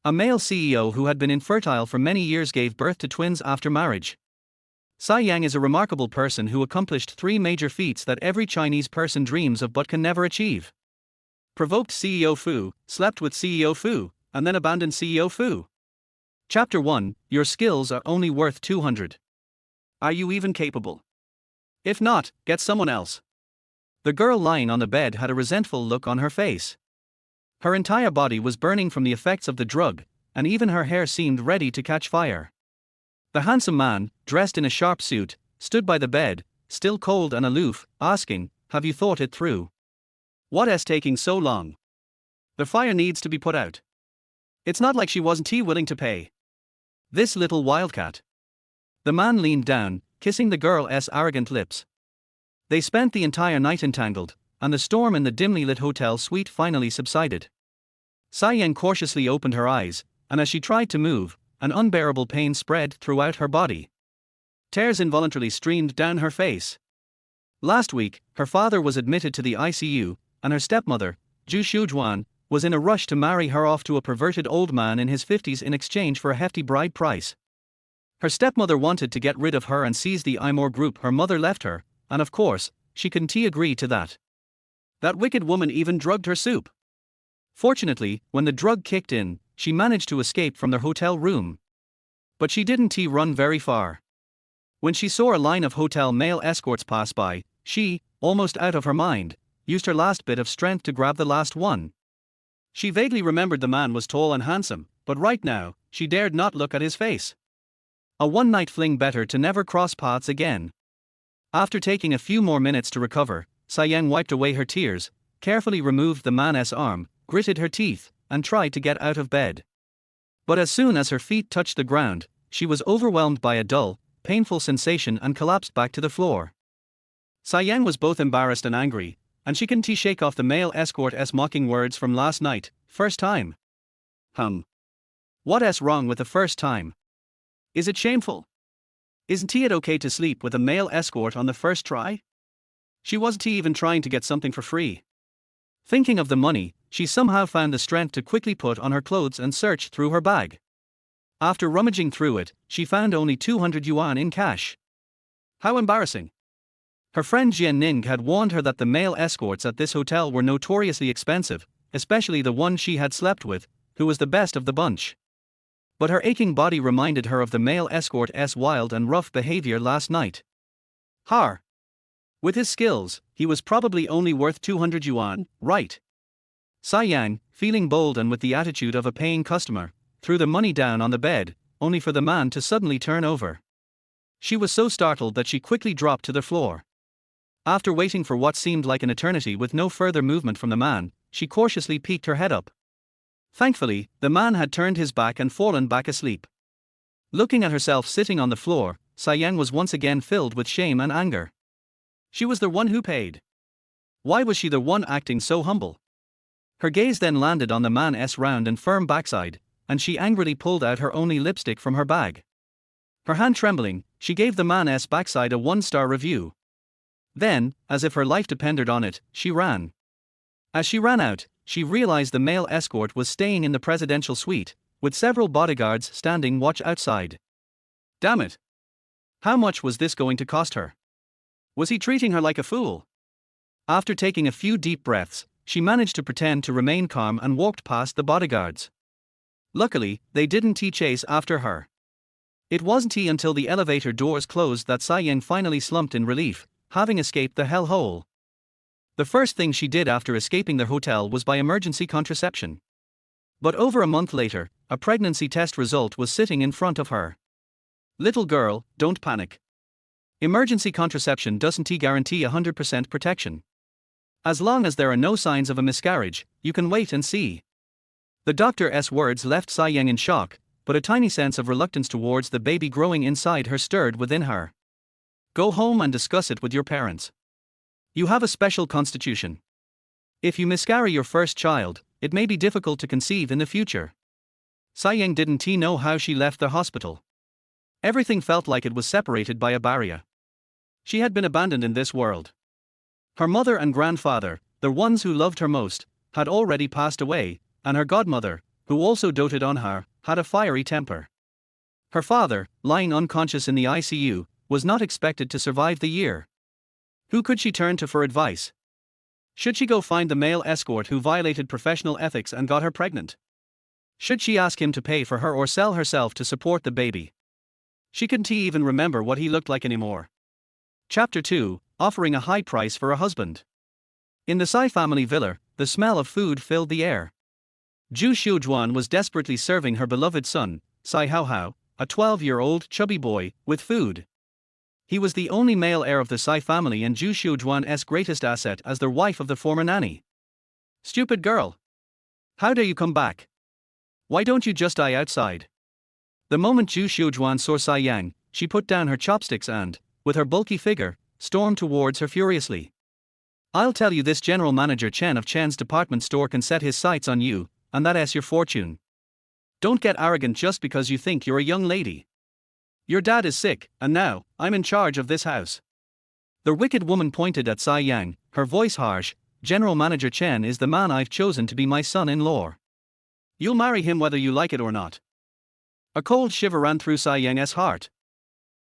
A male CEO who had been infertile for many years gave birth to twins after marriage. Tsai Yang is a remarkable person who accomplished 3 major feats that every Chinese person dreams of but can never achieve. Provoked CEO Fu, slept with CEO Fu, and then abandoned CEO Fu. Chapter 1, Your skills are only worth 200. Are you even capable? If not, get someone else. The girl lying on the bed had a resentful look on her face. Her entire body was burning from the effects of the drug, and even her hair seemed ready to catch fire. The handsome man, dressed in a sharp suit, stood by the bed, still cold and aloof, asking, "Have you thought it through? What's taking so long? The fire needs to be put out. It's not like she wasn't willing to pay. This little wildcat." The man leaned down, kissing the girl's arrogant lips. They spent the entire night entangled, and the storm in the dimly lit hotel suite finally subsided. Tsai Yang cautiously opened her eyes, and as she tried to move, an unbearable pain spread throughout her body. Tears involuntarily streamed down her face. Last week, her father was admitted to the ICU, and her stepmother, Zhu Shujuan, was in a rush to marry her off to a perverted old man in his 50s in exchange for a hefty bride price. Her stepmother wanted to get rid of her and seize the Imor group her mother left her, and of course, she couldn't agree to that. That wicked woman even drugged her soup. Fortunately, when the drug kicked in, she managed to escape from their hotel room. But she didn't run very far. When she saw a line of hotel male escorts pass by, she, almost out of her mind, used her last bit of strength to grab the last one. She vaguely remembered the man was tall and handsome, but right now, she dared not look at his face. A one-night fling, better to never cross paths again. After taking a few more minutes to recover, Tsai Yang wiped away her tears, carefully removed the man's arm, gritted her teeth, and tried to get out of bed. But as soon as her feet touched the ground, she was overwhelmed by a dull, painful sensation and collapsed back to the floor. Tsai Yang was both embarrassed and angry, and she couldn't shake off the male escort's mocking words from last night. First time? What's wrong with the first time? Is it shameful? Isn't it okay to sleep with a male escort on the first try? She wasn't even trying to get something for free. Thinking of the money, she somehow found the strength to quickly put on her clothes and search through her bag. After rummaging through it, she found only 200 yuan in cash. How embarrassing. Her friend Jian Ning had warned her that the male escorts at this hotel were notoriously expensive, especially the one she had slept with, who was the best of the bunch. But her aching body reminded her of the male escort's wild and rough behavior last night. With his skills, he was probably only worth 200 yuan, right? Tsai Yang, feeling bold and with the attitude of a paying customer, threw the money down on the bed, only for the man to suddenly turn over. She was so startled that she quickly dropped to the floor. After waiting for what seemed like an eternity with no further movement from the man, she cautiously peeked her head up. Thankfully, the man had turned his back and fallen back asleep. Looking at herself sitting on the floor, Tsai Yang was once again filled with shame and anger. She was the one who paid. Why was she the one acting so humble? Her gaze then landed on the man's round and firm backside, and she angrily pulled out her only lipstick from her bag. Her hand trembling, she gave the man's backside a 1-star review. Then, as if her life depended on it, she ran. As she ran out, she realized the male escort was staying in the presidential suite, with several bodyguards standing watch outside. Damn it! How much was this going to cost her? Was he treating her like a fool? After taking a few deep breaths, she managed to pretend to remain calm and walked past the bodyguards. Luckily, they didn't chase after her. It wasn't until the elevator doors closed that Tsai Yang finally slumped in relief, having escaped the hellhole. The first thing she did after escaping the hotel was buy emergency contraception. But over a month later, a pregnancy test result was sitting in front of her. Little girl, don't panic. Emergency contraception doesn't guarantee 100% protection. As long as there are no signs of a miscarriage, you can wait and see. The doctor's words left Tsai Yang in shock, but a tiny sense of reluctance towards the baby growing inside her stirred within her. Go home and discuss it with your parents. You have a special constitution. If you miscarry your first child, it may be difficult to conceive in the future. Tsai Yang didn't know how she left the hospital. Everything felt like it was separated by a barrier. She had been abandoned in this world. Her mother and grandfather, the ones who loved her most, had already passed away, and her godmother, who also doted on her, had a fiery temper. Her father, lying unconscious in the ICU, was not expected to survive the year. Who could she turn to for advice? Should she go find the male escort who violated professional ethics and got her pregnant? Should she ask him to pay for her or sell herself to support the baby? She couldn't even remember what he looked like anymore. Chapter 2, Offering a High Price for a Husband. In the Tsai family villa, the smell of food filled the air. Zhu Xiujuan was desperately serving her beloved son, Tsai Haohao, a 12-year-old chubby boy, with food. He was the only male heir of the Tsai family and Zhu Xiujuan's greatest asset as their wife of the former nanny. Stupid girl! How dare you come back? Why don't you just die outside? The moment Zhu Xiujuan saw Tsai Yang, she put down her chopsticks and, with her bulky figure, stormed towards her furiously. I'll tell you, this general manager Chen of Chen's department store can set his sights on you, and that's your fortune. Don't get arrogant just because you think you're a young lady. Your dad is sick, and now, I'm in charge of this house. The wicked woman pointed at Tsai Yang, her voice harsh. General Manager Chen is the man I've chosen to be my son-in-law. You'll marry him whether you like it or not. A cold shiver ran through Tsai Yang's heart.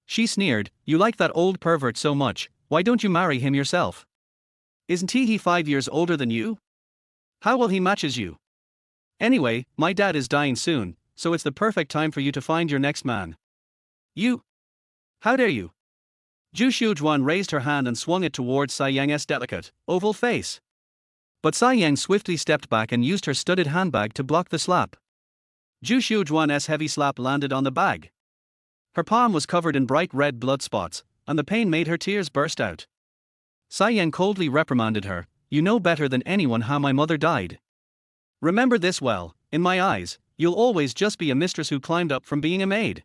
She sneered, you like that old pervert so much, why don't you marry him yourself? Isn't he 5 years older than you? How will he matches you? Anyway, my dad is dying soon, so it's the perfect time for you to find your next man. You? How dare you? Zhu Xiujuan raised her hand and swung it towards Tsai Yang's delicate, oval face. But Tsai Yang swiftly stepped back and used her studded handbag to block the slap. Zhu Xiujuan's heavy slap landed on the bag. Her palm was covered in bright red blood spots, and the pain made her tears burst out. Tsai Yang coldly reprimanded her, you know better than anyone how my mother died. Remember this well, in my eyes, you'll always just be a mistress who climbed up from being a maid.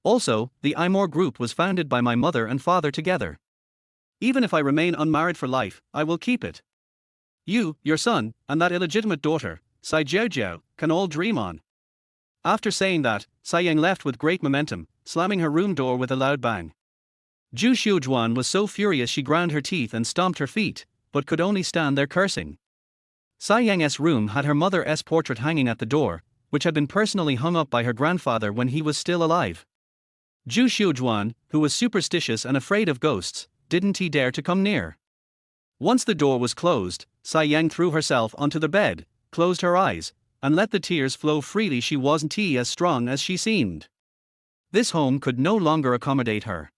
Also, the Imore Group was founded by my mother and father together. Even if I remain unmarried for life, I will keep it. You, your son, and that illegitimate daughter, Tsai Jiaojiao, can all dream on. After saying that, Tsai Yang left with great momentum, slamming her room door with a loud bang. Zhu Xiujuan was so furious she ground her teeth and stomped her feet, but could only stand there cursing. Tsai Yang's room had her mother's portrait hanging at the door, which had been personally hung up by her grandfather when he was still alive. Zhu Xiujuan, who was superstitious and afraid of ghosts, didn't dare to come near. Once the door was closed, Tsai Yang threw herself onto the bed, closed her eyes, and let the tears flow freely. She wasn't as strong as she seemed. This home could no longer accommodate her.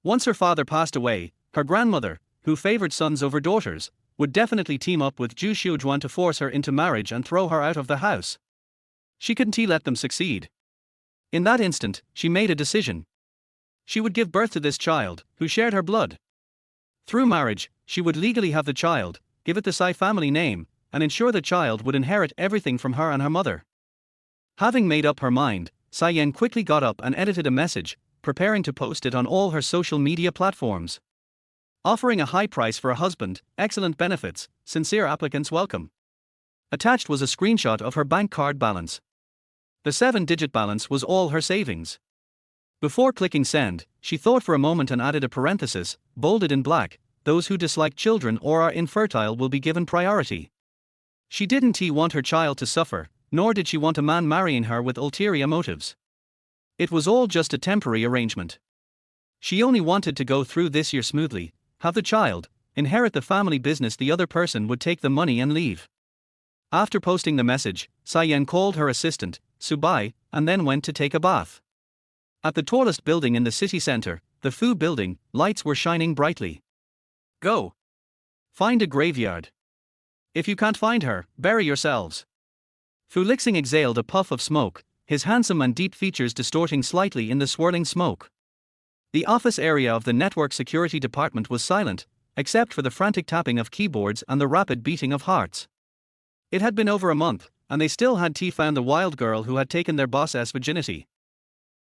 Once her father passed away, her grandmother, who favored sons over daughters, would definitely team up with Zhu Xiujuan to force her into marriage and throw her out of the house. She couldn't let them succeed. In that instant, she made a decision. She would give birth to this child, who shared her blood. Through marriage, she would legally have the child, give it the Tsai family name, and ensure the child would inherit everything from her and her mother. Having made up her mind, Tsai Yang quickly got up and edited a message, preparing to post it on all her social media platforms. Offering a high price for a husband, excellent benefits, sincere applicants welcome. Attached was a screenshot of her bank card balance. The 7-digit balance was all her savings. Before clicking send, she thought for a moment and added a parenthesis, bolded in black, those who dislike children or are infertile will be given priority. She didn't want her child to suffer, nor did she want a man marrying her with ulterior motives. It was all just a temporary arrangement. She only wanted to go through this year smoothly, have the child, inherit the family business, the other person would take the money and leave. After posting the message, Tsai Yang called her assistant, Subai, and then went to take a bath. At the tallest building in the city center, the Fu building, lights were shining brightly. Go! Find a graveyard. If you can't find her, bury yourselves. Fu Lixing exhaled a puff of smoke, his handsome and deep features distorting slightly in the swirling smoke. The office area of the network security department was silent, except for the frantic tapping of keyboards and the rapid beating of hearts. It had been over a month, and they still hadn't found the wild girl who had taken their boss's virginity.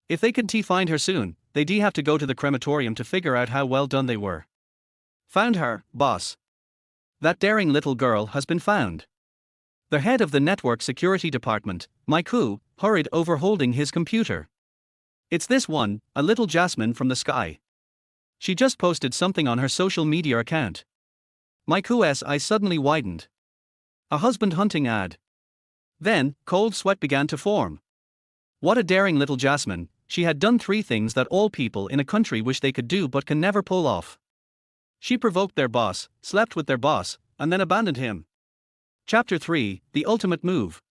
If they couldn't find her soon, they'd have to go to the crematorium to figure out how well done they were. Found her, boss. That daring little girl has been found. The head of the network security department, Maiku, hurried over holding his computer. It's this one, a little Jasmine from the sky. She just posted something on her social media account. Maiku's eyes suddenly widened. A husband hunting ad. Then, cold sweat began to form. What a daring little Jasmine, she had done 3 things that all people in a country wish they could do but can never pull off. She provoked their boss, slept with their boss, and then abandoned him. Chapter 3, The Ultimate Move.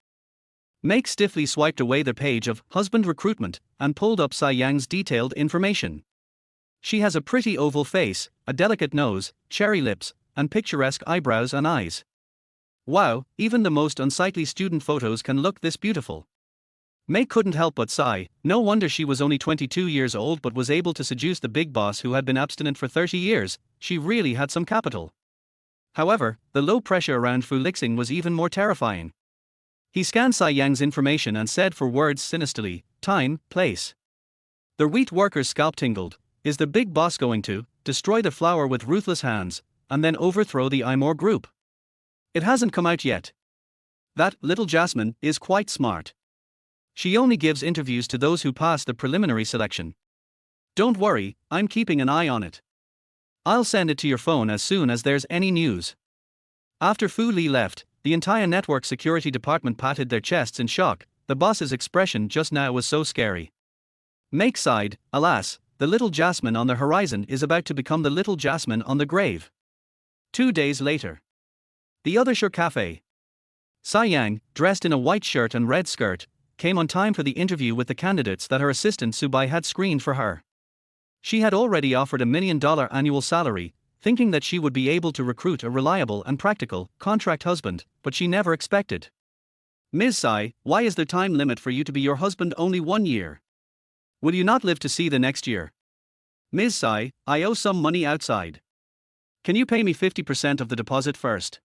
Meg stiffly swiped away the page of husband recruitment and pulled up Tsai Yang's detailed information. She has a pretty oval face, a delicate nose, cherry lips, and picturesque eyebrows and eyes. Wow, even the most unsightly student photos can look this beautiful. May couldn't help but sigh. No wonder she was only 22 years old but was able to seduce the big boss who had been abstinent for 30 years, she really had some capital. However, the low pressure around Fu Lixing was even more terrifying. He scanned Tsai Yang's information and said 4 words sinisterly, time, place. The wheat worker's scalp tingled. Is the big boss going to destroy the flour with ruthless hands, and then overthrow the Imore group? It hasn't come out yet. That little Jasmine is quite smart. She only gives interviews to those who pass the preliminary selection. Don't worry, I'm keeping an eye on it. I'll send it to your phone as soon as there's any news. After Fu Li left, the entire network security department patted their chests in shock. The boss's expression just now was so scary. Make sighed, alas, the little Jasmine on the horizon is about to become the little Jasmine on the grave. 2 days later. The other Shore Cafe. Tsai Yang, dressed in a white shirt and red skirt, came on time for the interview with the candidates that her assistant Subai had screened for her. She had already offered $1 million annual salary, thinking that she would be able to recruit a reliable and practical contract husband, but she never expected. Ms. Tsai, why is the time limit for you to be your husband only 1 year? Will you not live to see the next year? Ms. Tsai, I owe some money outside. Can you pay me 50% of the deposit first?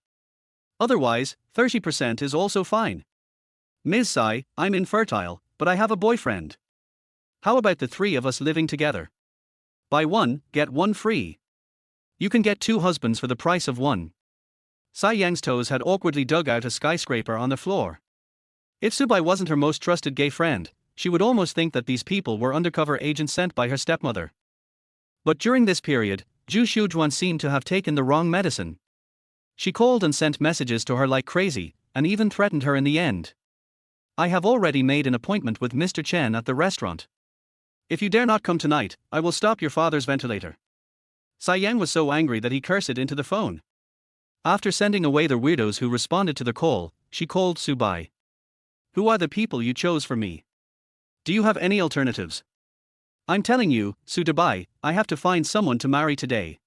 Otherwise, 30% is also fine. Ms. Tsai, I'm infertile, but I have a boyfriend. How about the 3 of us living together? Buy 1, get 1 free. You can get 2 husbands for the price of 1. Tsai Yang's toes had awkwardly dug out a skyscraper on the floor. If Subai wasn't her most trusted gay friend, she would almost think that these people were undercover agents sent by her stepmother. But during this period, Zhu Xiujuan seemed to have taken the wrong medicine. She called and sent messages to her like crazy, and even threatened her in the end. I have already made an appointment with Mr. Chen at the restaurant. If you dare not come tonight, I will stop your father's ventilator. Tsai Yang was so angry that he cursed into the phone. After sending away the weirdos who responded to the call, she called Subai. Who are the people you chose for me? Do you have any alternatives? I'm telling you, Subai, I have to find someone to marry today.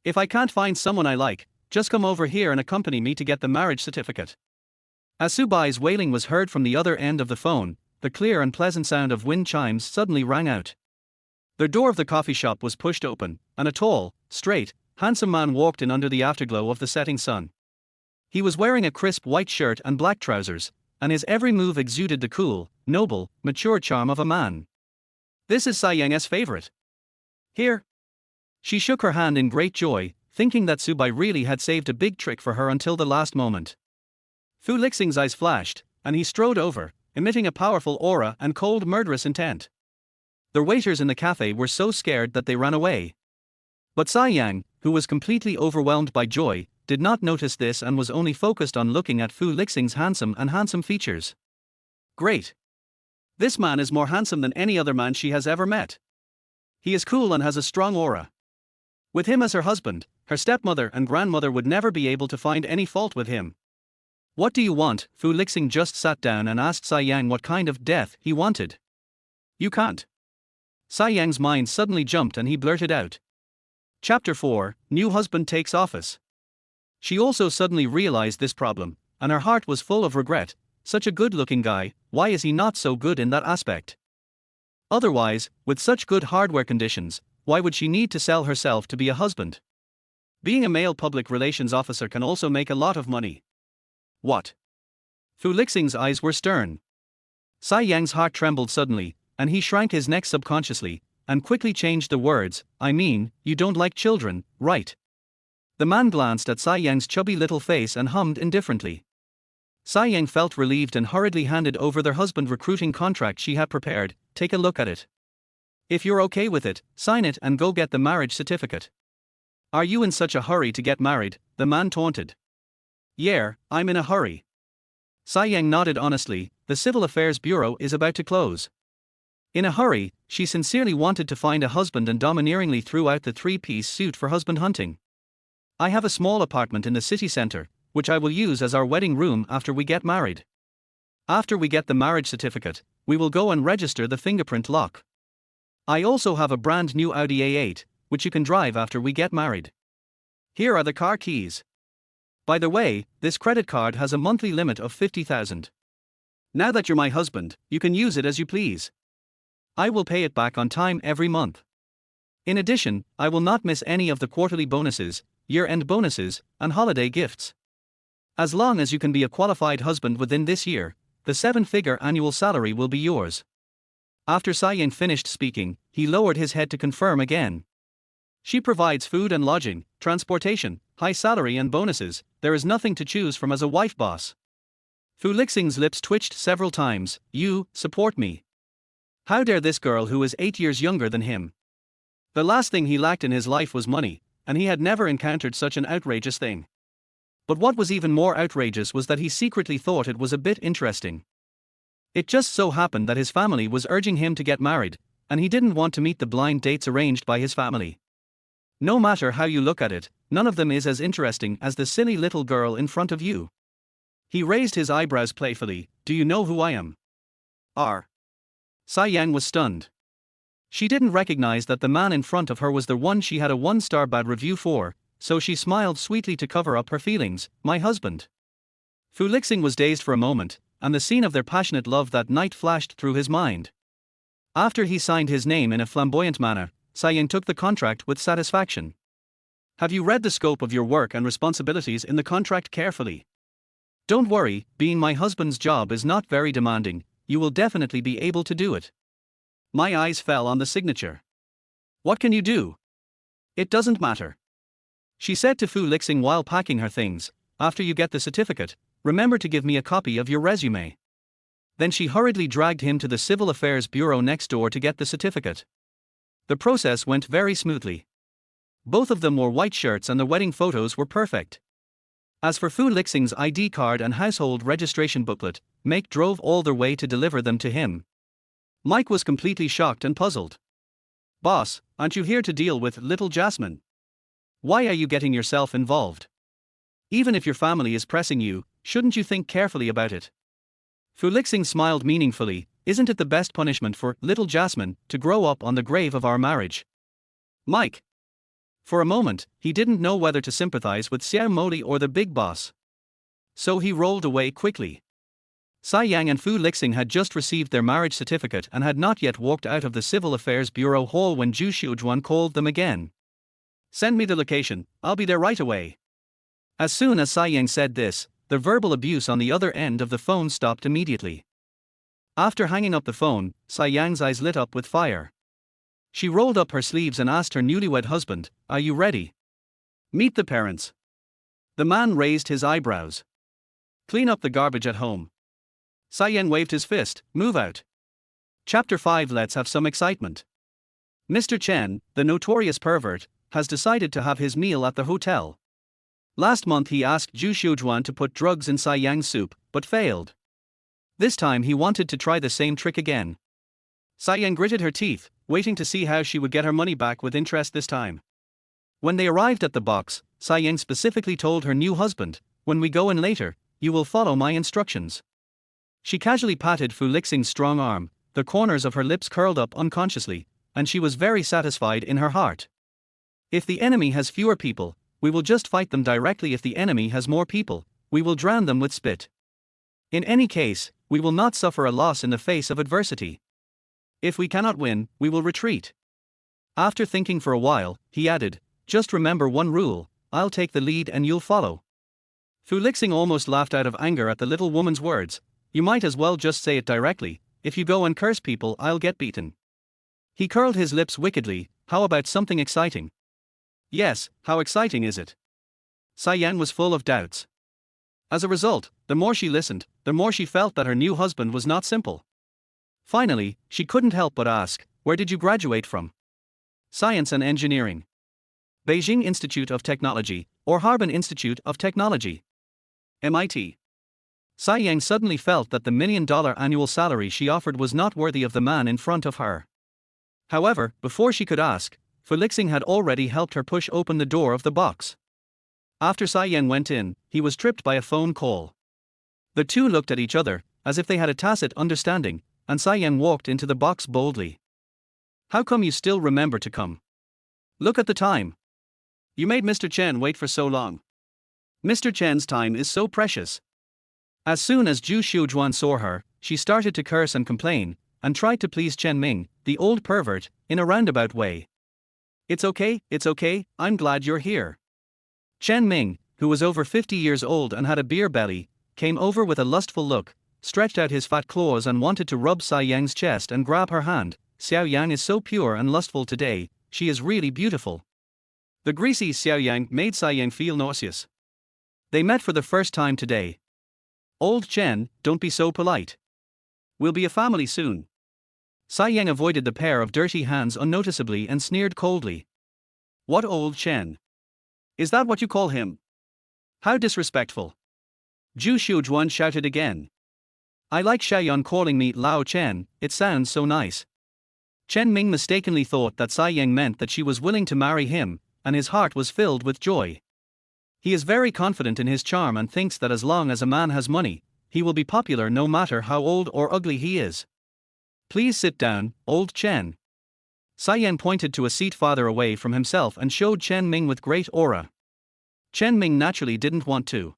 If I can't find someone I like, just come over here and accompany me to get the marriage certificate. As Subai's wailing was heard from the other end of the phone, the clear and pleasant sound of wind chimes suddenly rang out. The door of the coffee shop was pushed open, and a tall, straight, handsome man walked in under the afterglow of the setting sun. He was wearing a crisp white shirt and black trousers, and his every move exuded the cool, noble, mature charm of a man. This is Tsai Yang's favorite. Here. She shook her hand in great joy, thinking that Subai really had saved a big trick for her until the last moment. Fu Lixing's eyes flashed, and he strode over, emitting a powerful aura and cold murderous intent. The waiters in the cafe were so scared that they ran away. But Tsai Yang, who was completely overwhelmed by joy, did not notice this and was only focused on looking at Fu Lixing's handsome features. Great! This man is more handsome than any other man she has ever met. He is cool and has a strong aura. With him as her husband, her stepmother and grandmother would never be able to find any fault with him. What do you want? Fu Lixing just sat down and asked Tsai Yang what kind of death he wanted. You can't. Tsai Yang's mind suddenly jumped and he blurted out. Chapter 4, New Husband Takes Office. She also suddenly realized this problem, and her heart was full of regret. Such a good-looking guy, why is he not so good in that aspect? Otherwise, with such good hardware conditions, why would she need to sell herself to be a husband? Being a male public relations officer can also make a lot of money. What? Fu Lixing's eyes were stern. Tsai Yang's heart trembled suddenly, and he shrank his neck subconsciously, and quickly changed the words, I mean, you don't like children, right? The man glanced at Tsai Yang's chubby little face and hummed indifferently. Tsai Yang felt relieved and hurriedly handed over their husband recruiting contract she had prepared. Take a look at it. If you're okay with it, sign it and go get the marriage certificate. Are you in such a hurry to get married? The man taunted. Yeah, I'm in a hurry. Tsai Yang nodded honestly. The Civil Affairs Bureau is about to close. In a hurry, she sincerely wanted to find a husband and domineeringly threw out the three-piece suit for husband hunting. I have a small apartment in the city center, which I will use as our wedding room after we get married. After we get the marriage certificate, we will go and register the fingerprint lock. I also have a brand new Audi A8, which you can drive after we get married. Here are the car keys. By the way, this credit card has a monthly limit of 50,000. Now that you're my husband, you can use it as you please. I will pay it back on time every month. In addition, I will not miss any of the quarterly bonuses, year-end bonuses, and holiday gifts. As long as you can be a qualified husband within this year, the 7-figure annual salary will be yours. After Tsai Yang finished speaking, he lowered his head to confirm again. She provides food and lodging, transportation, high salary and bonuses. There is nothing to choose from as a wife boss. Fu Lixing's lips twitched several times. You support me. How dare this girl who is 8 years younger than him? The last thing he lacked in his life was money, and he had never encountered such an outrageous thing. But what was even more outrageous was that he secretly thought it was a bit interesting. It just so happened that his family was urging him to get married, and he didn't want to meet the blind dates arranged by his family. No matter how you look at it, none of them is as interesting as the silly little girl in front of you. He raised his eyebrows playfully. Do you know who I am? Tsai Yang was stunned. She didn't recognize that the man in front of her was the one she had a 1-star bad review for, so she smiled sweetly to cover up her feelings. My husband. Fu Lixing was dazed for a moment, and the scene of their passionate love that night flashed through his mind. After he signed his name in a flamboyant manner, Tsai Yang took the contract with satisfaction. Have you read the scope of your work and responsibilities in the contract carefully? Don't worry, being my husband's job is not very demanding, you will definitely be able to do it. My eyes fell on the signature. What can you do? It doesn't matter. She said to Fu Lixing while packing her things. After you get the certificate, remember to give me a copy of your resume. Then she hurriedly dragged him to the Civil Affairs Bureau next door to get the certificate. The process went very smoothly. Both of them wore white shirts and the wedding photos were perfect. As for Fu Lixing's ID card and household registration booklet, Mike drove all the way to deliver them to him. Mike was completely shocked and puzzled. Boss, aren't you here to deal with little Jasmine? Why are you getting yourself involved? Even if your family is pressing you, shouldn't you think carefully about it? Fu Lixing smiled meaningfully. Isn't it the best punishment for little Jasmine to grow up on the grave of our marriage? Mike. For a moment, he didn't know whether to sympathize with Xiao Moli or the big boss. So he rolled away quickly. Tsai Yang and Fu Lixing had just received their marriage certificate and had not yet walked out of the Civil Affairs Bureau hall when Zhu Xiujuan called them again. Send me the location, I'll be there right away. As soon as Tsai Yang said this, the verbal abuse on the other end of the phone stopped immediately. After hanging up the phone, Tsai Yang's eyes lit up with fire. She rolled up her sleeves and asked her newlywed husband, Are you ready? Meet the parents. The man raised his eyebrows. Clean up the garbage at home. Tsai Yang waved his fist. Move out. Chapter 5. Let's have some excitement. Mr. Chen, the notorious pervert, has decided to have his meal at the hotel. Last month he asked Zhu Xiujuan to put drugs in Tsai Yang's soup, but failed. This time he wanted to try the same trick again. Tsai Yang gritted her teeth, waiting to see how she would get her money back with interest this time. When they arrived at the box, Tsai Yang specifically told her new husband, When we go in later, you will follow my instructions. She casually patted Fu Lixing's strong arm, the corners of her lips curled up unconsciously, and she was very satisfied in her heart. If the enemy has fewer people, we will just fight them directly. If the enemy has more people, we will drown them with spit. In any case, we will not suffer a loss in the face of adversity. If we cannot win, we will retreat. After thinking for a while, he added, Just remember one rule, I'll take the lead and you'll follow. Fu Lixing almost laughed out of anger at the little woman's words. You might as well just say it directly, if you go and curse people I'll get beaten. He curled his lips wickedly. How about something exciting? Yes, how exciting is it? Tsai Yang was full of doubts. As a result, the more she listened, the more she felt that her new husband was not simple. Finally, she couldn't help but ask, Where did you graduate from? Science and Engineering. Beijing Institute of Technology, or Harbin Institute of Technology. MIT. Tsai Yang suddenly felt that the $1 million annual salary she offered was not worthy of the man in front of her. However, before she could ask, Felixing had already helped her push open the door of the box. After Tsai Yang went in, he was tripped by a phone call. The two looked at each other, as if they had a tacit understanding, and Tsai Yang walked into the box boldly. "How come you still remember to come? Look at the time. You made Mr. Chen wait for so long. Mr. Chen's time is so precious." As soon as Zhu Xiujuan saw her, she started to curse and complain, and tried to please Chen Ming, the old pervert, in a roundabout way. It's okay, I'm glad you're here." Chen Ming, who was over 50 years old and had a beer belly, came over with a lustful look, stretched out his fat claws and wanted to rub Tsai Yang's chest and grab her hand. "Xiao Yang is so pure and lustful today, she is really beautiful." The greasy Xiao Yang made Tsai Yang feel nauseous. They met for the first time today. "Old Chen, don't be so polite. We'll be a family soon." Tsai Yang avoided the pair of dirty hands unnoticeably and sneered coldly. "What old Chen? Is that what you call him? How disrespectful." Zhu Xiujuan shouted again. "I like Xiaoyan calling me Lao Chen, it sounds so nice." Chen Ming mistakenly thought that Tsai Yang meant that she was willing to marry him, and his heart was filled with joy. He is very confident in his charm and thinks that as long as a man has money, he will be popular no matter how old or ugly he is. "Please sit down, old Chen." Tsai Yang pointed to a seat farther away from himself and showed Chen Ming with great aura. Chen Ming naturally didn't want to.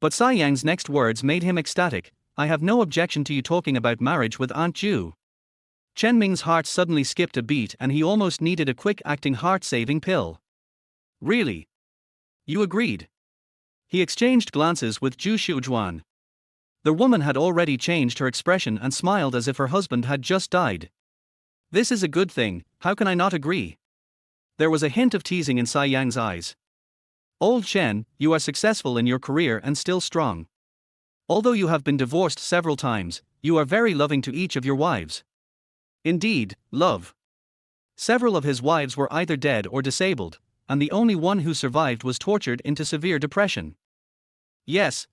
But Tsai Yang's next words made him ecstatic. "I have no objection to you talking about marriage with Aunt Ju." Chen Ming's heart suddenly skipped a beat and he almost needed a quick-acting heart-saving pill. "Really? You agreed?" He exchanged glances with Zhu Xiujuan. The woman had already changed her expression and smiled as if her husband had just died. "This is a good thing, how can I not agree?" There was a hint of teasing in Tsai Yang's eyes. "Old Chen, you are successful in your career and still strong. Although you have been divorced several times, you are very loving to each of your wives." Indeed, love. Several of his wives were either dead or disabled, and the only one who survived was tortured into severe depression. Yes.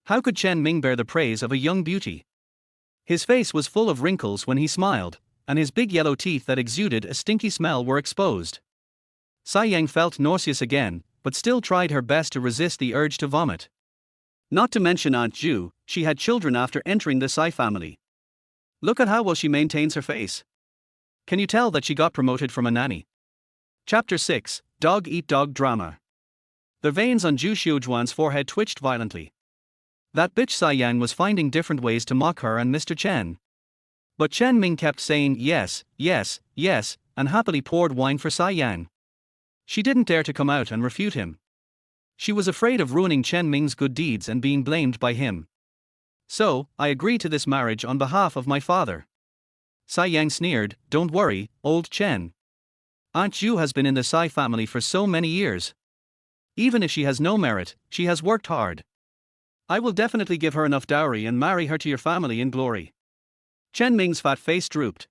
How could Chen Ming bear the praise of a young beauty? His face was full of wrinkles when he smiled, and his big yellow teeth that exuded a stinky smell were exposed. Tsai Yang felt nauseous again, but still tried her best to resist the urge to vomit. Not to mention Aunt Ju, she had children after entering the Tsai family. Look at how well she maintains her face. Can you tell that she got promoted from a nanny? Chapter 6, Dog Eat Dog Drama. The veins on Zhu Xiujuan's forehead twitched violently. That bitch Tsai Yang was finding different ways to mock her and Mr. Chen. But Chen Ming kept saying yes, and happily poured wine for Tsai Yang. She didn't dare to come out and refute him. She was afraid of ruining Chen Ming's good deeds and being blamed by him. "So, I agree to this marriage on behalf of my father." Tsai Yang sneered. "Don't worry, old Chen. Aunt Ju has been in the Tsai family for so many years. Even if she has no merit, she has worked hard. I will definitely give her enough dowry and marry her to your family in glory." Chen Ming's fat face drooped.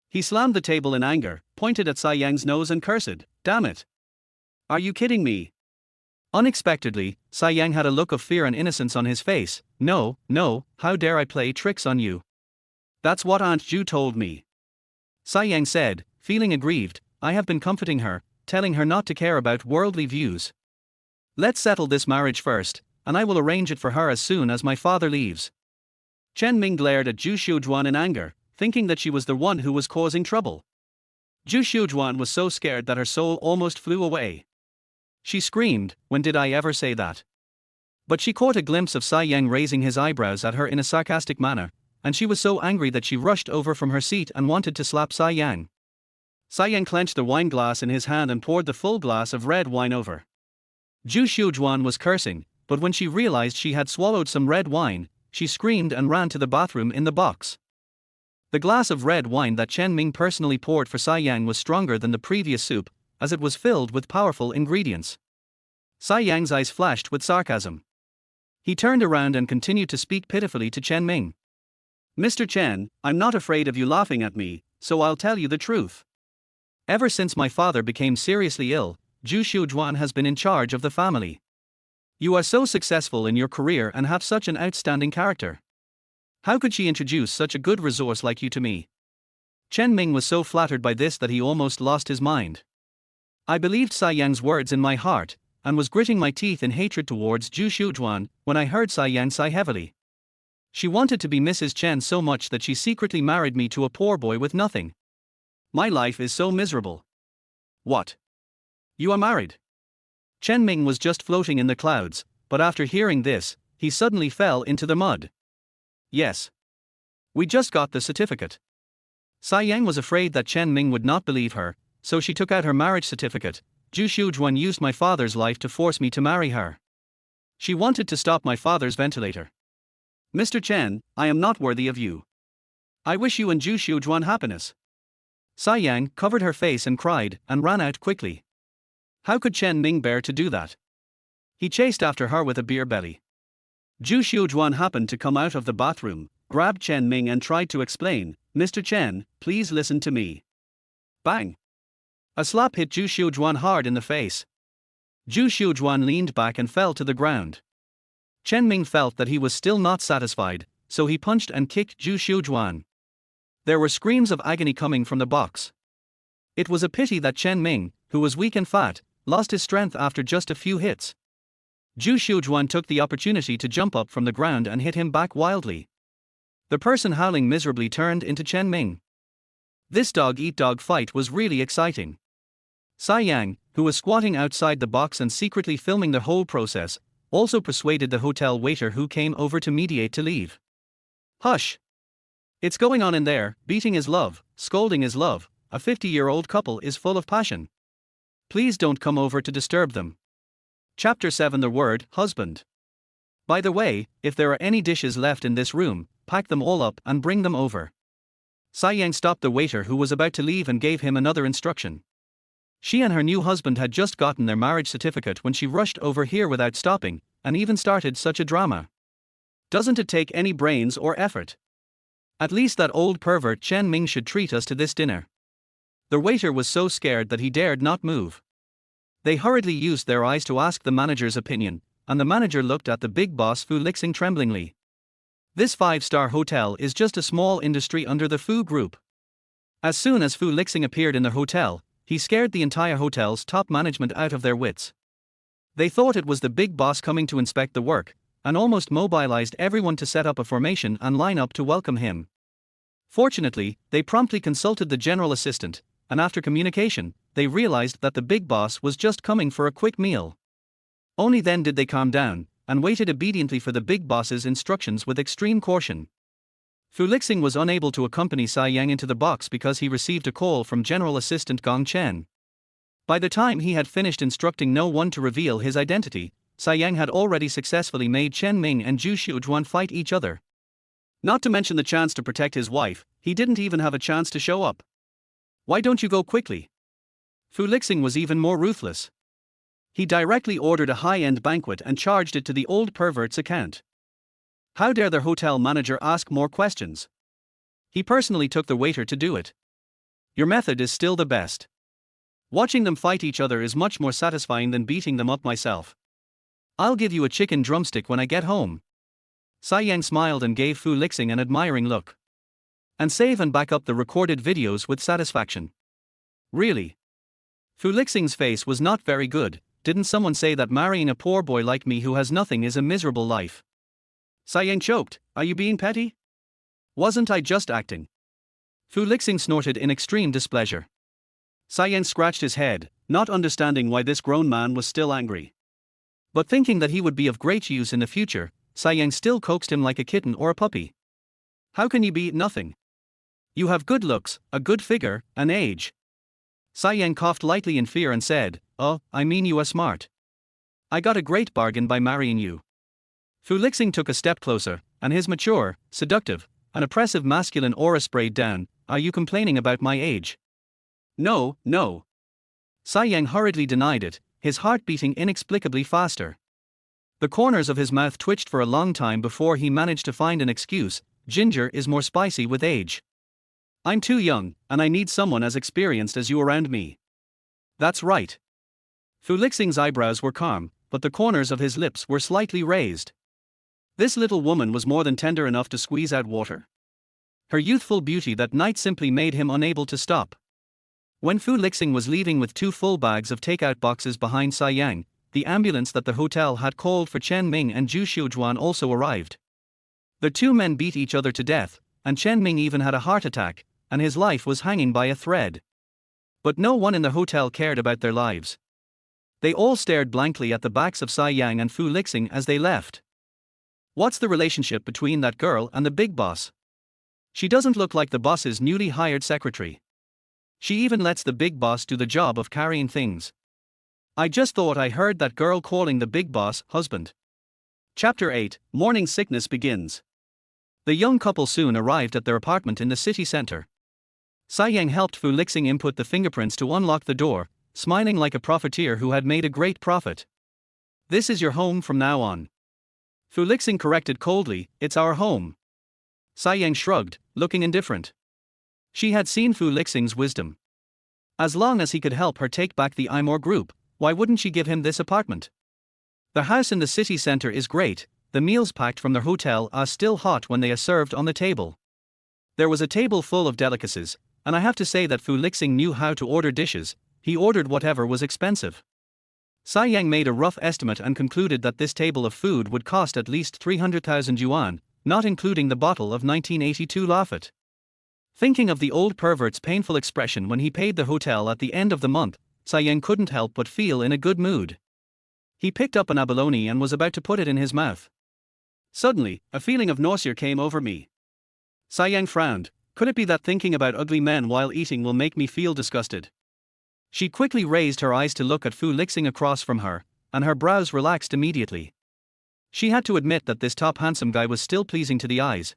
He slammed the table in anger, pointed at Tsai Yang's nose and cursed, "Damn it. Are you kidding me?" Unexpectedly, Tsai Yang had a look of fear and innocence on his face. No, how dare I play tricks on you? That's what Aunt Ju told me." Tsai Yang said, feeling aggrieved. "I have been comforting her, telling her not to care about worldly views. Let's settle this marriage first, and I will arrange it for her as soon as my father leaves." Chen Ming glared at Zhu Xiujuan in anger, thinking that she was the one who was causing trouble. Zhu Xiujuan was so scared that her soul almost flew away. She screamed, "When did I ever say that?" But she caught a glimpse of Tsai Yang raising his eyebrows at her in a sarcastic manner, and she was so angry that she rushed over from her seat and wanted to slap Tsai Yang. Tsai Yang clenched the wine glass in his hand and poured the full glass of red wine over. Zhu Xiujuan was cursing, but when she realized she had swallowed some red wine, she screamed and ran to the bathroom in the box. The glass of red wine that Chen Ming personally poured for Tsai Yang was stronger than the previous soup, as it was filled with powerful ingredients. Tsai Yang's eyes flashed with sarcasm. He turned around and continued to speak pitifully to Chen Ming. "Mr. Chen, I'm not afraid of you laughing at me, so I'll tell you the truth. Ever since my father became seriously ill, Zhu Xiujuan has been in charge of the family. You are so successful in your career and have such an outstanding character. How could she introduce such a good resource like you to me? Chen Ming was so flattered by this that he almost lost his mind. I believed Sai Yang's words in my heart, and was gritting my teeth in hatred towards Zhu Xiujuan when I heard Sai Yang sigh heavily. She wanted to be Mrs. Chen so much that she secretly married me to a poor boy with nothing. My life is so miserable. What? You are married? Chen Ming was just floating in the clouds, but after hearing this, he suddenly fell into the mud. Yes. We just got the certificate. Sai Yang was afraid that Chen Ming would not believe her, so she took out her marriage certificate. Zhu Xiujuan used my father's life to force me to marry her. She wanted to stop my father's ventilator. Mr. Chen, I am not worthy of you. I wish you and Zhu Xiujuan happiness. Sai Yang covered her face and cried, and ran out quickly. How could Chen Ming bear to do that? He chased after her with a beer belly. Zhu Xiujuan happened to come out of the bathroom, grabbed Chen Ming and tried to explain, Mr. Chen, please listen to me. Bang! A slap hit Zhu Xiujuan hard in the face. Zhu Xiujuan leaned back and fell to the ground. Chen Ming felt that he was still not satisfied, so he punched and kicked Zhu Xiujuan. There were screams of agony coming from the box. It was a pity that Chen Ming, who was weak and fat, lost his strength after just a few hits. Zhu Xiujuan took the opportunity to jump up from the ground and hit him back wildly. The person howling miserably turned into Chen Ming. This dog-eat-dog fight was really exciting. Sai Yang, who was squatting outside the box and secretly filming the whole process, also persuaded the hotel waiter who came over to mediate to leave. Hush! It's going on in there, beating is love, scolding is love, a 50-year-old couple is full of passion. Please don't come over to disturb them. Chapter 7 The word, husband. By the way, if there are any dishes left in this room, pack them all up and bring them over. Sai Yang stopped the waiter who was about to leave and gave him another instruction. She and her new husband had just gotten their marriage certificate when she rushed over here without stopping, and even started such a drama. Doesn't it take any brains or effort? At least that old pervert Chen Ming should treat us to this dinner. The waiter was so scared that he dared not move. They hurriedly used their eyes to ask the manager's opinion, and the manager looked at the big boss Fu Lixing tremblingly. This 5-star hotel is just a small industry under the Fu Group. As soon as Fu Lixing appeared in the hotel, he scared the entire hotel's top management out of their wits. They thought it was the big boss coming to inspect the work, and almost mobilized everyone to set up a formation and line up to welcome him. Fortunately, they promptly consulted the general assistant, and after communication, they realized that the big boss was just coming for a quick meal. Only then did they calm down, and waited obediently for the big boss's instructions with extreme caution. Fu Lixing was unable to accompany Sai Yang into the box because he received a call from General Assistant Gong Chen. By the time he had finished instructing no one to reveal his identity, Sai Yang had already successfully made Chen Ming and Zhu Xiujuan fight each other. Not to mention the chance to protect his wife, he didn't even have a chance to show up. Why don't you go quickly? Fu Lixing was even more ruthless. He directly ordered a high-end banquet and charged it to the old pervert's account. How dare the hotel manager ask more questions? He personally took the waiter to do it. Your method is still the best. Watching them fight each other is much more satisfying than beating them up myself. I'll give you a chicken drumstick when I get home. Sai Yang smiled and gave Fu Lixing an admiring look. And save and back up the recorded videos with satisfaction. Really? Fu Lixing's face was not very good. Didn't someone say that marrying a poor boy like me who has nothing is a miserable life? Sai Yang choked. Are you being petty? Wasn't I just acting? Fu Lixing snorted in extreme displeasure. Sai Yang scratched his head, not understanding why this grown man was still angry. But thinking that he would be of great use in the future, Sai Yang still coaxed him like a kitten or a puppy. How can you be nothing? You have good looks, a good figure, an age. Sai Yang coughed lightly in fear and said, Oh, I mean you are smart. I got a great bargain by marrying you. Fu Lixing took a step closer, and his mature, seductive, and oppressive masculine aura sprayed down. Are you complaining about my age? No, no. Sai Yang hurriedly denied it, his heart beating inexplicably faster. The corners of his mouth twitched for a long time before he managed to find an excuse. Ginger is more spicy with age. I'm too young, and I need someone as experienced as you around me. That's right. Fu Lixing's eyebrows were calm, but but the corners of his lips were slightly raised. This little woman was more than tender enough to squeeze out water. Her youthful beauty that night simply made him unable to stop. When Fu Lixing was leaving with 2 full bags of takeout boxes behind Sai Yang, the ambulance that the hotel had called for Chen Ming and Zhu Xiujuan also arrived. The 2 men beat each other to death, and Chen Ming even had a heart attack, and his life was hanging by a thread. But no one in the hotel cared about their lives. They all stared blankly at the backs of Sai Yang and Fu Lixing as they left. What's the relationship between that girl and the big boss? She doesn't look like the boss's newly hired secretary. She even lets the big boss do the job of carrying things. I just thought I heard that girl calling the big boss husband. Chapter 8, Morning Sickness begins. The young couple soon arrived at their apartment in the city center. Sai Yang helped Fu Lixing input the fingerprints to unlock the door, smiling like a profiteer who had made a great profit. This is your home from now on. Fu Lixing corrected coldly, it's our home. Sai Yang shrugged, looking indifferent. She had seen Fu Lixing's wisdom. As long as he could help her take back the Imor group, why wouldn't she give him this apartment? The house in the city center is great, the meals packed from the hotel are still hot when they are served on the table. There was a table full of delicacies, and I have to say that Fu Lixing knew how to order dishes. He ordered whatever was expensive. Sai Yang made a rough estimate and concluded that this table of food would cost at least 300,000 yuan, not including the bottle of 1982 Lafite. Thinking of the old pervert's painful expression when he paid the hotel at the end of the month, Sai Yang couldn't help but feel in a good mood. He picked up an abalone and was about to put it in his mouth. Suddenly, a feeling of nausea came over me. Sai Yang frowned. Could it be that thinking about ugly men while eating will make me feel disgusted? She quickly raised her eyes to look at Fu Lixing across from her, and her brows relaxed immediately. She had to admit that this top handsome guy was still pleasing to the eyes.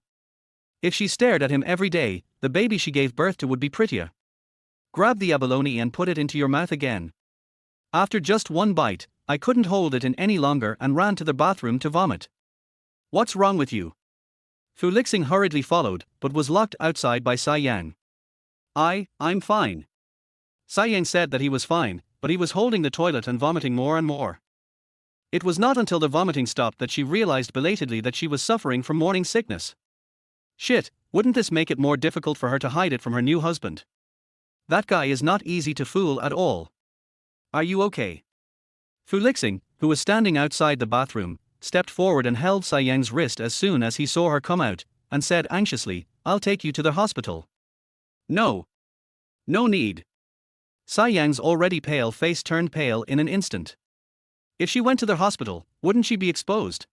If she stared at him every day, the baby she gave birth to would be prettier. Grab the abalone and put it into your mouth again. After just one bite, I couldn't hold it in any longer and ran to the bathroom to vomit. What's wrong with you? Fu Lixing hurriedly followed, but was locked outside by Sai Yang. I'm fine. Sai Yang said that he was fine, but he was holding the toilet and vomiting more and more. It was not until the vomiting stopped that she realized belatedly that she was suffering from morning sickness. Shit, wouldn't this make it more difficult for her to hide it from her new husband? That guy is not easy to fool at all. Are you okay? Fu Lixing, who was standing outside the bathroom, stepped forward and held Sai Yang's wrist as soon as he saw her come out, and said anxiously, I'll take you to the hospital. No. No need. Sai Yang's already pale face turned pale in an instant. If she went to the hospital, wouldn't she be exposed?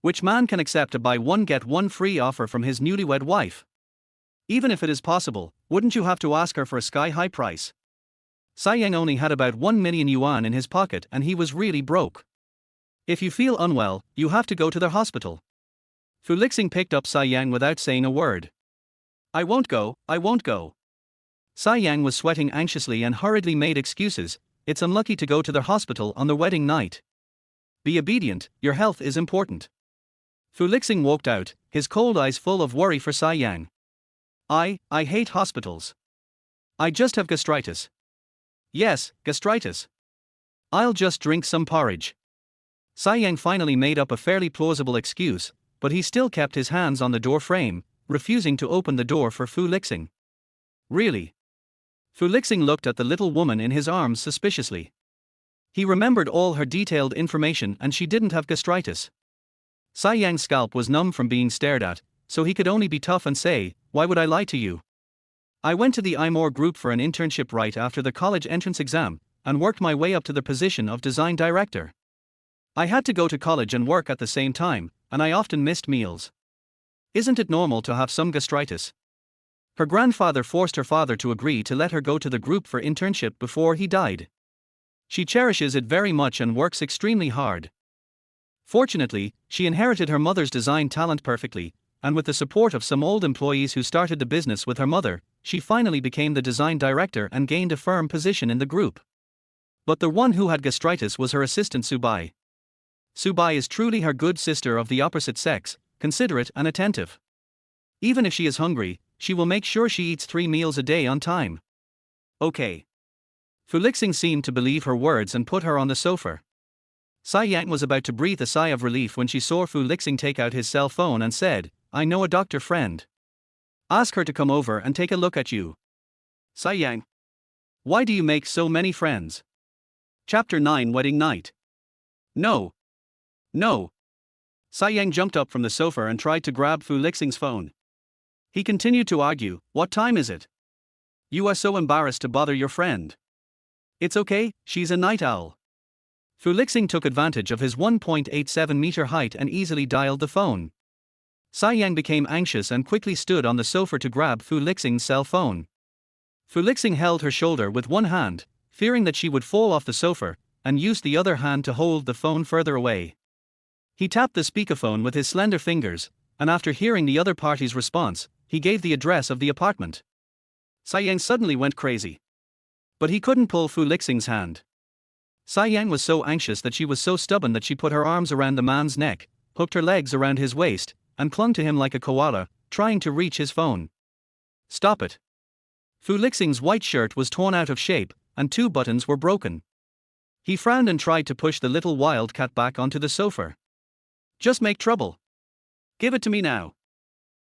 Which man can accept a buy one get one free offer from his newlywed wife? Even if it is possible, wouldn't you have to ask her for a sky-high price? Sai Yang only had about 1 million yuan in his pocket and he was really broke. If you feel unwell, you have to go to the hospital. Fu Lixing picked up Sai Yang without saying a word. I won't go. Sai Yang was sweating anxiously and hurriedly made excuses. It's unlucky to go to the hospital on the wedding night. Be obedient, your health is important. Fu Lixing walked out, his cold eyes full of worry for Sai Yang. I hate hospitals. I just have gastritis. Yes, gastritis. I'll just drink some porridge. Sai Yang finally made up a fairly plausible excuse, but he still kept his hands on the door frame, refusing to open the door for Fu Lixing. Really? Fu Lixing looked at the little woman in his arms suspiciously. He remembered all her detailed information and she didn't have gastritis. Sai Yang's scalp was numb from being stared at, so he could only be tough and say, why would I lie to you? I went to the Imor group for an internship right after the college entrance exam, and worked my way up to the position of design director. I had to go to college and work at the same time, and I often missed meals. Isn't it normal to have some gastritis? Her grandfather forced her father to agree to let her go to the group for internship before he died. She cherishes it very much and works extremely hard. Fortunately, she inherited her mother's design talent perfectly, and with the support of some old employees who started the business with her mother, she finally became the design director and gained a firm position in the group. But the one who had gastritis was her assistant Subai. Subai is truly her good sister of the opposite sex, considerate and attentive. Even if she is hungry, she will make sure she eats 3 meals a day on time. Okay. Fu Lixing seemed to believe her words and put her on the sofa. Sai Yang was about to breathe a sigh of relief when she saw Fu Lixing take out his cell phone and said, "I know a doctor friend. Ask her to come over and take a look at you." Sai Yang. Why do you make so many friends? Chapter 9 Wedding Night. No. No. Sai Yang jumped up from the sofa and tried to grab Fu Lixing's phone. He continued to argue, "What time is it? You are so embarrassed to bother your friend." "It's okay, she's a night owl." Fu Lixing took advantage of his 1.87 meter height and easily dialed the phone. Sai Yang became anxious and quickly stood on the sofa to grab Fu Lixing's cell phone. Fu Lixing held her shoulder with one hand, fearing that she would fall off the sofa, and used the other hand to hold the phone further away. He tapped the speakerphone with his slender fingers, and after hearing the other party's response, he gave the address of the apartment. Sai Yang suddenly went crazy. But he couldn't pull Fu Lixing's hand. Sai Yang was so anxious that she was so stubborn that she put her arms around the man's neck, hooked her legs around his waist, and clung to him like a koala, trying to reach his phone. "Stop it." Fu Lixing's white shirt was torn out of shape, and 2 buttons were broken. He frowned and tried to push the little wildcat back onto the sofa. "Just make trouble. Give it to me now."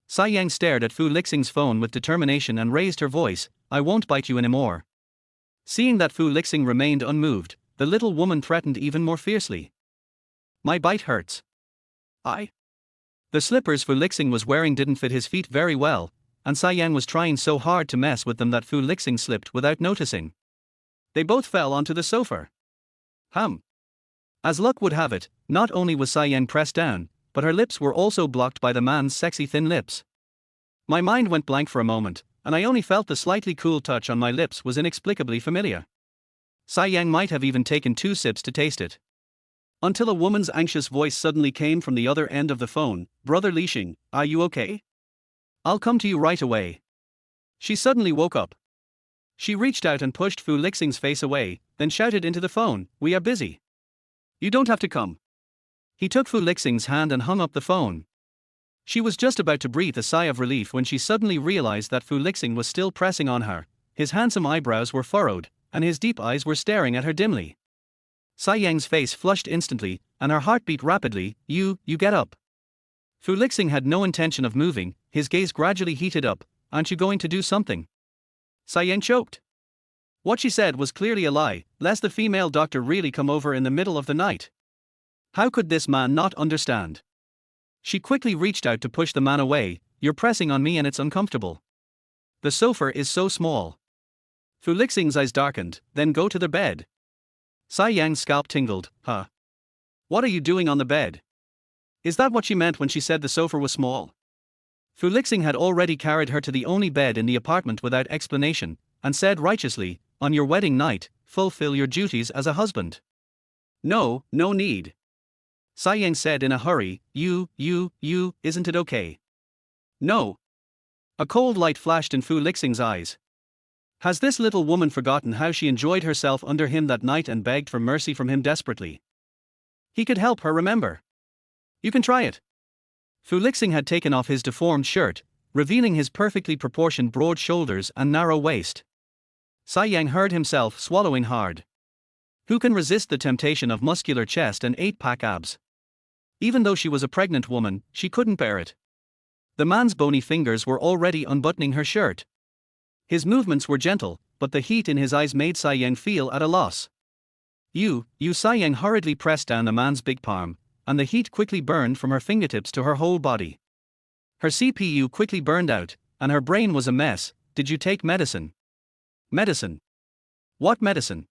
Sai Yang stared at Fu Lixing's phone with determination and raised her voice, "I won't bite you anymore." Seeing that Fu Lixing remained unmoved, the little woman threatened even more fiercely. "My bite hurts." The slippers Fu Lixing was wearing didn't fit his feet very well, and Sai Yang was trying so hard to mess with them that Fu Lixing slipped without noticing. They both fell onto the sofa. As luck would have it, not only was Sai Yang pressed down, but her lips were also blocked by the man's sexy thin lips. My mind went blank for a moment, and I only felt the slightly cool touch on my lips was inexplicably familiar. Sai Yang might have even taken 2 sips to taste it. Until a woman's anxious voice suddenly came from the other end of the phone, "Brother Lixing, are you okay? I'll come to you right away." She suddenly woke up. She reached out and pushed Fu Lixing's face away, then shouted into the phone, "We are busy. You don't have to come." He took Fu Lixing's hand and hung up the phone. She was just about to breathe a sigh of relief when she suddenly realized that Fu Lixing was still pressing on her. His handsome eyebrows were furrowed, and his deep eyes were staring at her dimly. Sai Yang's face flushed instantly, and her heart beat rapidly. You get up." Fu Lixing had no intention of moving, his gaze gradually heated up. "Aren't you going to do something?" Sai Yang choked. What she said was clearly a lie, lest the female doctor really come over in the middle of the night. How could this man not understand? She quickly reached out to push the man away. "You're pressing on me and it's uncomfortable. The sofa is so small." Fu Lixing's eyes darkened. "Then go to the bed." Sai Yang's scalp tingled. "Huh? What are you doing on the bed?" Is that what she meant when she said the sofa was small? Fu Lixing had already carried her to the only bed in the apartment without explanation, and said righteously, "On your wedding night, fulfill your duties as a husband." No need." Sai Yang said in a hurry, Isn't it okay?" "No." A cold light flashed in Fu Lixing's eyes. Has this little woman forgotten how she enjoyed herself under him that night and begged for mercy from him desperately? He could help her remember. "You can try it." Fu Lixing had taken off his deformed shirt, revealing his perfectly proportioned broad shoulders and narrow waist. Sai Yang heard himself swallowing hard. Who can resist the temptation of muscular chest and 8-pack abs? Even though she was a pregnant woman, she couldn't bear it. The man's bony fingers were already unbuttoning her shirt. His movements were gentle, but the heat in his eyes made Sai Yang feel at a loss. Sai Yang hurriedly pressed down the man's big palm, and the heat quickly burned from her fingertips to her whole body. Her CPU quickly burned out, and her brain was a mess. "Did you take medicine?" "Medicine? What medicine?"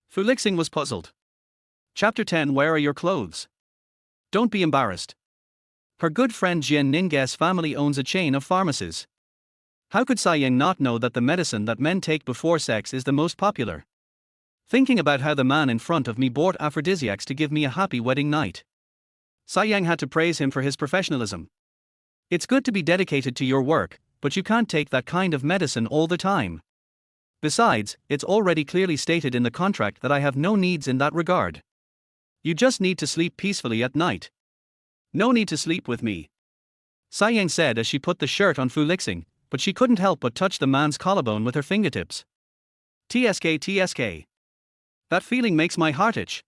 Fu Lixing was puzzled. Chapter 10 Where are your clothes? Don't be embarrassed. Her good friend Jian Ning's family owns a chain of pharmacies. How could Sai Yang not know that the medicine that men take before sex is the most popular? Thinking about how the man in front of me bought aphrodisiacs to give me a happy wedding night. Sai Yang had to praise him for his professionalism. It's good to be dedicated to your work, but you can't take that kind of medicine all the time. Besides, it's already clearly stated in the contract that I have no needs in that regard. You just need to sleep peacefully at night. No need to sleep with me. Sai Yang said as she put the shirt on Fu Lixing, but she couldn't help but touch the man's collarbone with her fingertips. TSK. That feeling makes my heart itch.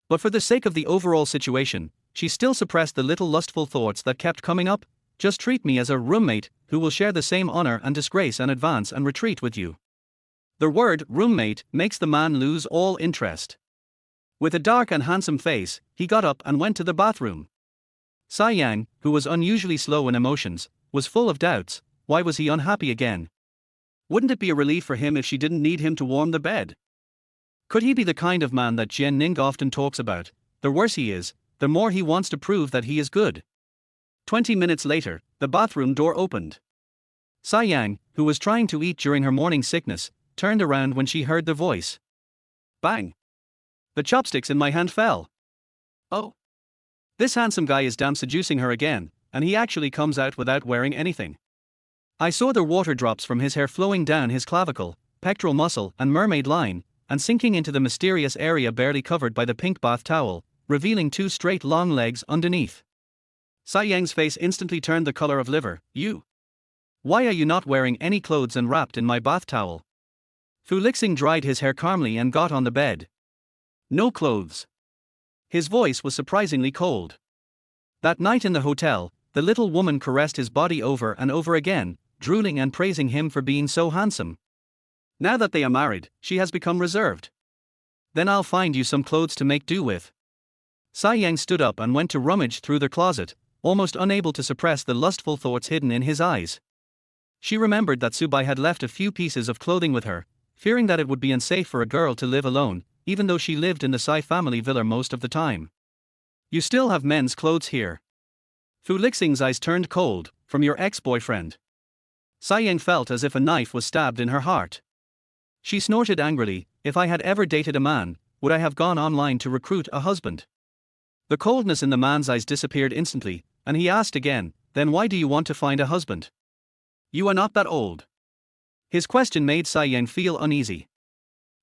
But for the sake of the overall situation, she still suppressed the little lustful thoughts that kept coming up. Just treat me as a roommate who will share the same honor and disgrace and advance and retreat with you. The word roommate makes the man lose all interest. With a dark and handsome face, he got up and went to the bathroom. Sai Yang, who was unusually slow in emotions, was full of doubts. Why was he unhappy again? Wouldn't it be a relief for him if she didn't need him to warm the bed? Could he be the kind of man that Jian Ning often talks about? The worse he is, the more he wants to prove that he is good. 20 minutes later, the bathroom door opened. Sai Yang, who was trying to eat during her morning sickness, turned around when she heard the voice. Bang! The chopsticks in my hand fell. Oh! This handsome guy is damn seducing her again, and he actually comes out without wearing anything. I saw the water drops from his hair flowing down his clavicle, pectoral muscle, and mermaid line, and sinking into the mysterious area barely covered by the pink bath towel, revealing 2 straight long legs underneath. Sai Yang's face instantly turned the color of liver. You? Why are you not wearing any clothes and wrapped in my bath towel? Fu Lixing dried his hair calmly and got on the bed. No clothes. His voice was surprisingly cold. That night in the hotel, the little woman caressed his body over and over again, drooling and praising him for being so handsome. Now that they are married, she has become reserved. Then I'll find you some clothes to make do with. Sai Yang stood up and went to rummage through the closet, almost unable to suppress the lustful thoughts hidden in his eyes. She remembered that Subai had left a few pieces of clothing with her, fearing that it would be unsafe for a girl to live alone, even though she lived in the Sai family villa most of the time. You still have men's clothes here. Fu Lixing's eyes turned cold. From your ex-boyfriend. Sai Yang felt as if a knife was stabbed in her heart. She snorted angrily. If I had ever dated a man, would I have gone online to recruit a husband? The coldness in the man's eyes disappeared instantly, and he asked again, then why do you want to find a husband? You are not that old. His question made Sai Yang feel uneasy.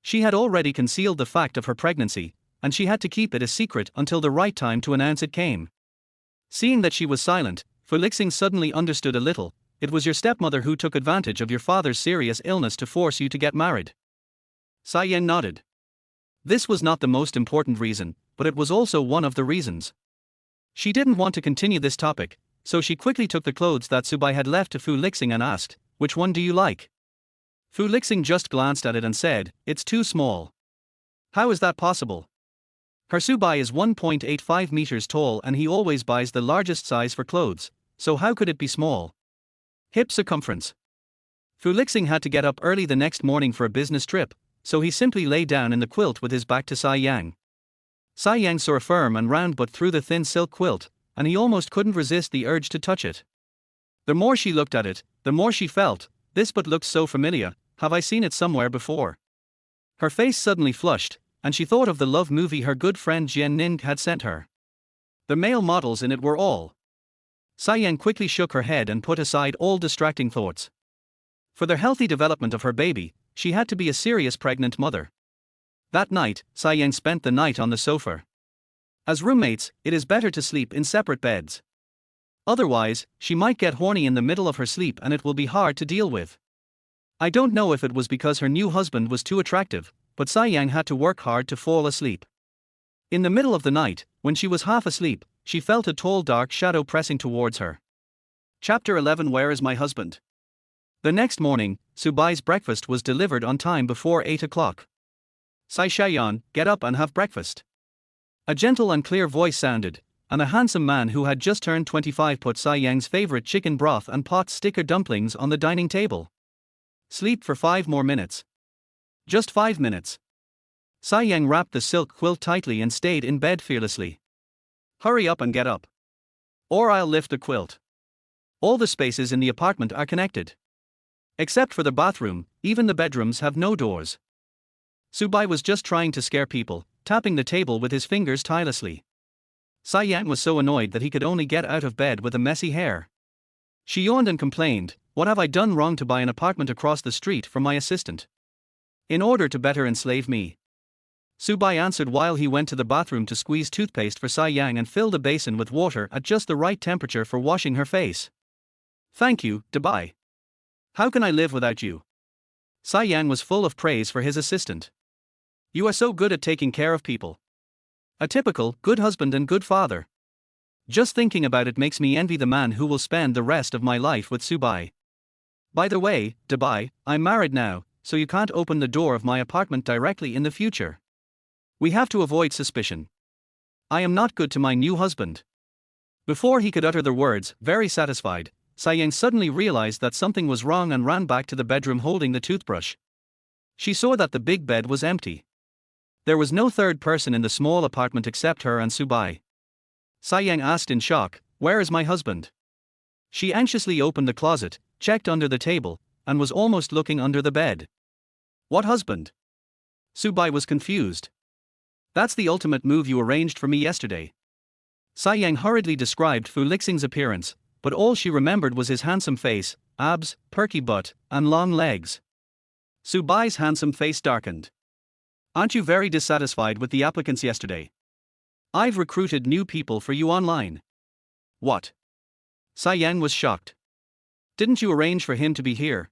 She had already concealed the fact of her pregnancy, and she had to keep it a secret until the right time to announce it came. Seeing that she was silent, Fu Lixing suddenly understood a little. It was your stepmother who took advantage of your father's serious illness to force you to get married. Sai Yang nodded. This was not the most important reason, but it was also one of the reasons. She didn't want to continue this topic, so she quickly took the clothes that Subai had left to Fu Lixing and asked, which one do you like? Fu Lixing just glanced at it and said, it's too small. How is that possible? Her Subai is 1.85 meters tall and he always buys the largest size for clothes, so how could it be small? Hip circumference. Fu Lixing had to get up early the next morning for a business trip, so he simply lay down in the quilt with his back to Sai Yang. Sai Yang saw a firm and round butt through the thin silk quilt, and he almost couldn't resist the urge to touch it. The more she looked at it, the more she felt, this butt looked so familiar, have I seen it somewhere before? Her face suddenly flushed, and she thought of the love movie her good friend Jian Ning had sent her. The male models in it were all. Sai Yang quickly shook her head and put aside all distracting thoughts. For the healthy development of her baby, she had to be a serious pregnant mother. That night, Sai Yang spent the night on the sofa. As roommates, it is better to sleep in separate beds. Otherwise, she might get horny in the middle of her sleep and it will be hard to deal with. I don't know if it was because her new husband was too attractive, but Sai Yang had to work hard to fall asleep. In the middle of the night, when she was half asleep, she felt a tall dark shadow pressing towards her. Chapter 11 Where is my husband? The next morning, Subai's breakfast was delivered on time before 8 o'clock. Sai Shayan, get up and have breakfast. A gentle and clear voice sounded, and a handsome man who had just turned 25 put Sai Yang's favorite chicken broth and pot sticker dumplings on the dining table. Sleep for 5 more minutes. Just 5 minutes. Sai Yang wrapped the silk quilt tightly and stayed in bed fearlessly. Hurry up and get up. Or I'll lift the quilt. All the spaces in the apartment are connected. Except for the bathroom, even the bedrooms have no doors. Subai was just trying to scare people, tapping the table with his fingers tirelessly. Sai Yang was so annoyed that he could only get out of bed with a messy hair. She yawned and complained, what have I done wrong to buy an apartment across the street from my assistant? In order to better enslave me. Subai answered while he went to the bathroom to squeeze toothpaste for Sai Yang and filled a basin with water at just the right temperature for washing her face. Thank you, Dubai. How can I live without you? Sai Yang was full of praise for his assistant. You are so good at taking care of people. A typical, good husband and good father. Just thinking about it makes me envy the man who will spend the rest of my life with Subai. By the way, Dubai, I'm married now, so you can't open the door of my apartment directly in the future. We have to avoid suspicion. I am not good to my new husband. Before he could utter the words, very satisfied, Sayang suddenly realized that something was wrong and ran back to the bedroom holding the toothbrush. She saw that the big bed was empty. There was no third person in the small apartment except her and Subai. Sayang asked in shock, "Where is my husband?" She anxiously opened the closet, checked under the table, and was almost looking under the bed. "What husband?" Subai was confused. "That's the ultimate move you arranged for me yesterday." Sayang hurriedly described Fu Lixing's appearance, but all she remembered was his handsome face, abs, perky butt, and long legs. Subai's handsome face darkened. "Aren't you very dissatisfied with the applicants yesterday? I've recruited new people for you online." "What?" Sayang was shocked. "Didn't you arrange for him to be here?"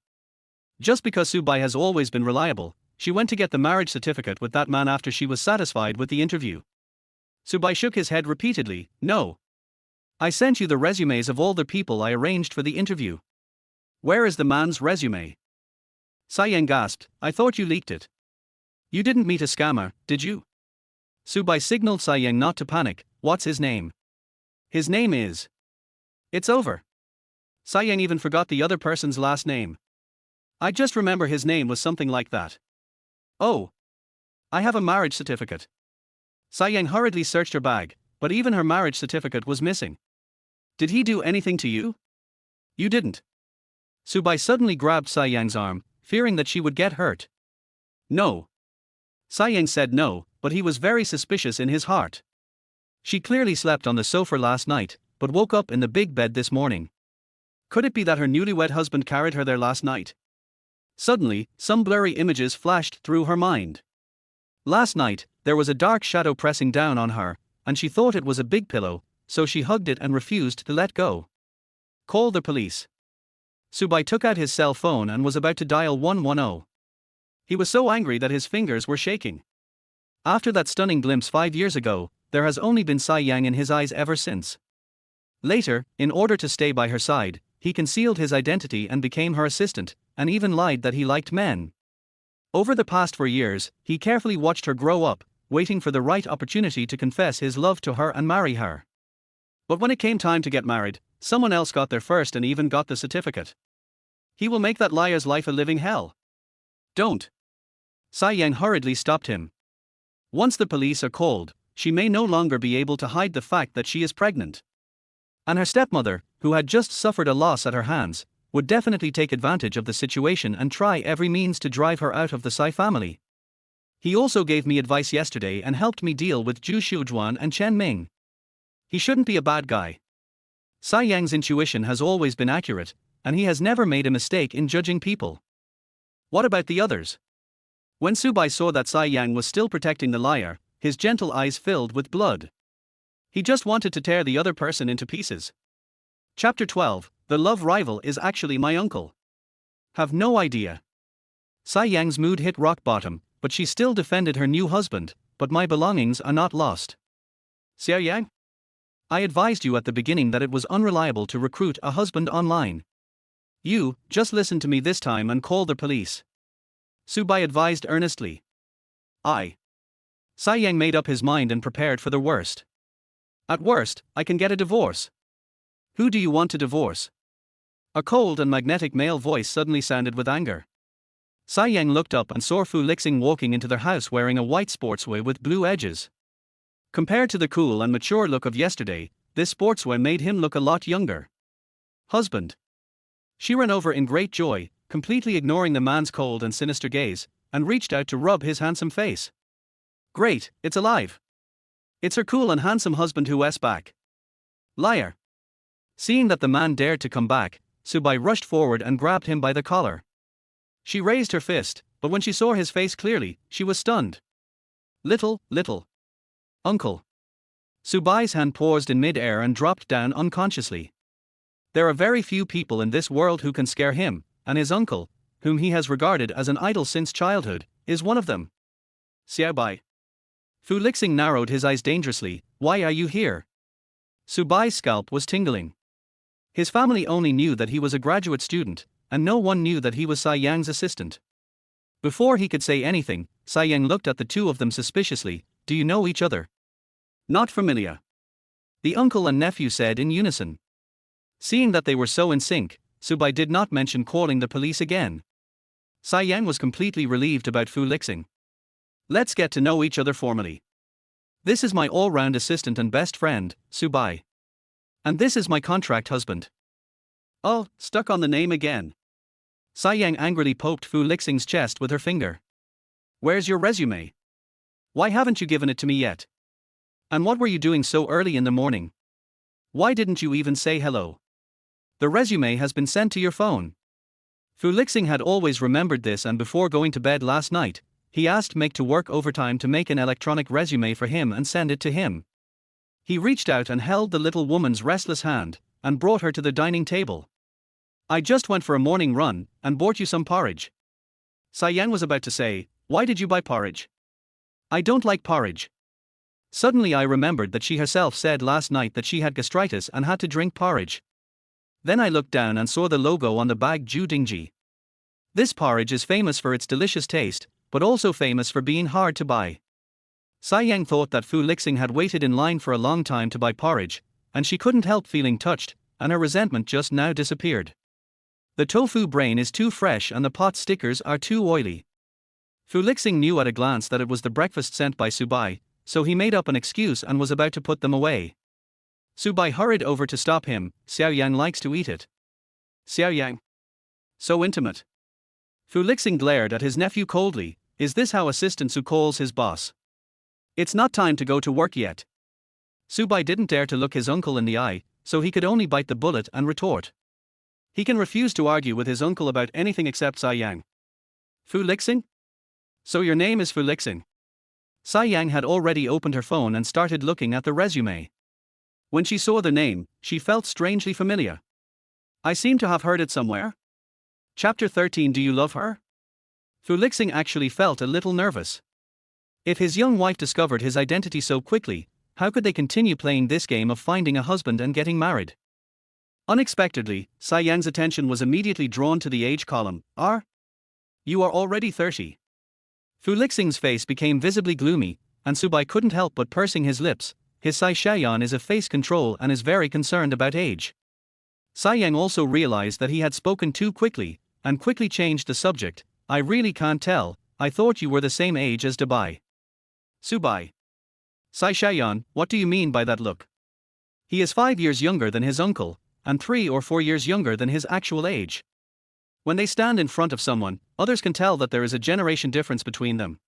Just because Subai has always been reliable, she went to get the marriage certificate with that man after she was satisfied with the interview. Subai shook his head repeatedly. "No. I sent you the resumes of all the people I arranged for the interview." "Where is the man's resume?" Sayang gasped. "I thought you leaked it." "You didn't meet a scammer, did you?" Subai signaled Sayang not to panic. "What's his name?" "His name is..." "It's over." Sayang even forgot the other person's last name. "I just remember his name was something like that." "Oh. I have a marriage certificate." Sayang hurriedly searched her bag, but even her marriage certificate was missing. "Did he do anything to you?" "You didn't." Subai suddenly grabbed Sayang's arm, fearing that she would get hurt. "No." Sayang said no, but he was very suspicious in his heart. She clearly slept on the sofa last night, but woke up in the big bed this morning. Could it be that her newlywed husband carried her there last night? Suddenly, some blurry images flashed through her mind. Last night, there was a dark shadow pressing down on her, and she thought it was a big pillow, so she hugged it and refused to let go. "Call the police." Subai took out his cell phone and was about to dial 110. He was so angry that his fingers were shaking. After that stunning glimpse 5 years ago, there has only been Sayang in his eyes ever since. Later, in order to stay by her side, he concealed his identity and became her assistant, and even lied that he liked men. Over the past 4 years, he carefully watched her grow up, waiting for the right opportunity to confess his love to her and marry her. But when it came time to get married, someone else got there first and even got the certificate. He will make that liar's life a living hell. "Don't." Sayang hurriedly stopped him. Once the police are called, she may no longer be able to hide the fact that she is pregnant. And her stepmother, who had just suffered a loss at her hands, would definitely take advantage of the situation and try every means to drive her out of the Sai family. He also gave me advice yesterday and helped me deal with Zhu Xiujuan and Chen Ming. He shouldn't be a bad guy. Sayang's intuition has always been accurate, and he has never made a mistake in judging people. What about the others? When Subai saw that Sayang was still protecting the liar, his gentle eyes filled with blood. He just wanted to tear the other person into pieces. Chapter 12, The Love Rival is Actually My Uncle. Have no idea. Sayang's mood hit rock bottom, but she still defended her new husband. "But my belongings are not lost. Xiaoyang? I advised you at the beginning that it was unreliable to recruit a husband online. You, just listen to me this time and call the police." Subai advised earnestly. Sayang made up his mind and prepared for the worst. "At worst, I can get a divorce." "Who do you want to divorce?" A cold and magnetic male voice suddenly sounded with anger. Sayang looked up and saw Fu Lixing walking into their house wearing a white sportswear with blue edges. Compared to the cool and mature look of yesterday, this sportswear made him look a lot younger. "Husband." She ran over in great joy, completely ignoring the man's cold and sinister gaze, and reached out to rub his handsome face. "Great, it's alive. It's her cool and handsome husband who's back." "Liar." Seeing that the man dared to come back, Subai rushed forward and grabbed him by the collar. She raised her fist, but when she saw his face clearly, she was stunned. Little uncle." Subai's hand paused in mid-air and dropped down unconsciously. There are very few people in this world who can scare him, and his uncle, whom he has regarded as an idol since childhood, is one of them. "Xiaobai." Fu Lixing narrowed his eyes dangerously. Why are you here? Subai's scalp was tingling. His family only knew that he was a graduate student, and no one knew that he was Sai Yang's assistant. Before he could say anything, Sai Yang looked at the two of them suspiciously. Do you know each other? Not familiar. The uncle and nephew said in unison. Seeing that they were so in sync, Subai did not mention calling the police again. Sai Yang was completely relieved about Fu Lixing. Let's get to know each other formally. This is my all-round assistant and best friend, Subai. And this is my contract husband. Oh, stuck on the name again. Sai Yang angrily poked Fu Lixing's chest with her finger. Where's your resume? Why haven't you given it to me yet? And what were you doing so early in the morning? Why didn't you even say hello? The resume has been sent to your phone. Fu Lixing had always remembered this, and before going to bed last night, he asked Meg to work overtime to make an electronic resume for him and send it to him. He reached out and held the little woman's restless hand, and brought her to the dining table. I just went for a morning run, and bought you some porridge. Sai Yang was about to say, why did you buy porridge? I don't like porridge. Suddenly I remembered that she herself said last night that she had gastritis and had to drink porridge. Then I looked down and saw the logo on the bag Ju Dingji. This porridge is famous for its delicious taste, but also famous for being hard to buy. Sai Yang thought that Fu Lixing had waited in line for a long time to buy porridge, and she couldn't help feeling touched, and her resentment just now disappeared. The tofu brain is too fresh and the pot stickers are too oily. Fu Lixing knew at a glance that it was the breakfast sent by Subai, so he made up an excuse and was about to put them away. Subai hurried over to stop him. Xiao Yang likes to eat it. Xiao Yang. So intimate. Fu Lixing glared at his nephew coldly. Is this how assistant Su calls his boss? It's not time to go to work yet. Subai didn't dare to look his uncle in the eye, so he could only bite the bullet and retort. He can refuse to argue with his uncle about anything except Sai Yang. Fu Lixing? So your name is Fu Lixing. Sai Yang had already opened her phone and started looking at the resume. When she saw the name, she felt strangely familiar. I seem to have heard it somewhere. Chapter 13. Do you love her? Fu Lixing actually felt a little nervous. If his young wife discovered his identity so quickly, how could they continue playing this game of finding a husband and getting married? Unexpectedly, Sai Yang's attention was immediately drawn to the age column. You are already 30. Fu Lixing's face became visibly gloomy, and Subai couldn't help but pursing his lips. His Sai Shayan is a face control and is very concerned about age. Sai Yang also realized that he had spoken too quickly, and quickly changed the subject. I really can't tell, I thought you were the same age as Dubai. Subai. Sai Shayan, what do you mean by that look? He is 5 years younger than his uncle, and 3 or 4 years younger than his actual age. When they stand in front of someone, others can tell that there is a generation difference between them.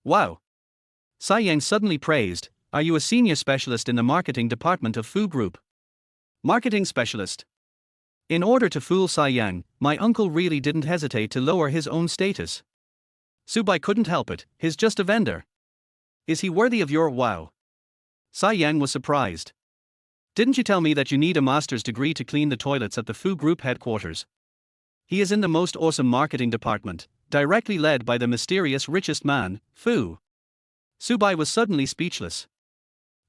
Wow. Sai Yang suddenly praised, are you a senior specialist in the marketing department of Fu Group? Marketing specialist. In order to fool Sai Yang, my uncle really didn't hesitate to lower his own status. Subai couldn't help it, he's just a vendor. Is he worthy of your wow? Sai Yang was surprised. Didn't you tell me that you need a master's degree to clean the toilets at the Fu Group headquarters? He is in the most awesome marketing department, directly led by the mysterious richest man, Fu. Subai was suddenly speechless.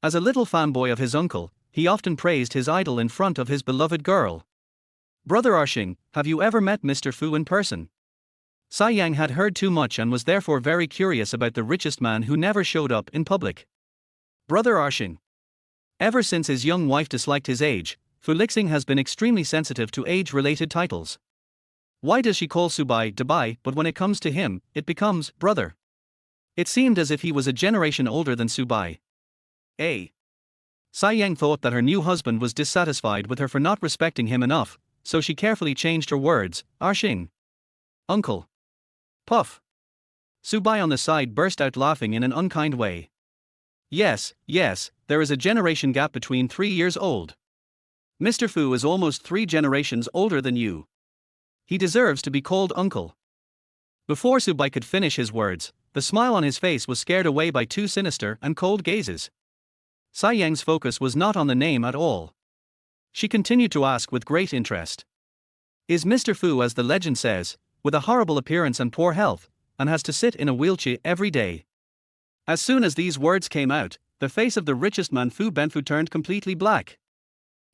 As a little fanboy of his uncle, he often praised his idol in front of his beloved girl. Brother Arshing, have you ever met Mr. Fu in person? Sai Yang had heard too much and was therefore very curious about the richest man who never showed up in public. Brother Arshing. Ever since his young wife disliked his age, Fu Lixing has been extremely sensitive to age-related titles. Why does she call Subai Dubai, but when it comes to him, it becomes brother? It seemed as if he was a generation older than Subai. Sai Yang thought that her new husband was dissatisfied with her for not respecting him enough, so she carefully changed her words. Arshing. Uncle. Puff. Subai on the side burst out laughing in an unkind way. Yes, there is a generation gap between 3 years old. Mr. Fu is almost 3 generations older than you. He deserves to be called uncle. Before Subai could finish his words, the smile on his face was scared away by 2 sinister and cold gazes. Sai Yang's focus was not on the name at all. She continued to ask with great interest. Is Mr. Fu, as the legend says, with a horrible appearance and poor health, and has to sit in a wheelchair every day? As soon as these words came out, the face of the richest man Fu Benfu turned completely black.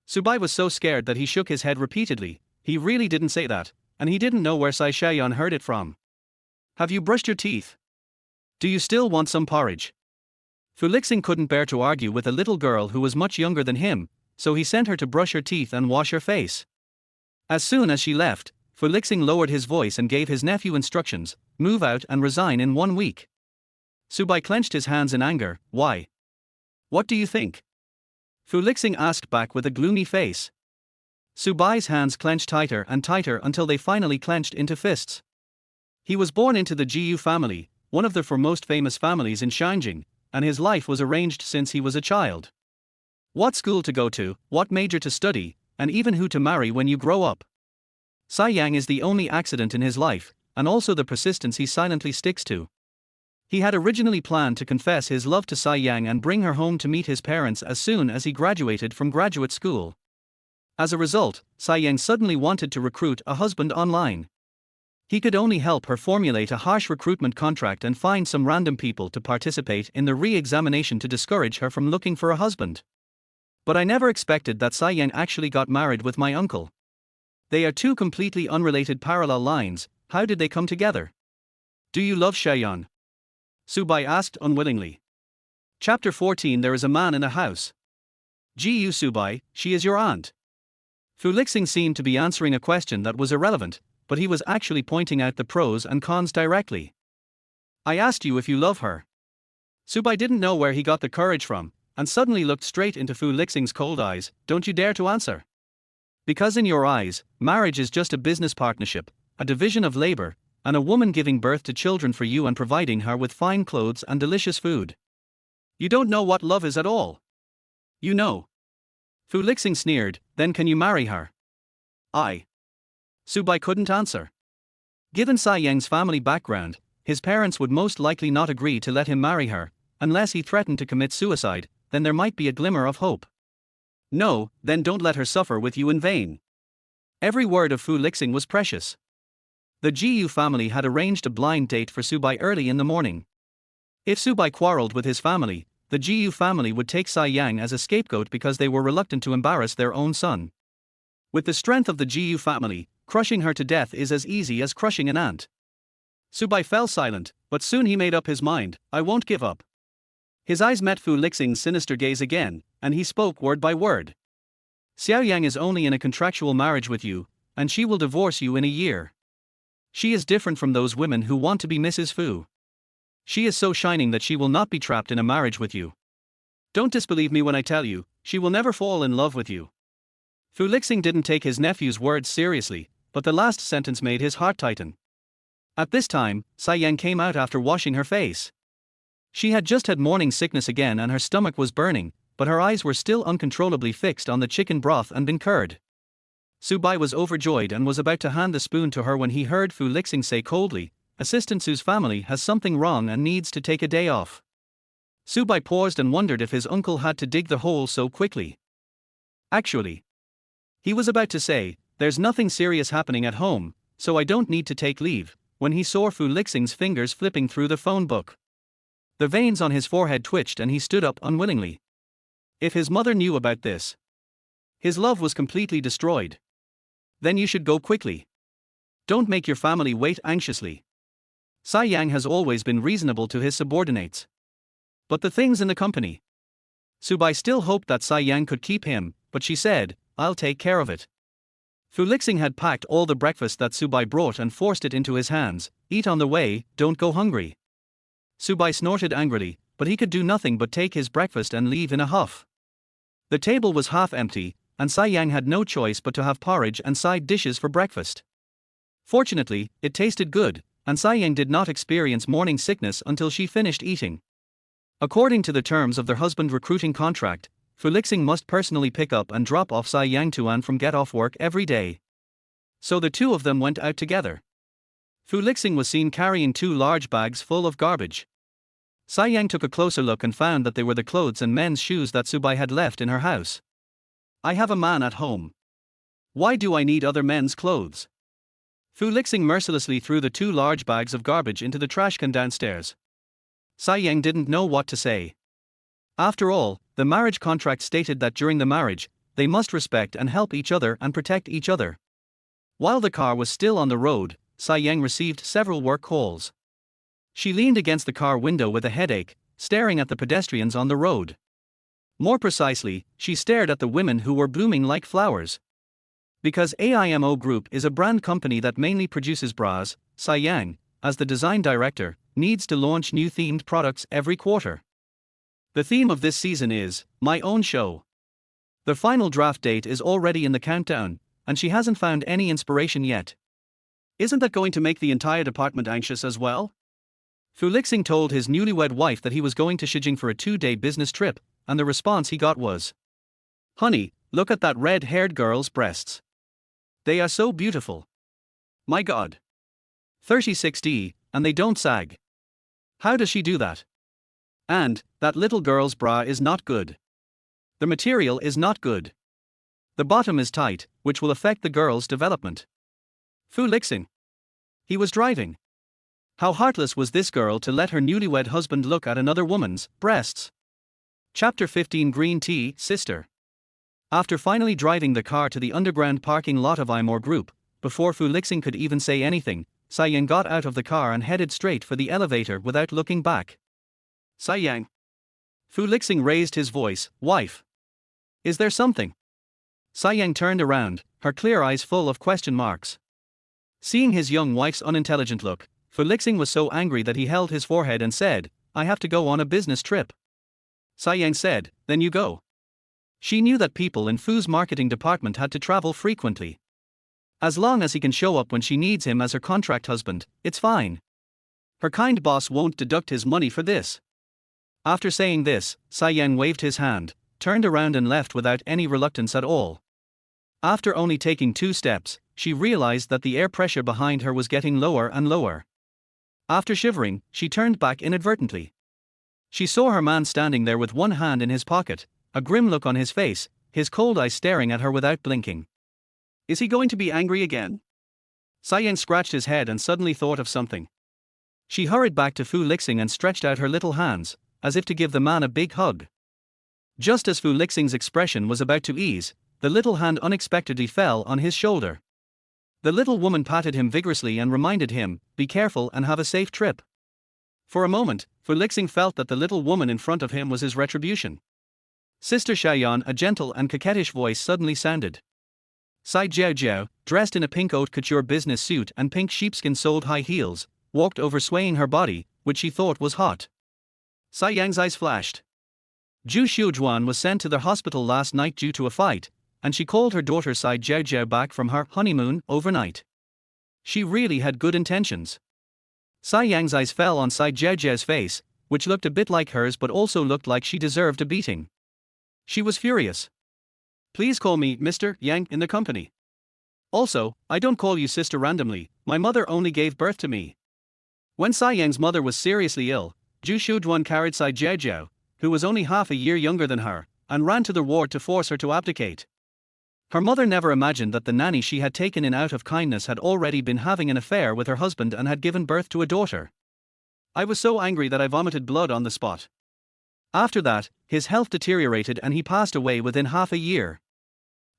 Subai was so scared that he shook his head repeatedly. He really didn't say that, and he didn't know where Sai Shayan heard it from. Have you brushed your teeth? Do you still want some porridge? Fu Lixing couldn't bear to argue with a little girl who was much younger than him, so he sent her to brush her teeth and wash her face. As soon as she left, Fu Lixing lowered his voice and gave his nephew instructions: move out and resign in 1 week. Subai clenched his hands in anger. Why? What do you think? Fu Lixing asked back with a gloomy face. Subai's hands clenched tighter and tighter until they finally clenched into fists. He was born into the Jiyu family, one of the foremost famous families in Shanjing, and his life was arranged since he was a child. What school to go to, what major to study, and even who to marry when you grow up. Sai Yang is the only accident in his life, and also the persistence he silently sticks to. He had originally planned to confess his love to Sai Yang and bring her home to meet his parents as soon as he graduated from graduate school. As a result, Sai Yang suddenly wanted to recruit a husband online. He could only help her formulate a harsh recruitment contract and find some random people to participate in the re-examination to discourage her from looking for a husband. But I never expected that Sai Yang actually got married with my uncle. They are two completely unrelated parallel lines. How did they come together? Do you love Shayan? Subai asked unwillingly. Chapter 14. There is a man in a house. Ji Subai, she is your aunt. Fu Lixing seemed to be answering a question that was irrelevant, but he was actually pointing out the pros and cons directly. I asked you if you love her. Subai didn't know where he got the courage from, and suddenly looked straight into Fu Lixing's cold eyes. Don't you dare to answer. Because in your eyes, marriage is just a business partnership, a division of labor, and a woman giving birth to children for you and providing her with fine clothes and delicious food. You don't know what love is at all. You know. Fu Lixing sneered. Then can you marry her? Subai couldn't answer. Given Sai Yang's family background, his parents would most likely not agree to let him marry her, unless he threatened to commit suicide. Then there might be a glimmer of hope. No, then don't let her suffer with you in vain. Every word of Fu Lixing was precious. The Jiyu family had arranged a blind date for Subai early in the morning. If Subai quarreled with his family, the Jiyu family would take Sai Yang as a scapegoat because they were reluctant to embarrass their own son. With the strength of the Jiyu family, crushing her to death is as easy as crushing an ant. Subai fell silent, but soon he made up his mind. I won't give up. His eyes met Fu Lixing's sinister gaze again, and he spoke word by word. Xiao Yang is only in a contractual marriage with you, and she will divorce you in a year. She is different from those women who want to be Mrs. Fu. She is so shining that she will not be trapped in a marriage with you. Don't disbelieve me when I tell you, she will never fall in love with you. Fu Lixing didn't take his nephew's words seriously, but the last sentence made his heart tighten. At this time, Sai Yang came out after washing her face. She had just had morning sickness again and her stomach was burning, but her eyes were still uncontrollably fixed on the chicken broth and bean curd. Subai was overjoyed and was about to hand the spoon to her when he heard Fu Lixing say coldly, Assistant Su's family has something wrong and needs to take a day off. Subai paused and wondered if his uncle had to dig the hole so quickly. Actually, he was about to say, there's nothing serious happening at home, so I don't need to take leave, when he saw Fu Lixing's fingers flipping through the phone book. The veins on his forehead twitched and he stood up unwillingly. If his mother knew about this, his love was completely destroyed. Then you should go quickly. Don't make your family wait anxiously. Sai Yang has always been reasonable to his subordinates. But the things in the company. Subai still hoped that Sai Yang could keep him, but she said, I'll take care of it. Fu Lixing had packed all the breakfast that Subai brought and forced it into his hands. Eat on the way, don't go hungry. Subai snorted angrily, but he could do nothing but take his breakfast and leave in a huff. The table was half empty, and Sai Yang had no choice but to have porridge and side dishes for breakfast. Fortunately, it tasted good, and Sai Yang did not experience morning sickness until she finished eating. According to the terms of their husband recruiting contract, Fu Lixing must personally pick up and drop off Sai Yang Tuan from get-off work every day. So the two of them went out together. Fu Lixing was seen carrying 2 large bags full of garbage. Sai Yang took a closer look and found that they were the clothes and men's shoes that Subai had left in her house. I have a man at home. Why do I need other men's clothes? Fu Lixing mercilessly threw the 2 large bags of garbage into the trash can downstairs. Tsai Yang didn't know what to say. After all, the marriage contract stated that during the marriage, they must respect and help each other and protect each other. While the car was still on the road, Tsai Yang received several work calls. She leaned against the car window with a headache, staring at the pedestrians on the road. More precisely, she stared at the women who were blooming like flowers. Because AIMO Group is a brand company that mainly produces bras, Tsai Yang, as the design director, needs to launch new themed products every quarter. The theme of this season is My Own Show. The final draft date is already in the countdown, and she hasn't found any inspiration yet. Isn't that going to make the entire department anxious as well? Fu Lixing told his newlywed wife that he was going to Beijing for a 2-day business trip, and the response he got was, "Honey, look at that red-haired girl's breasts. They are so beautiful. My God. 36D, and they don't sag. How does she do that? And, that little girl's bra is not good. The material is not good. The bottom is tight, which will affect the girl's development." Fu Lixing. He was driving. How heartless was this girl to let her newlywed husband look at another woman's breasts? Chapter 15 Green Tea, Sister. After finally driving the car to the underground parking lot of IMOR Group, before Fu Lixing could even say anything, Tsai Yang got out of the car and headed straight for the elevator without looking back. "Tsai Yang." Fu Lixing raised his voice, "Wife. Is there something?" Tsai Yang turned around, her clear eyes full of question marks. Seeing his young wife's unintelligent look, Fu Lixing was so angry that he held his forehead and said, "I have to go on a business trip." Tsai Yang said, "Then you go." She knew that people in Fu's marketing department had to travel frequently. As long as he can show up when she needs him as her contract husband, it's fine. Her kind boss won't deduct his money for this. After saying this, Tsai Yang waved his hand, turned around and left without any reluctance at all. After only taking 2 steps, she realized that the air pressure behind her was getting lower and lower. After shivering, she turned back inadvertently. She saw her man standing there with one hand in his pocket, a grim look on his face, his cold eyes staring at her without blinking. Is he going to be angry again? Tsai Yang scratched his head and suddenly thought of something. She hurried back to Fu Lixing and stretched out her little hands, as if to give the man a big hug. Just as Fu Lixing's expression was about to ease, the little hand unexpectedly fell on his shoulder. The little woman patted him vigorously and reminded him, "Be careful and have a safe trip." For a moment, Fu Lixing felt that the little woman in front of him was his retribution. Sister Xiaoyan, a gentle and coquettish voice suddenly sounded. Tsai Jiao, dressed in a pink haute couture business suit and pink sheepskin-soled high heels, walked over swaying her body, which she thought was hot. Tsai Yang's eyes flashed. Zhu Xiujuan was sent to the hospital last night due to a fight, and she called her daughter Tsai Jiao back from her honeymoon overnight. She really had good intentions. Tsai Yang's eyes fell on Tsai Jiao's face, which looked a bit like hers but also looked like she deserved a beating. She was furious. "Please call me Mr. Yang in the company. Also, I don't call you sister randomly, my mother only gave birth to me." When Tsai Yang's mother was seriously ill, Zhu Xiujuan carried Tsai Jiao, who was only half a year younger than her, and ran to the ward to force her to abdicate. Her mother never imagined that the nanny she had taken in out of kindness had already been having an affair with her husband and had given birth to a daughter. "I was so angry that I vomited blood on the spot." After that, his health deteriorated and he passed away within half a year.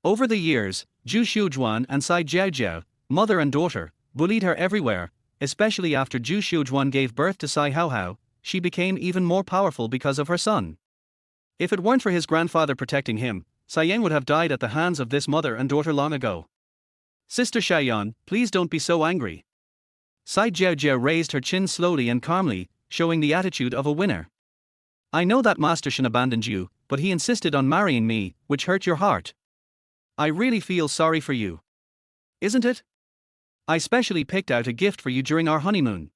Over the years, Zhu Xiujuan and Tsai Jiao, mother and daughter, bullied her everywhere, especially after Zhu Xiujuan gave birth to Tsai Haohao. She became even more powerful because of her son. If it weren't for his grandfather protecting him, Tsai Yang would have died at the hands of this mother and daughter long ago. "Sister Xiaoyan, please don't be so angry." Tsai Jiao raised her chin slowly and calmly, showing the attitude of a winner. "I know that Master Shen abandoned you, but he insisted on marrying me, which hurt your heart. I really feel sorry for you. Isn't it? I specially picked out a gift for you during our honeymoon."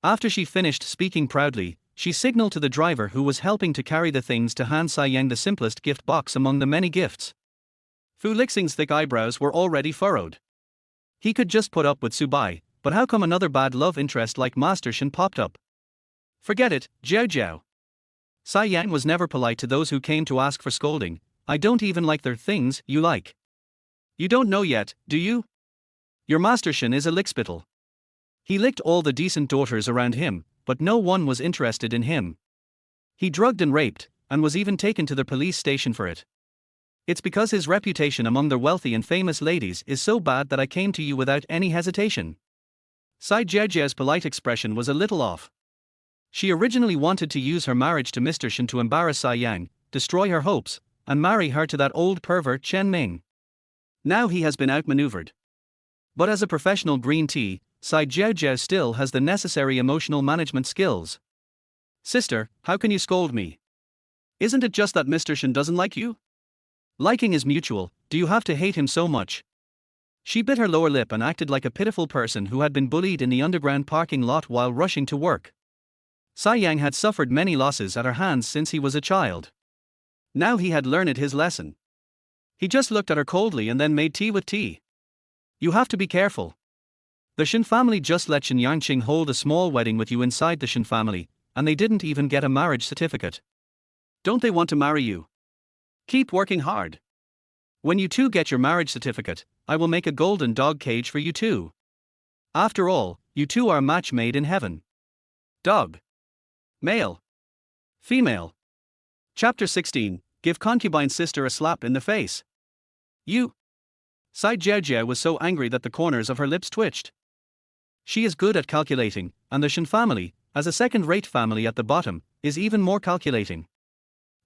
After she finished speaking proudly, she signaled to the driver who was helping to carry the things to hand Tsai Yang the simplest gift box among the many gifts. Fu Lixing's thick eyebrows were already furrowed. He could just put up with Subai, but how come another bad love interest like Master Shen popped up? "Forget it, Jiao." Tsai Yang was never polite to those who came to ask for scolding. "I don't even like their things you like. You don't know yet, do you? Your Master Shen is a lickspittle. He licked all the decent daughters around him, but no one was interested in him. He drugged and raped, and was even taken to the police station for it. It's because his reputation among the wealthy and famous ladies is so bad that I came to you without any hesitation. Tsai Jiajia's polite expression was a little off. She originally wanted to use her marriage to Mr. Shen to embarrass Tsai Yang, destroy her hopes, and marry her to that old pervert Chen Ming. Now he has been outmaneuvered. But as a professional green tea, Tsai Jiajia still has the necessary emotional management skills. Sister, how can you scold me? Isn't it just that Mr. Shen doesn't like you? Liking is mutual, do you have to hate him so much? She bit her lower lip and acted like a pitiful person who had been bullied in the underground parking lot while rushing to work. Tsai Yang had suffered many losses at her hands since he was a child. Now he had learned his lesson. He just looked at her coldly and then made tea with tea. You have to be careful. The Shen family just let Shen Yangqing hold a small wedding with you inside the Shen family, and they didn't even get a marriage certificate. Don't they want to marry you? Keep working hard. When you two get your marriage certificate, I will make a golden dog cage for you two. After all, you two are a match made in heaven. Dog. Male. Female. Chapter 16, Give Concubine Sister a Slap in the Face. You. Tsai Jiajia was so angry that the corners of her lips twitched. She is good at calculating, and the Shen family, as a second-rate family at the bottom, is even more calculating.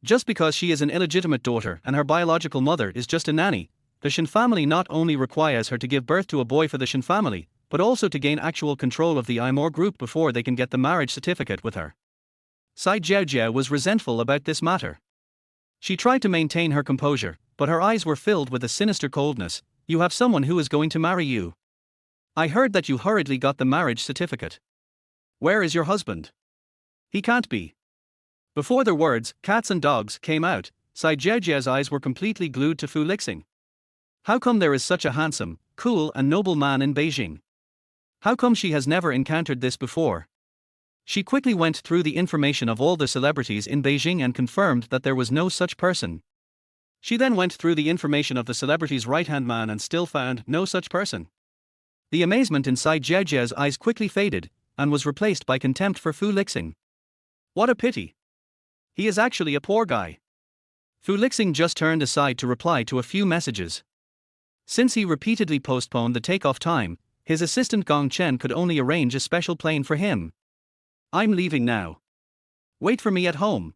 Just because she is an illegitimate daughter and her biological mother is just a nanny, the Shen family not only requires her to give birth to a boy for the Shen family, but also to gain actual control of the Imor group before they can get the marriage certificate with her. Tsai Jiajia was resentful about this matter. She tried to maintain her composure, but her eyes were filled with a sinister coldness. You have someone who is going to marry you. I heard that you hurriedly got the marriage certificate. Where is your husband? He can't be. Before their words, cats and dogs, came out, Tsai Jiajia's eyes were completely glued to Fu Lixing. How come there is such a handsome, cool and noble man in Beijing? How come she has never encountered this before? She quickly went through the information of all the celebrities in Beijing and confirmed that there was no such person. She then went through the information of the celebrity's right-hand man and still found no such person. The amazement in Tsai Jiajia's eyes quickly faded, and was replaced by contempt for Fu Lixing. What a pity. He is actually a poor guy. Fu Lixing just turned aside to reply to a few messages. Since he repeatedly postponed the takeoff time, his assistant Gong Chen could only arrange a special plane for him. I'm leaving now. Wait for me at home.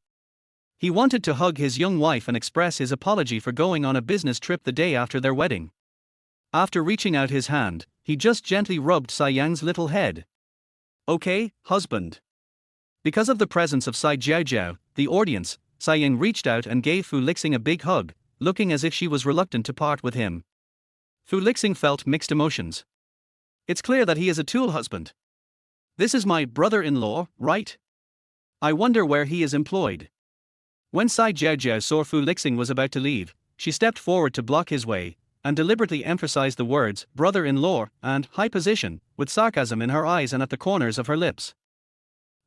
He wanted to hug his young wife and express his apology for going on a business trip the day after their wedding. After reaching out his hand, he just gently rubbed Tsai Yang's little head. Okay, husband. Because of the presence of Tsai Jiajiao, the audience, Tsai Yang reached out and gave Fu Lixing a big hug, looking as if she was reluctant to part with him. Fu Lixing felt mixed emotions. It's clear that he is a tool husband. This is my brother-in-law, right? I wonder where he is employed. When Tsai Jiajiao saw Fu Lixing was about to leave, she stepped forward to block his way, and deliberately emphasized the words brother-in-law and high position, with sarcasm in her eyes and at the corners of her lips.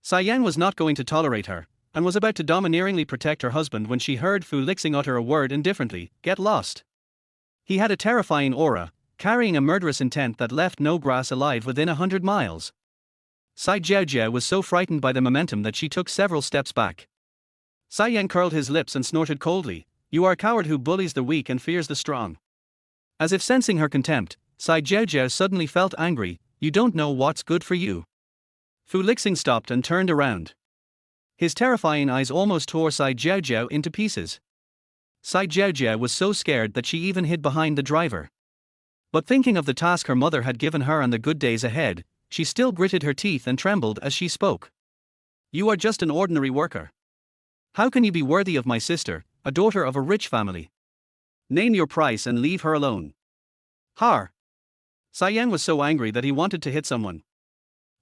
Tsai Yang was not going to tolerate her, and was about to domineeringly protect her husband when she heard Fu Lixing utter a word indifferently, get lost. He had a terrifying aura, carrying a murderous intent that left no grass alive within 100 miles. Tsai Jiajia was so frightened by the momentum that she took several steps back. Tsai Yang curled his lips and snorted coldly, you are a coward who bullies the weak and fears the strong. As if sensing her contempt, Tsai Jiajia suddenly felt angry, you don't know what's good for you. Fu Lixing stopped and turned around. His terrifying eyes almost tore Tsai Jiajia into pieces. Tsai Jiajia was so scared that she even hid behind the driver. But thinking of the task her mother had given her and the good days ahead, she still gritted her teeth and trembled as she spoke. You are just an ordinary worker. How can you be worthy of my sister, a daughter of a rich family? Name your price and leave her alone. Har. Tsai Yang was so angry that he wanted to hit someone.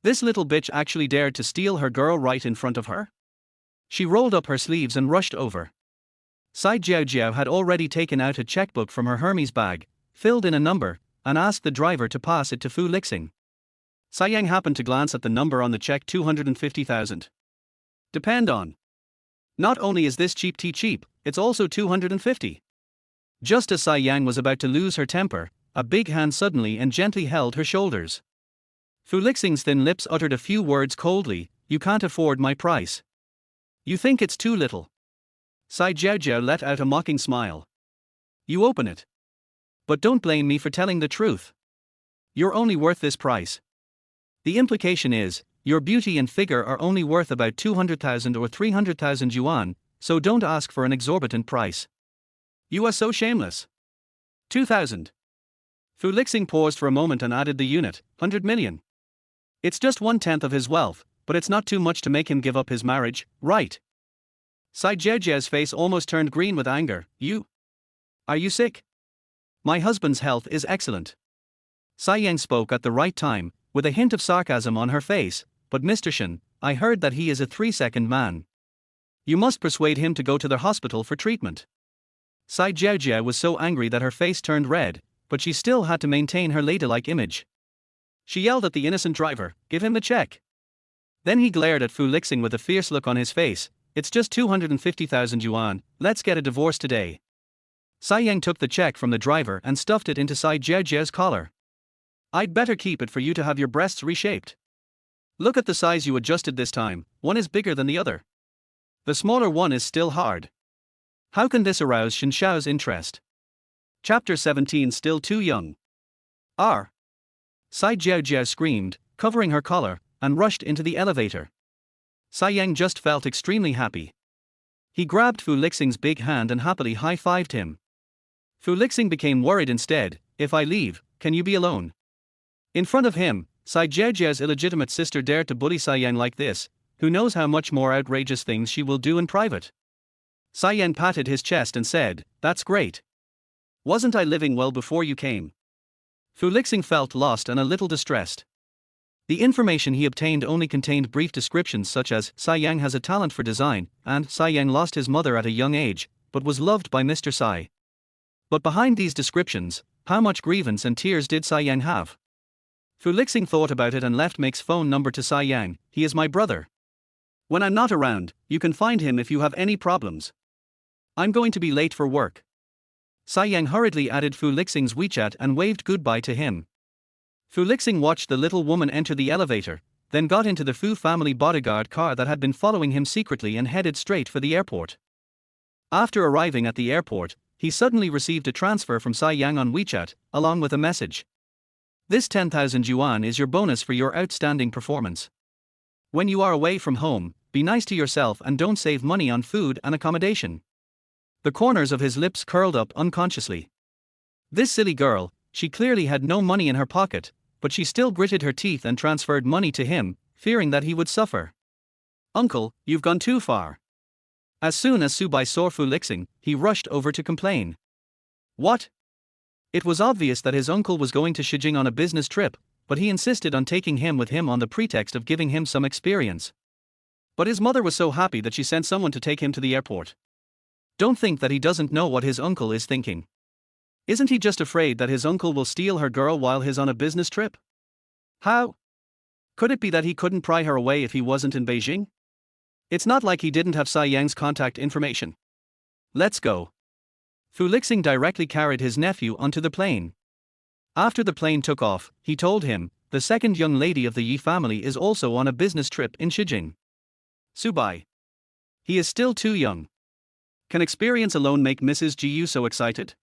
This little bitch actually dared to steal her girl right in front of her? She rolled up her sleeves and rushed over. Tsai Jiajiao had already taken out a checkbook from her Hermes bag, filled in a number, and asked the driver to pass it to Fu Lixing. Tsai Yang happened to glance at the number on the check, 250,000. Depend on. Not only is this cheap tea cheap, it's also 250. Just as Tsai Yang was about to lose her temper, a big hand suddenly and gently held her shoulders. Fu Lixing's thin lips uttered a few words coldly, you can't afford my price. You think it's too little. Sai Jiaojiao let out a mocking smile. You open it. But don't blame me for telling the truth. You're only worth this price. The implication is, your beauty and figure are only worth about 200,000 or 300,000 yuan, so don't ask for an exorbitant price. You are so shameless. 2,000. Fu Lixing paused for a moment and added the unit, 100 million. It's just 1/10 of his wealth, but it's not too much to make him give up his marriage, right? Sai Jiaojiao's face almost turned green with anger. Are you sick? My husband's health is excellent. Sai Yang spoke at the right time, with a hint of sarcasm on her face, but Mr. Shen, I heard that he is a 3-second man. You must persuade him to go to the hospital for treatment. Sai Jiaojiao was so angry that her face turned red, but she still had to maintain her ladylike image. She yelled at the innocent driver, give him the check. Then he glared at Fu Lixing with a fierce look on his face, it's just 250,000 yuan, let's get a divorce today. Sai Yang took the check from the driver and stuffed it into Sai Jiaojiao's collar. I'd better keep it for you to have your breasts reshaped. Look at the size you adjusted this time, one is bigger than the other. The smaller one is still hard. How can this arouse Shen Xiao's interest? Chapter 17 Still too young. R. Sai Jiaojiao screamed, covering her collar, and rushed into the elevator. Sai Yang just felt extremely happy. He grabbed Fu Lixing's big hand and happily high-fived him. Fu Lixing became worried instead. If I leave, can you be alone? In front of him, Sai Jiaojiao's illegitimate sister dared to bully Sai Yang like this, who knows how much more outrageous things she will do in private. Sai Yang patted his chest and said, that's great. Wasn't I living well before you came? Fu Lixing felt lost and a little distressed. The information he obtained only contained brief descriptions such as, Sai Yang has a talent for design, and Sai Yang lost his mother at a young age, but was loved by Mr. Sai. But behind these descriptions, how much grievance and tears did Sai Yang have? Fu Lixing thought about it and left Make's phone number to Sai Yang, he is my brother. When I'm not around, you can find him if you have any problems. I'm going to be late for work. Sai Yang hurriedly added Fu Lixing's WeChat and waved goodbye to him. Fu Lixing watched the little woman enter the elevator, then got into the Fu family bodyguard car that had been following him secretly and headed straight for the airport. After arriving at the airport, he suddenly received a transfer from Sai Yang on WeChat, along with a message. This 10,000 yuan is your bonus for your outstanding performance. When you are away from home, be nice to yourself and don't save money on food and accommodation. The corners of his lips curled up unconsciously. This silly girl, she clearly had no money in her pocket, but she still gritted her teeth and transferred money to him, fearing that he would suffer. Uncle, you've gone too far. As soon as Subai saw Fu Lixing, he rushed over to complain. What? It was obvious that his uncle was going to Shijing on a business trip, but he insisted on taking him with him on the pretext of giving him some experience. But his mother was so happy that she sent someone to take him to the airport. Don't think that he doesn't know what his uncle is thinking. Isn't he just afraid that his uncle will steal her girl while he's on a business trip? How? Could it be that he couldn't pry her away if he wasn't in Beijing? It's not like he didn't have Sai Yang's contact information. Let's go. Fu Lixing directly carried his nephew onto the plane. After the plane took off, he told him, the second young lady of the Yi family is also on a business trip in Shijing. Subai. He is still too young. Can experience alone make Mrs. Jiu so excited?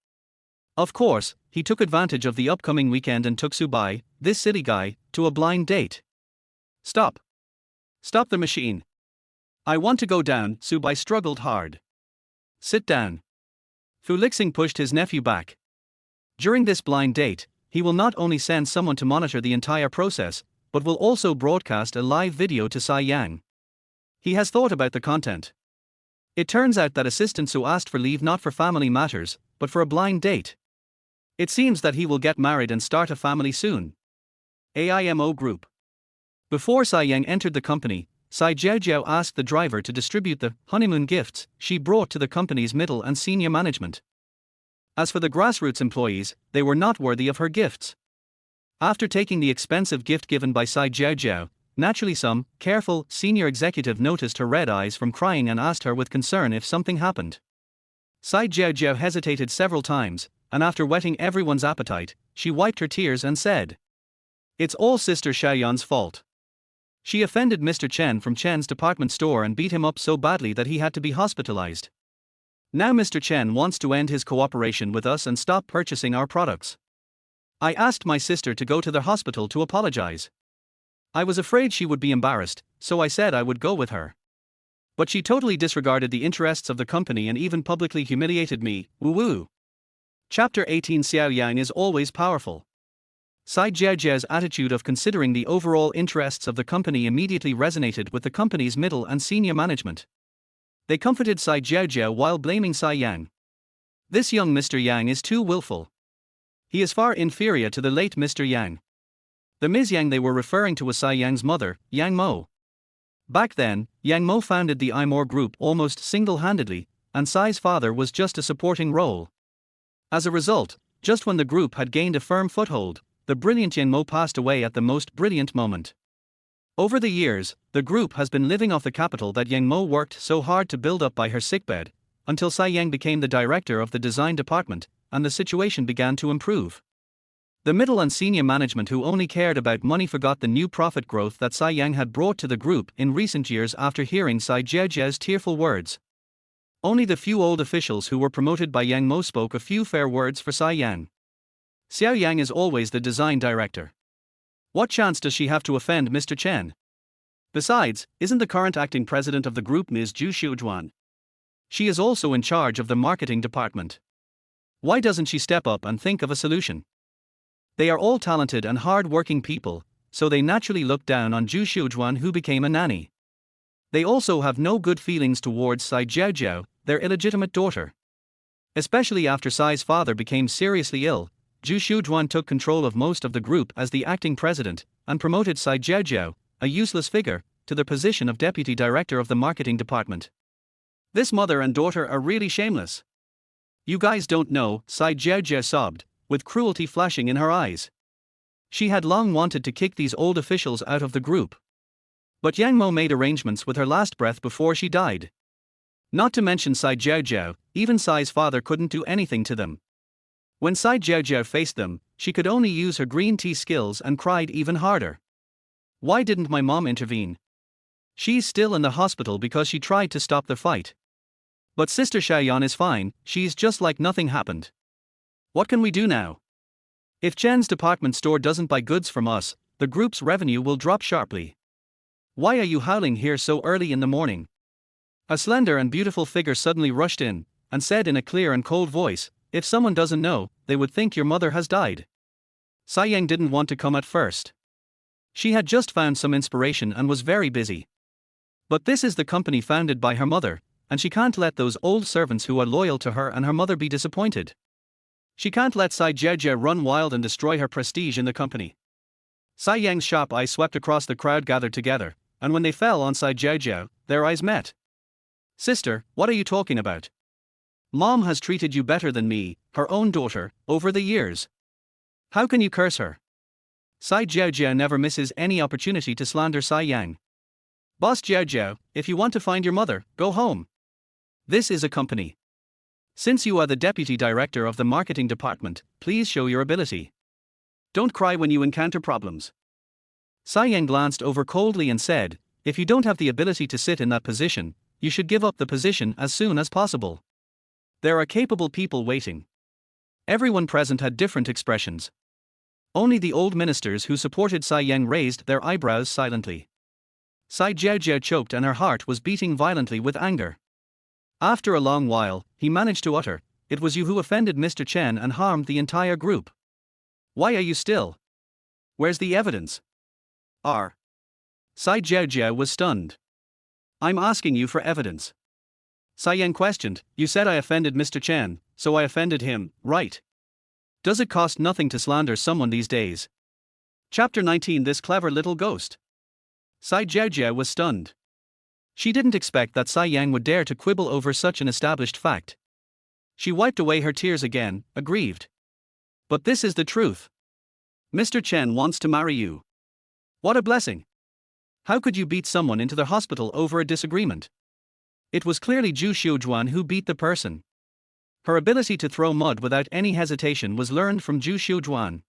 Of course, he took advantage of the upcoming weekend and took Subai, this silly guy, to a blind date. Stop. Stop the machine. I want to go down, Subai struggled hard. Sit down. Fu Lixing pushed his nephew back. During this blind date, he will not only send someone to monitor the entire process, but will also broadcast a live video to Sai Yang. He has thought about the content. It turns out that assistant Su asked for leave not for family matters, but for a blind date. It seems that he will get married and start a family soon. AIMO Group. Before Sai Yang entered the company, Sai Jiaojiao asked the driver to distribute the honeymoon gifts she brought to the company's middle and senior management. As for the grassroots employees, they were not worthy of her gifts. After taking the expensive gift given by Sai Jiaojiao, naturally some careful senior executive noticed her red eyes from crying and asked her with concern if something happened. Sai Jiaojiao hesitated several times, and after whetting everyone's appetite, she wiped her tears and said, "It's all Sister Xiaoyan's fault. She offended Mr. Chen from Chen's department store and beat him up so badly that he had to be hospitalized. Now Mr. Chen wants to end his cooperation with us and stop purchasing our products. I asked my sister to go to the hospital to apologize. I was afraid she would be embarrassed, so I said I would go with her. But she totally disregarded the interests of the company and even publicly humiliated me. Woo woo. Chapter 18. Xiao Yang is always powerful. Sai Jiaojiao's attitude of considering the overall interests of the company immediately resonated with the company's middle and senior management. They comforted Sai Jiaojiao while blaming Sai Yang. This young Mr. Yang is too willful. He is far inferior to the late Mr. Yang. The Ms. Yang they were referring to was Sai Yang's mother, Yang Mo. Back then, Yang Mo founded the Imore Group almost single-handedly, and Sai's father was just a supporting role. As a result, just when the group had gained a firm foothold, the brilliant Yang Mo passed away at the most brilliant moment. Over the years, the group has been living off the capital that Yang Mo worked so hard to build up by her sickbed, until Sai Yang became the director of the design department, and the situation began to improve. The middle and senior management who only cared about money forgot the new profit growth that Sai Yang had brought to the group in recent years after hearing Sai Jiaojiao's tearful words. Only the few old officials who were promoted by Yang Mo spoke a few fair words for Sai Yang. Xiao Yang is always the design director. What chance does she have to offend Mr. Chen? Besides, isn't the current acting president of the group Ms. Zhu Xiujuan? She is also in charge of the marketing department. Why doesn't she step up and think of a solution? They are all talented and hard-working people, so they naturally look down on Zhu Xiujuan, who became a nanny. They also have no good feelings towards Sai Jiaojiao, their illegitimate daughter. Especially after Sai's father became seriously ill, Zhu Xiujuan took control of most of the group as the acting president, and promoted Sai Jiaojiao, a useless figure, to the position of deputy director of the marketing department. This mother and daughter are really shameless. You guys don't know, Sai Jiaojiao sobbed, with cruelty flashing in her eyes. She had long wanted to kick these old officials out of the group. But Yang Mo made arrangements with her last breath before she died. Not to mention Sai Jiaojiao, even Sai's father couldn't do anything to them. When Sai Jiaojiao faced them, she could only use her green tea skills and cried even harder. Why didn't my mom intervene? She's still in the hospital because she tried to stop the fight. But Sister Xiaoyan is fine, she's just like nothing happened. What can we do now? If Chen's department store doesn't buy goods from us, the group's revenue will drop sharply. Why are you howling here so early in the morning? A slender and beautiful figure suddenly rushed in, and said in a clear and cold voice, if someone doesn't know, they would think your mother has died. Sai Yang didn't want to come at first. She had just found some inspiration and was very busy. But this is the company founded by her mother, and she can't let those old servants who are loyal to her and her mother be disappointed. She can't let Sai Jiaojiao run wild and destroy her prestige in the company. Sai Yang's sharp eyes swept across the crowd gathered together, and when they fell on Sai Jiaojiao, their eyes met. Sister, what are you talking about? Mom has treated you better than me, her own daughter, over the years. How can you curse her? Sai Jiaojiao never misses any opportunity to slander Sai Yang. Boss Jiaojiao, if you want to find your mother, go home. This is a company. Since you are the deputy director of the marketing department, please show your ability. Don't cry when you encounter problems. Sai Yang glanced over coldly and said, if you don't have the ability to sit in that position, you should give up the position as soon as possible. There are capable people waiting. Everyone present had different expressions. Only the old ministers who supported Sai Yang raised their eyebrows silently. Sai Jiaojiao choked and her heart was beating violently with anger. After a long while, he managed to utter, it was you who offended Mr. Chen and harmed the entire group. Why are you still? Where's the evidence? Sai Jiaojiao was stunned. I'm asking you for evidence. Sai Yang questioned, you said I offended Mr. Chen, so I offended him, right? Does it cost nothing to slander someone these days? Chapter 19. This clever little ghost. Sai Jiaojiao was stunned. She didn't expect that Sai Yang would dare to quibble over such an established fact. She wiped away her tears again, aggrieved. But this is the truth. Mr. Chen wants to marry you. What a blessing. How could you beat someone into the hospital over a disagreement? It was clearly Zhu Xiujuan who beat the person. Her ability to throw mud without any hesitation was learned from Zhu Xiujuan.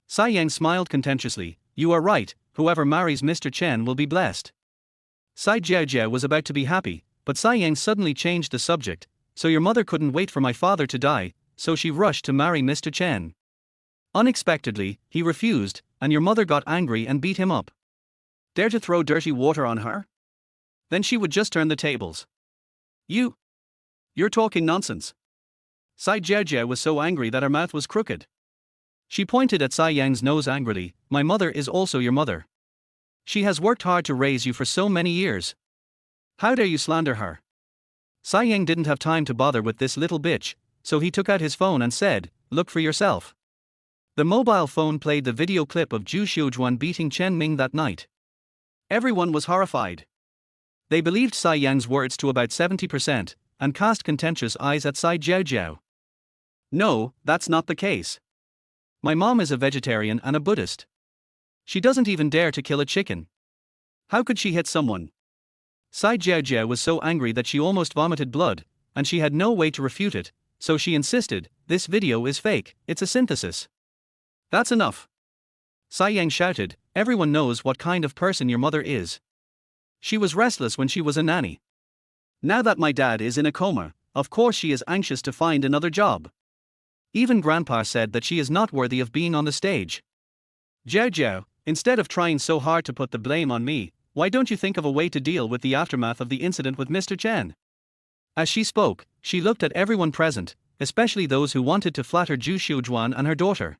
Sai Yang smiled contemptuously, you are right, whoever marries Mr. Chen will be blessed. Sai Jiaojia was about to be happy, but Sai Yang suddenly changed the subject. So your mother couldn't wait for my father to die, so she rushed to marry Mr. Chen. Unexpectedly, he refused, and your mother got angry and beat him up. Dare to throw dirty water on her? Then she would just turn the tables. You're talking nonsense. Sai Jiaojia was so angry that her mouth was crooked. She pointed at Sai Yang's nose angrily. My mother is also your mother. She has worked hard to raise you for so many years. How dare you slander her? Sai Yang didn't have time to bother with this little bitch, so he took out his phone and said, look for yourself. The mobile phone played the video clip of Zhu Xiujuan beating Chen Ming that night. Everyone was horrified. They believed Sai Yang's words to about 70%, and cast contentious eyes at Sai Jiaojiao. No, that's not the case. My mom is a vegetarian and a Buddhist. She doesn't even dare to kill a chicken. How could she hit someone? Sai Jiaojia was so angry that she almost vomited blood, and she had no way to refute it, so she insisted, this video is fake, it's a synthesis. That's enough. Sai Yang shouted, everyone knows what kind of person your mother is. She was restless when she was a nanny. Now that my dad is in a coma, of course she is anxious to find another job. Even Grandpa said that she is not worthy of being on the stage. Jiao, instead of trying so hard to put the blame on me, why don't you think of a way to deal with the aftermath of the incident with Mr. Chen? As she spoke, she looked at everyone present, especially those who wanted to flatter Zhu Xiujuan and her daughter.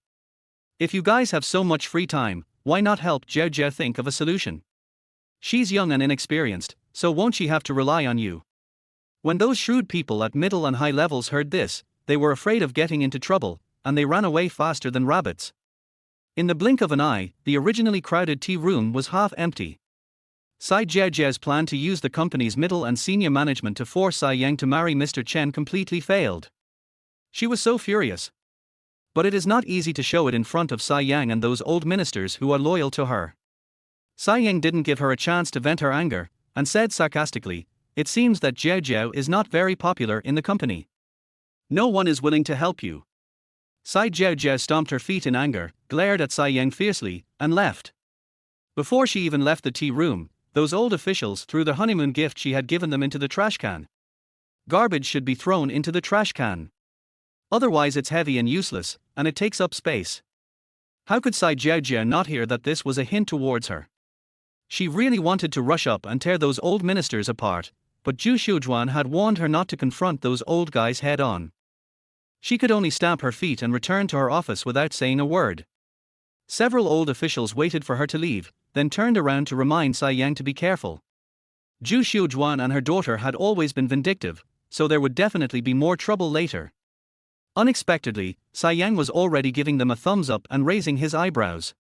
If you guys have so much free time, why not help Jiao think of a solution? She's young and inexperienced, so won't she have to rely on you? When those shrewd people at middle and high levels heard this, they were afraid of getting into trouble, and they ran away faster than rabbits. In the blink of an eye, the originally crowded tea room was half empty. Sai Jiaojia's plan to use the company's middle and senior management to force Sai Yang to marry Mr. Chen completely failed. She was so furious. But it is not easy to show it in front of Sai Yang and those old ministers who are loyal to her. Sai Yang didn't give her a chance to vent her anger, and said sarcastically, it seems that Jiao is not very popular in the company. No one is willing to help you. Sai Jiao stomped her feet in anger, glared at Sai Yang fiercely, and left. Before she even left the tea room, those old officials threw the honeymoon gift she had given them into the trash can. Garbage should be thrown into the trash can. Otherwise it's heavy and useless, and it takes up space. How could Sai Jiao not hear that this was a hint towards her? She really wanted to rush up and tear those old ministers apart, but Zhu Xiujuan had warned her not to confront those old guys head on. She could only stamp her feet and return to her office without saying a word. Several old officials waited for her to leave, then turned around to remind Sai Yang to be careful. Zhu Xiujuan and her daughter had always been vindictive, so there would definitely be more trouble later. Unexpectedly, Sai Yang was already giving them a thumbs up and raising his eyebrows.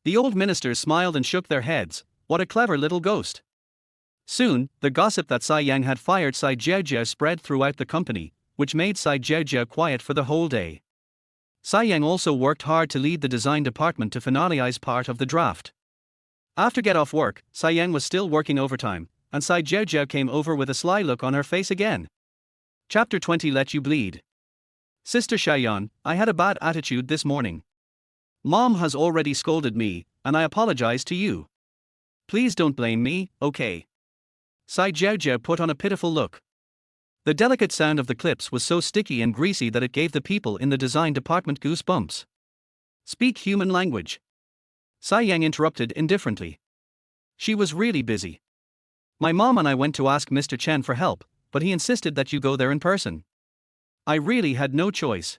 The old ministers smiled and shook their heads. What a clever little ghost. Soon, the gossip that Sai Yang had fired Sai Jiaojia spread throughout the company, which made Sai Jiaojia quiet for the whole day. Sai Yang also worked hard to lead the design department to finalize part of the draft. After get off work, Sai Yang was still working overtime, and Sai Jiaojia came over with a sly look on her face again. Chapter 20 Let You Bleed. Sister Shayan, I had a bad attitude this morning. Mom has already scolded me, and I apologize to you. Please don't blame me, okay? Sai Jiaojia put on a pitiful look. The delicate sound of the clips was so sticky and greasy that it gave the people in the design department goosebumps. Speak human language. Sai Yang interrupted indifferently. She was really busy. My mom and I went to ask Mr. Chen for help, but he insisted that you go there in person. I really had no choice.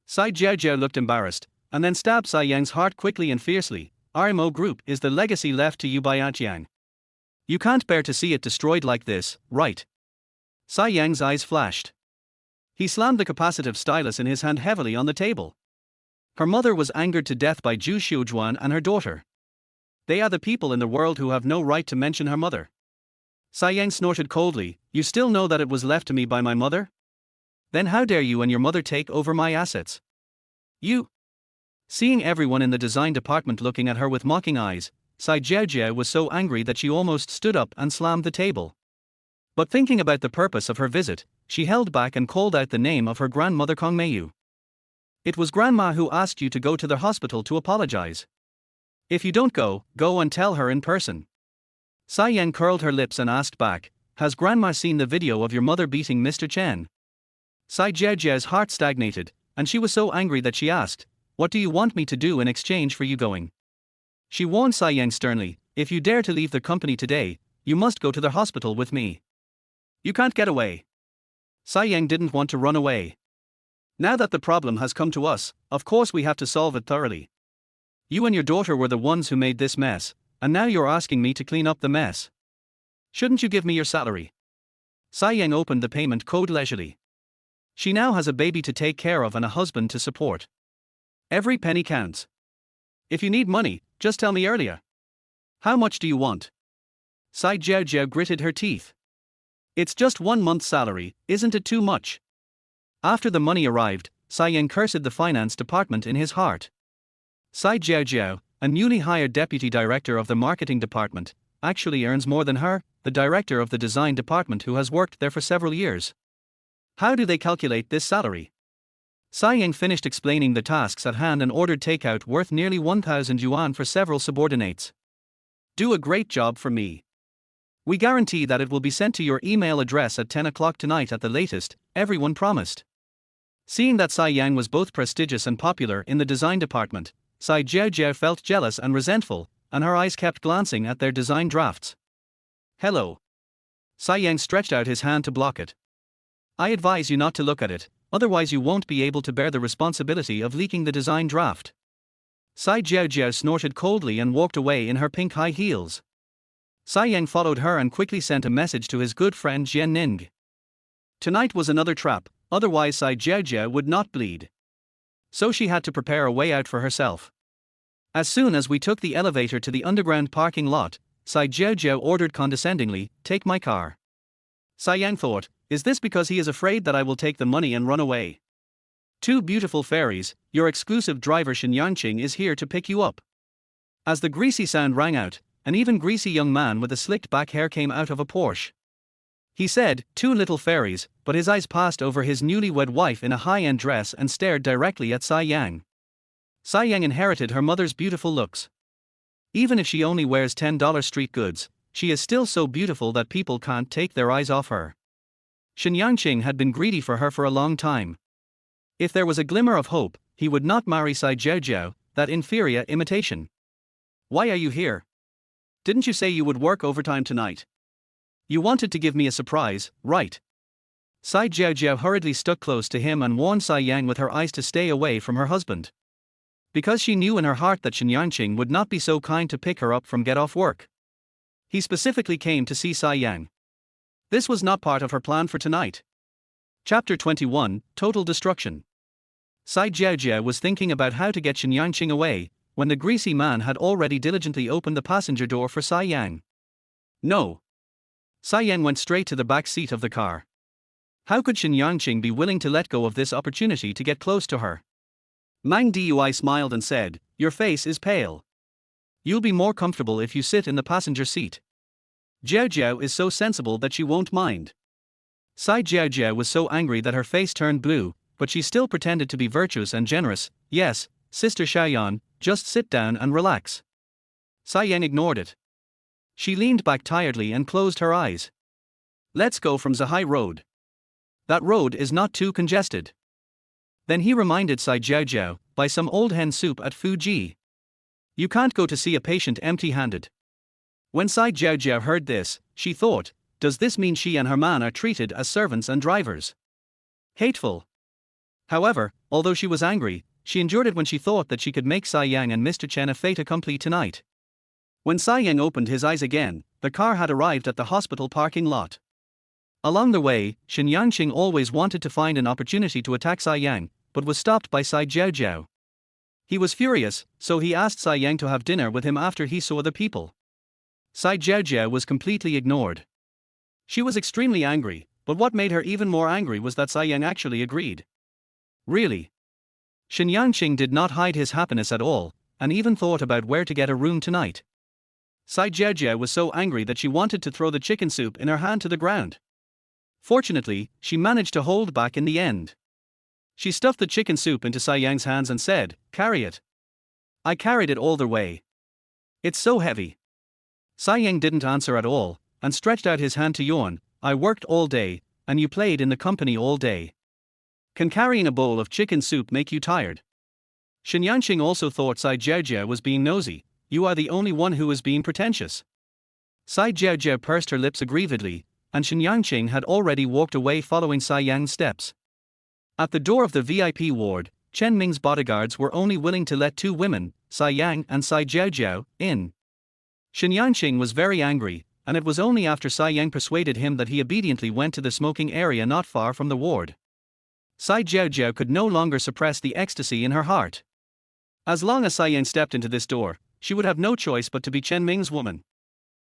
Sai Jiaojia looked embarrassed, and then stabbed Sai Yang's heart quickly and fiercely. RMO Group is the legacy left to you by Aunt Yang. You can't bear to see it destroyed like this, right? Sai Yang's eyes flashed. He slammed the capacitive stylus in his hand heavily on the table. Her mother was angered to death by Zhu Xiujuan and her daughter. They are the people in the world who have no right to mention her mother. Sai Yang snorted coldly, you still know that it was left to me by my mother? Then how dare you and your mother take over my assets? You. Seeing everyone in the design department looking at her with mocking eyes, Sai Jiaojia was so angry that she almost stood up and slammed the table. But thinking about the purpose of her visit, she held back and called out the name of her grandmother Kong Meiyu. It was Grandma who asked you to go to the hospital to apologize. If you don't go, go and tell her in person. Tsai Yang curled her lips and asked back, has Grandma seen the video of your mother beating Mr. Chen? Tsai Jiaojiao's heart stagnated, and she was so angry that she asked, what do you want me to do in exchange for you going? She warned Tsai Yang sternly, if you dare to leave the company today, you must go to the hospital with me. You can't get away. Tsai Yang didn't want to run away. Now that the problem has come to us, of course we have to solve it thoroughly. You and your daughter were the ones who made this mess, and now you're asking me to clean up the mess. Shouldn't you give me your salary? Tsai Yang opened the payment code leisurely. She now has a baby to take care of and a husband to support. Every penny counts. If you need money, just tell me earlier. How much do you want? Tsai Jiaojiao gritted her teeth. It's just 1 month's salary, isn't it too much? After the money arrived, Tsai Yang cursed the finance department in his heart. Tsai Jiaojiao, a newly hired deputy director of the marketing department, actually earns more than her, the director of the design department who has worked there for several years. How do they calculate this salary? Tsai Yang finished explaining the tasks at hand and ordered takeout worth nearly 1,000 yuan for several subordinates. Do a great job for me. We guarantee that it will be sent to your email address at 10 o'clock tonight at the latest, everyone promised. Seeing that Tsai Yang was both prestigious and popular in the design department, Tsai Jiaojiao felt jealous and resentful, and her eyes kept glancing at their design drafts. Hello. Tsai Yang stretched out his hand to block it. I advise you not to look at it, otherwise you won't be able to bear the responsibility of leaking the design draft. Tsai Jiaojiao snorted coldly and walked away in her pink high heels. Tsai Yang followed her and quickly sent a message to his good friend Jian Ning. Tonight was another trap, otherwise Tsai Jiaojiao would not bleed. So she had to prepare a way out for herself. As soon as we took the elevator to the underground parking lot, Tsai Jiaojiao ordered condescendingly, take my car. Tsai Yang thought, is this because he is afraid that I will take the money and run away? Two beautiful fairies, your exclusive driver Shen Yangqing is here to pick you up. As the greasy sound rang out, an even greasy young man with a slicked back hair came out of a Porsche. He said, two little fairies, but his eyes passed over his newlywed wife in a high-end dress and stared directly at Tsai Yang. Tsai Yang inherited her mother's beautiful looks. Even if she only wears $10 street goods, she is still so beautiful that people can't take their eyes off her. Shen Yangqing had been greedy for her for a long time. If there was a glimmer of hope, he would not marry Tsai Jiaojiao, that inferior imitation. Why are you here? Didn't you say you would work overtime tonight? You wanted to give me a surprise, right? Tsai Jiaojiao hurriedly stuck close to him and warned Tsai Yang with her eyes to stay away from her husband. Because she knew in her heart that Shen Yangqing would not be so kind to pick her up from get off work. He specifically came to see Tsai Yang. This was not part of her plan for tonight. Chapter 21, Total Destruction. Tsai Jiaojiao was thinking about how to get Shen Yangqing away, when the greasy man had already diligently opened the passenger door for Tsai Yang. No. Tsai Yang went straight to the back seat of the car. How could Shen Yangqing be willing to let go of this opportunity to get close to her? Mang Dui smiled and said, your face is pale. You'll be more comfortable if you sit in the passenger seat. Jiaojiao is so sensible that she won't mind. Tsai Jiaojiao was so angry that her face turned blue, but she still pretended to be virtuous and generous. Yes, Sister Xiaoyan, just sit down and relax. Tsai Yang ignored it. She leaned back tiredly and closed her eyes. Let's go from Zahai Road. That road is not too congested. Then he reminded Tsai Jiaojiao, buy some old hen soup at Fuji. You can't go to see a patient empty-handed. When Tsai Jiaojiao heard this, she thought, does this mean she and her man are treated as servants and drivers? Hateful. However, although she was angry, she endured it when she thought that she could make Tsai Yang and Mr. Chen a fait accompli tonight. When Tsai Yang opened his eyes again, the car had arrived at the hospital parking lot. Along the way, Shen Yangqing always wanted to find an opportunity to attack Tsai Yang, but was stopped by Tsai Jiaojiao. He was furious, so he asked Tsai Yang to have dinner with him after he saw the people. Tsai Jiaojiao was completely ignored. She was extremely angry, but what made her even more angry was that Tsai Yang actually agreed. Really? Shen Yangqing did not hide his happiness at all, and even thought about where to get a room tonight. Tsai Jiaojiao was so angry that she wanted to throw the chicken soup in her hand to the ground. Fortunately, she managed to hold back in the end. She stuffed the chicken soup into Tsai Yang's hands and said, carry it. I carried it all the way. It's so heavy. Sai Yang didn't answer at all, and stretched out his hand to yawn. I worked all day, and you played in the company all day. Can carrying a bowl of chicken soup make you tired? Shen Yanqing also thought Sai Jiaojia was being nosy. You are the only one who is being pretentious. Sai Jiaojia pursed her lips aggrievedly, and Shen Yanqing had already walked away following Sai Yang's steps. At the door of the VIP ward, Chen Ming's bodyguards were only willing to let two women, Sai Yang and Sai Jiaojiao, in. Shen Yanqing was very angry, and it was only after Sai Yang persuaded him that he obediently went to the smoking area not far from the ward. Sai Jiaojiao could no longer suppress the ecstasy in her heart. As long as Sai Yang stepped into this door, she would have no choice but to be Chen Ming's woman.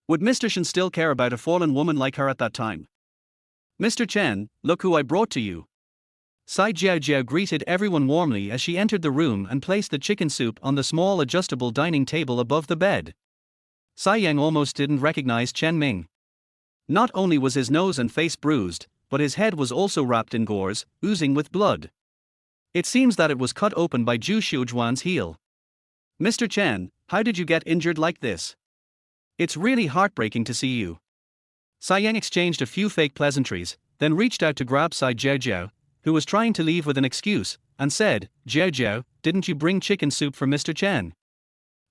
Would Mr. Shen still care about a fallen woman like her at that time? Mr. Chen, look who I brought to you. Sai Jiaojiao greeted everyone warmly as she entered the room and placed the chicken soup on the small adjustable dining table above the bed. Sai Yang almost didn't recognize Chen Ming. Not only was his nose and face bruised, but his head was also wrapped in gauze, oozing with blood. It seems that it was cut open by Zhu Xiujuan's heel. Mr. Chen, how did you get injured like this? It's really heartbreaking to see you. Sai Yang exchanged a few fake pleasantries, then reached out to grab Sai Jiaojiao, who was trying to leave with an excuse, and said, Jiaojiao, didn't you bring chicken soup for Mr. Chen?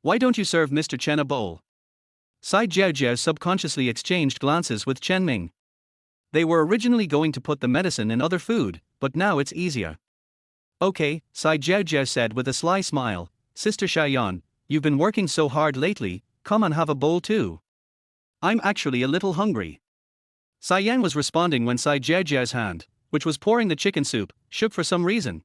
Why don't you serve Mr. Chen a bowl? Sai Jiaojiao subconsciously exchanged glances with Chen Ming. They were originally going to put the medicine in other food, but now it's easier. Okay, Sai Jiaojiao said with a sly smile, Sister Xiaoyan, you've been working so hard lately, come and have a bowl too. I'm actually a little hungry. Sai Yang was responding when Sai Jiaojiao's hand, which was pouring the chicken soup, shook for some reason.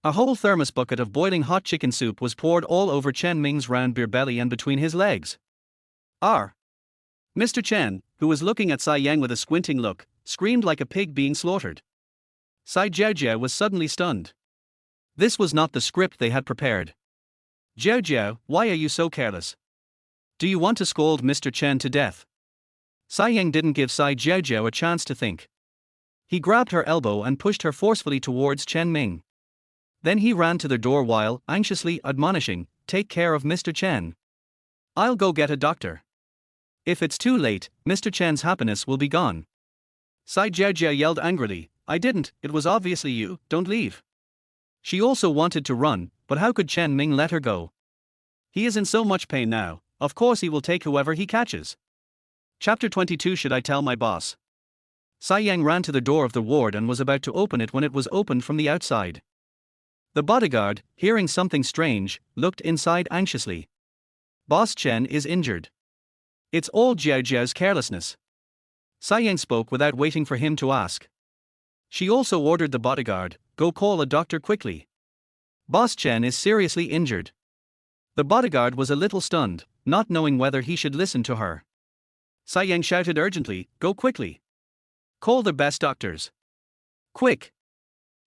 A whole thermos bucket of boiling hot chicken soup was poured all over Chen Ming's round beer belly and between his legs. Mr. Chen, who was looking at Sai Yang with a squinting look, screamed like a pig being slaughtered. Sai Jiaojiao was suddenly stunned. This was not the script they had prepared. Jiaojiao, why are you so careless? Do you want to scold Mr. Chen to death? Sai Yang didn't give Sai Jiaojiao a chance to think. He grabbed her elbow and pushed her forcefully towards Chen Ming. Then he ran to the door while anxiously admonishing, take care of Mr. Chen. I'll go get a doctor. If it's too late, Mr. Chen's happiness will be gone. Sai Jiaojiao yelled angrily, I didn't, it was obviously you, don't leave. She also wanted to run, but how could Chen Ming let her go? He is in so much pain now, of course he will take whoever he catches. Chapter 22 Should I tell my boss? Sai Yang ran to the door of the ward and was about to open it when it was opened from the outside. The bodyguard, hearing something strange, looked inside anxiously. Boss Chen is injured. It's all Jiaojiao's carelessness. Sai Yang spoke without waiting for him to ask. She also ordered the bodyguard, go call a doctor quickly. Boss Chen is seriously injured. The bodyguard was a little stunned, not knowing whether he should listen to her. Sai Yang shouted urgently, go quickly. Call the best doctors. Quick.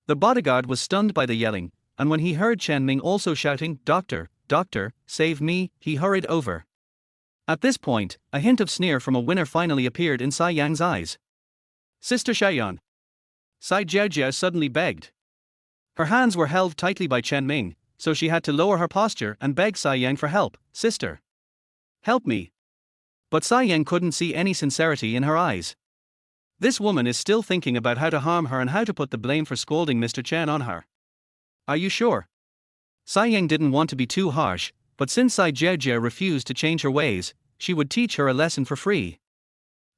The bodyguard was stunned by the yelling, and when he heard Chen Ming also shouting, Doctor, doctor, save me, he hurried over. At this point, a hint of sneer from a winner finally appeared in Sai Yang's eyes. Sister Xiaoyan. Sai Jiaojiao suddenly begged. Her hands were held tightly by Chen Ming, so she had to lower her posture and beg Sai Yang for help. Sister. Help me. But Sai Yang couldn't see any sincerity in her eyes. This woman is still thinking about how to harm her and how to put the blame for scolding Mr. Chen on her. Are you sure? Sai Yang didn't want to be too harsh, but since Sai Jiaojiao refused to change her ways, she would teach her a lesson for free.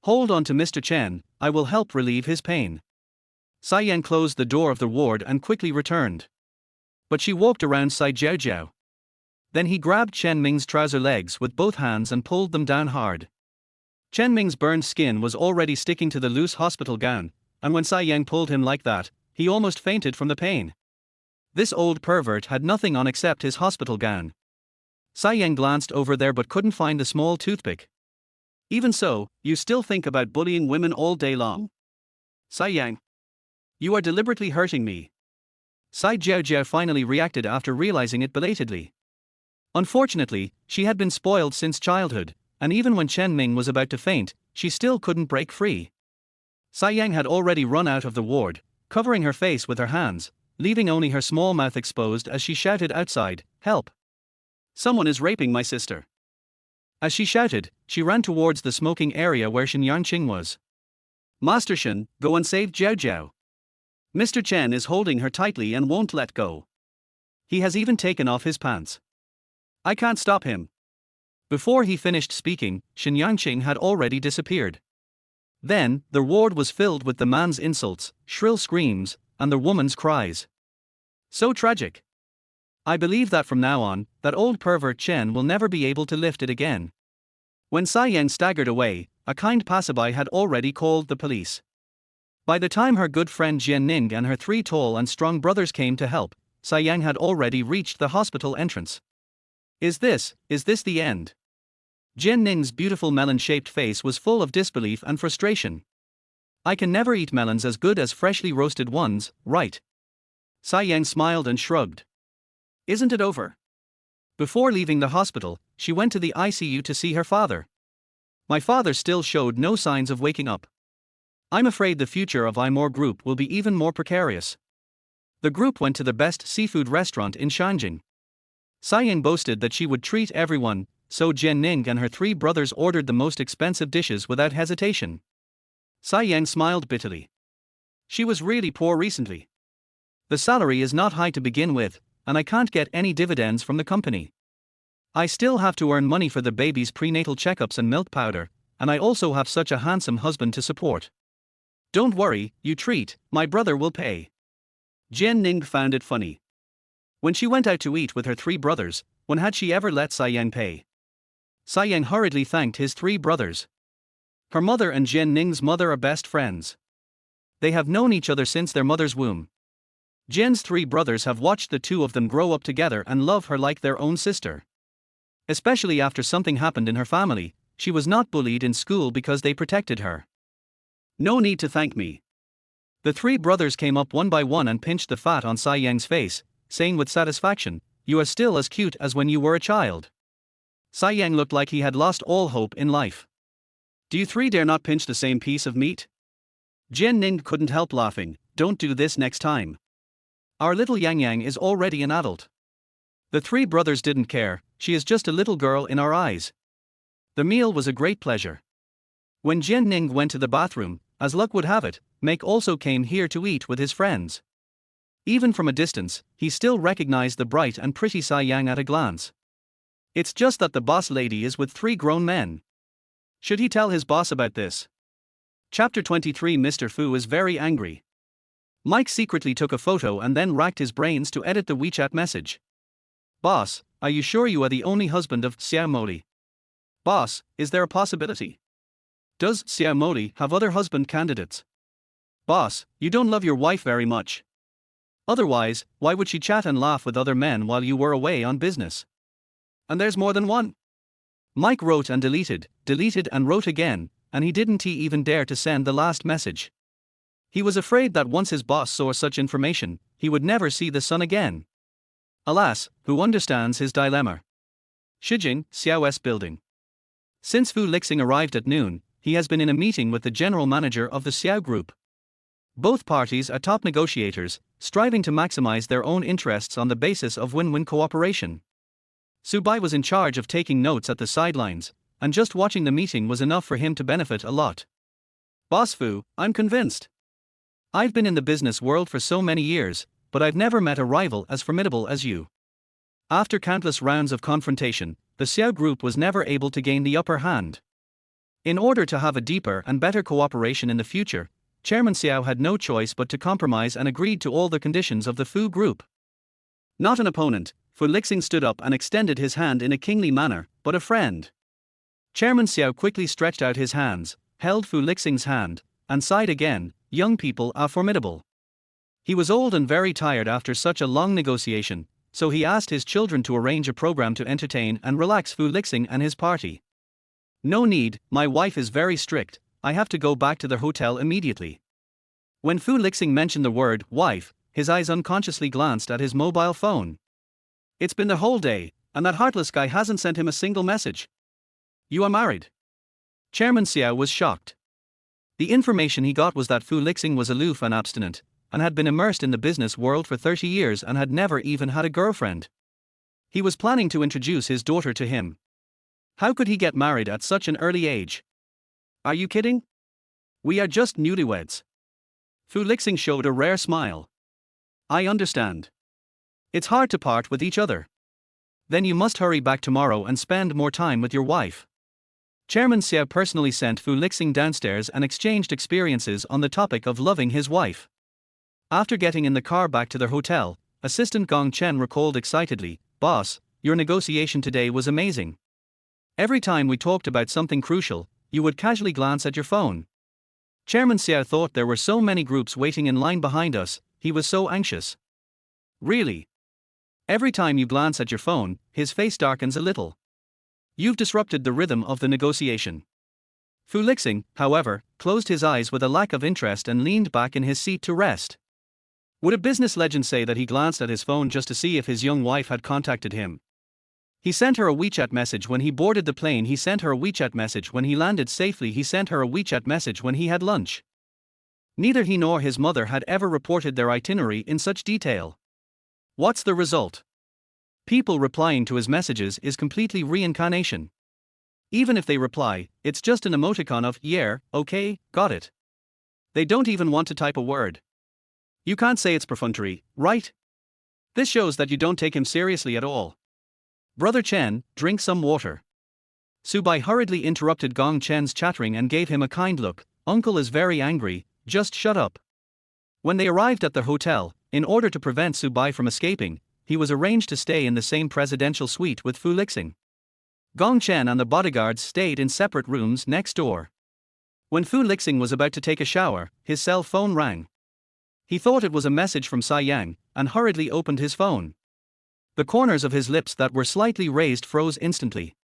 Hold on to Mr. Chen, I will help relieve his pain. Sai Yang closed the door of the ward and quickly returned. But she walked around Sai Jiaojiao. Then he grabbed Chen Ming's trouser legs with both hands and pulled them down hard. Chen Ming's burned skin was already sticking to the loose hospital gown, and when Sai Yang pulled him like that, he almost fainted from the pain. This old pervert had nothing on except his hospital gown. Sai Yang glanced over there but couldn't find the small toothpick. Even so, you still think about bullying women all day long. Sai Yang. You are deliberately hurting me. Sai Jiaojiao finally reacted after realizing it belatedly. Unfortunately, she had been spoiled since childhood, and even when Chen Ming was about to faint, she still couldn't break free. Sai Yang had already run out of the ward, covering her face with her hands, leaving only her small mouth exposed as she shouted outside, help! Someone is raping my sister. As she shouted, she ran towards the smoking area where Shen Yanqing was. Master Shen, go and save Jiao Jiao. Mr. Chen is holding her tightly and won't let go. He has even taken off his pants. I can't stop him. Before he finished speaking, Shen Yanqing had already disappeared. Then, the ward was filled with the man's insults, shrill screams, and the woman's cries. So tragic. I believe that from now on, that old pervert Chen will never be able to lift it again. When Sai Yang staggered away, a kind passerby had already called the police. By the time her good friend Jian Ning and her 3 tall and strong brothers came to help, Sai Yang had already reached the hospital entrance. Is this the end? Jian Ning's beautiful melon-shaped face was full of disbelief and frustration. I can never eat melons as good as freshly roasted ones, right? Sai Yang smiled and shrugged. Isn't it over? Before leaving the hospital, she went to the ICU to see her father. My father still showed no signs of waking up. I'm afraid the future of Imore Group will be even more precarious. The group went to the best seafood restaurant in Shanjing. Sai Yang boasted that she would treat everyone, so Jian Ning and her 3 brothers ordered the most expensive dishes without hesitation. Sai Yang smiled bitterly. She was really poor recently. The salary is not high to begin with, and I can't get any dividends from the company. I still have to earn money for the baby's prenatal checkups and milk powder, and I also have such a handsome husband to support. Don't worry, you treat, my brother will pay. Jian Ning found it funny. When she went out to eat with her 3 brothers, when had she ever let Sai Yang pay? Sai Yang hurriedly thanked his 3 brothers. Her mother and Jian Ning's mother are best friends. They have known each other since their mother's womb. Jian's 3 brothers have watched the 2 of them grow up together and love her like their own sister. Especially after something happened in her family, she was not bullied in school because they protected her. No need to thank me. The 3 brothers came up one by one and pinched the fat on Sai Yang's face, saying with satisfaction, "You are still as cute as when you were a child." Sai Yang looked like he had lost all hope in life. Do you 3 dare not pinch the same piece of meat? Jian Ning couldn't help laughing. Don't do this next time. Our little Yang Yang is already an adult. The 3 brothers didn't care, she is just a little girl in our eyes. The meal was a great pleasure. When Jian Ning went to the bathroom, as luck would have it, Make also came here to eat with his friends. Even from a distance, he still recognized the bright and pretty Sai Yang at a glance. It's just that the boss lady is with 3 grown men. Should he tell his boss about this? Chapter 23. Mr. Fu is very angry. Mike secretly took a photo and then racked his brains to edit the WeChat message. Boss, are you sure you are the only husband of Xiao Moli? Boss, is there a possibility? Does Xiao Moli have other husband candidates? Boss, you don't love your wife very much. Otherwise, why would she chat and laugh with other men while you were away on business? And there's more than one. Mike wrote and deleted and wrote again, and he didn't even dare to send the last message. He was afraid that once his boss saw such information, he would never see the sun again. Alas, who understands his dilemma? Shijing, Xiao's building. Since Fu Lixing arrived at noon, he has been in a meeting with the general manager of the Xiao Group. Both parties are top negotiators, striving to maximize their own interests on the basis of win-win cooperation. Su Bai was in charge of taking notes at the sidelines, and just watching the meeting was enough for him to benefit a lot. Boss Fu, I'm convinced. I've been in the business world for so many years, but I've never met a rival as formidable as you. After countless rounds of confrontation, the Xiao Group was never able to gain the upper hand. In order to have a deeper and better cooperation in the future, Chairman Xiao had no choice but to compromise and agreed to all the conditions of the Fu Group. Not an opponent, Fu Lixing stood up and extended his hand in a kingly manner, but a friend. Chairman Xiao quickly stretched out his hands, held Fu Lixing's hand, and sighed again. Young people are formidable. He was old and very tired after such a long negotiation, so he asked his children to arrange a program to entertain and relax Fu Lixing and his party. No need, my wife is very strict, I have to go back to the hotel immediately. When Fu Lixing mentioned the word wife, his eyes unconsciously glanced at his mobile phone. It's been the whole day, and that heartless guy hasn't sent him a single message. You are married. Chairman Xiao was shocked. The information he got was that Fu Lixing was aloof and abstinent, and had been immersed in the business world for 30 years and had never even had a girlfriend. He was planning to introduce his daughter to him. How could he get married at such an early age? Are you kidding? We are just newlyweds. Fu Lixing showed a rare smile. I understand. It's hard to part with each other. Then you must hurry back tomorrow and spend more time with your wife. Chairman Xiao personally sent Fu Lixing downstairs and exchanged experiences on the topic of loving his wife. After getting in the car back to their hotel, Assistant Gong Chen recalled excitedly, "Boss, your negotiation today was amazing. Every time we talked about something crucial, you would casually glance at your phone." Chairman Xiao thought there were so many groups waiting in line behind us, he was so anxious. Really? Every time you glance at your phone, his face darkens a little. You've disrupted the rhythm of the negotiation. Fu Lixing, however, closed his eyes with a lack of interest and leaned back in his seat to rest. Would a business legend say that he glanced at his phone just to see if his young wife had contacted him? He sent her a WeChat message when he boarded the plane, he sent her a WeChat message when he landed safely, he sent her a WeChat message when he had lunch. Neither he nor his mother had ever reported their itinerary in such detail. What's the result? People replying to his messages is completely reincarnation. Even if they reply, it's just an emoticon of, yeah, okay, got it. They don't even want to type a word. You can't say it's perfunctory, right? This shows that you don't take him seriously at all. Brother Chen, drink some water. Subai hurriedly interrupted Gong Chen's chattering and gave him a kind look. Uncle is very angry, just shut up. When they arrived at the hotel, in order to prevent Subai from escaping, he was arranged to stay in the same presidential suite with Fu Lixing. Gong Chen and the bodyguards stayed in separate rooms next door. When Fu Lixing was about to take a shower, his cell phone rang. He thought it was a message from Sai Yang, and hurriedly opened his phone. The corners of his lips that were slightly raised froze instantly.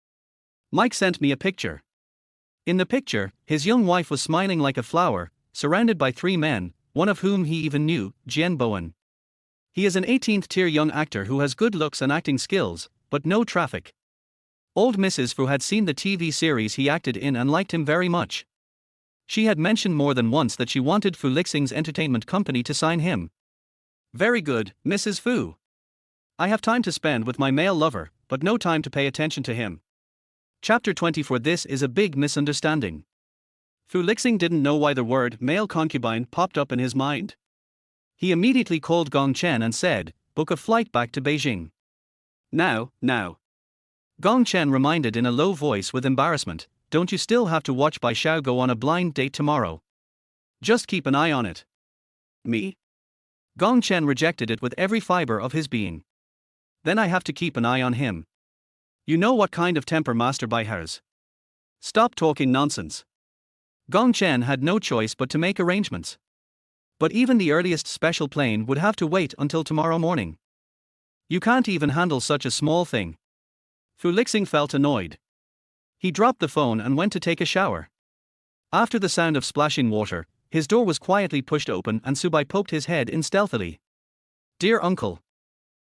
Mike sent me a picture. In the picture, his young wife was smiling like a flower, surrounded by 3 men, one of whom he even knew, Jian Bowen. He is an 18th-tier young actor who has good looks and acting skills, but no traffic. Old Mrs. Fu had seen the TV series he acted in and liked him very much. She had mentioned more than once that she wanted Fu Lixing's entertainment company to sign him. Very good, Mrs. Fu. I have time to spend with my male lover, but no time to pay attention to him. Chapter 24. This is a big misunderstanding. Fu Lixing didn't know why the word male concubine popped up in his mind. He immediately called Gong Chen and said, book a flight back to Beijing. Now. Gong Chen reminded in a low voice with embarrassment, don't you still have to watch Bai Xiao go on a blind date tomorrow? Just keep an eye on it. Me? Gong Chen rejected it with every fiber of his being. Then I have to keep an eye on him. You know what kind of temper Master Bai has. Stop talking nonsense. Gong Chen had no choice but to make arrangements. But even the earliest special plane would have to wait until tomorrow morning. You can't even handle such a small thing. Fu Lixing felt annoyed. He dropped the phone and went to take a shower. After the sound of splashing water, his door was quietly pushed open and Subai poked his head in stealthily. Dear uncle.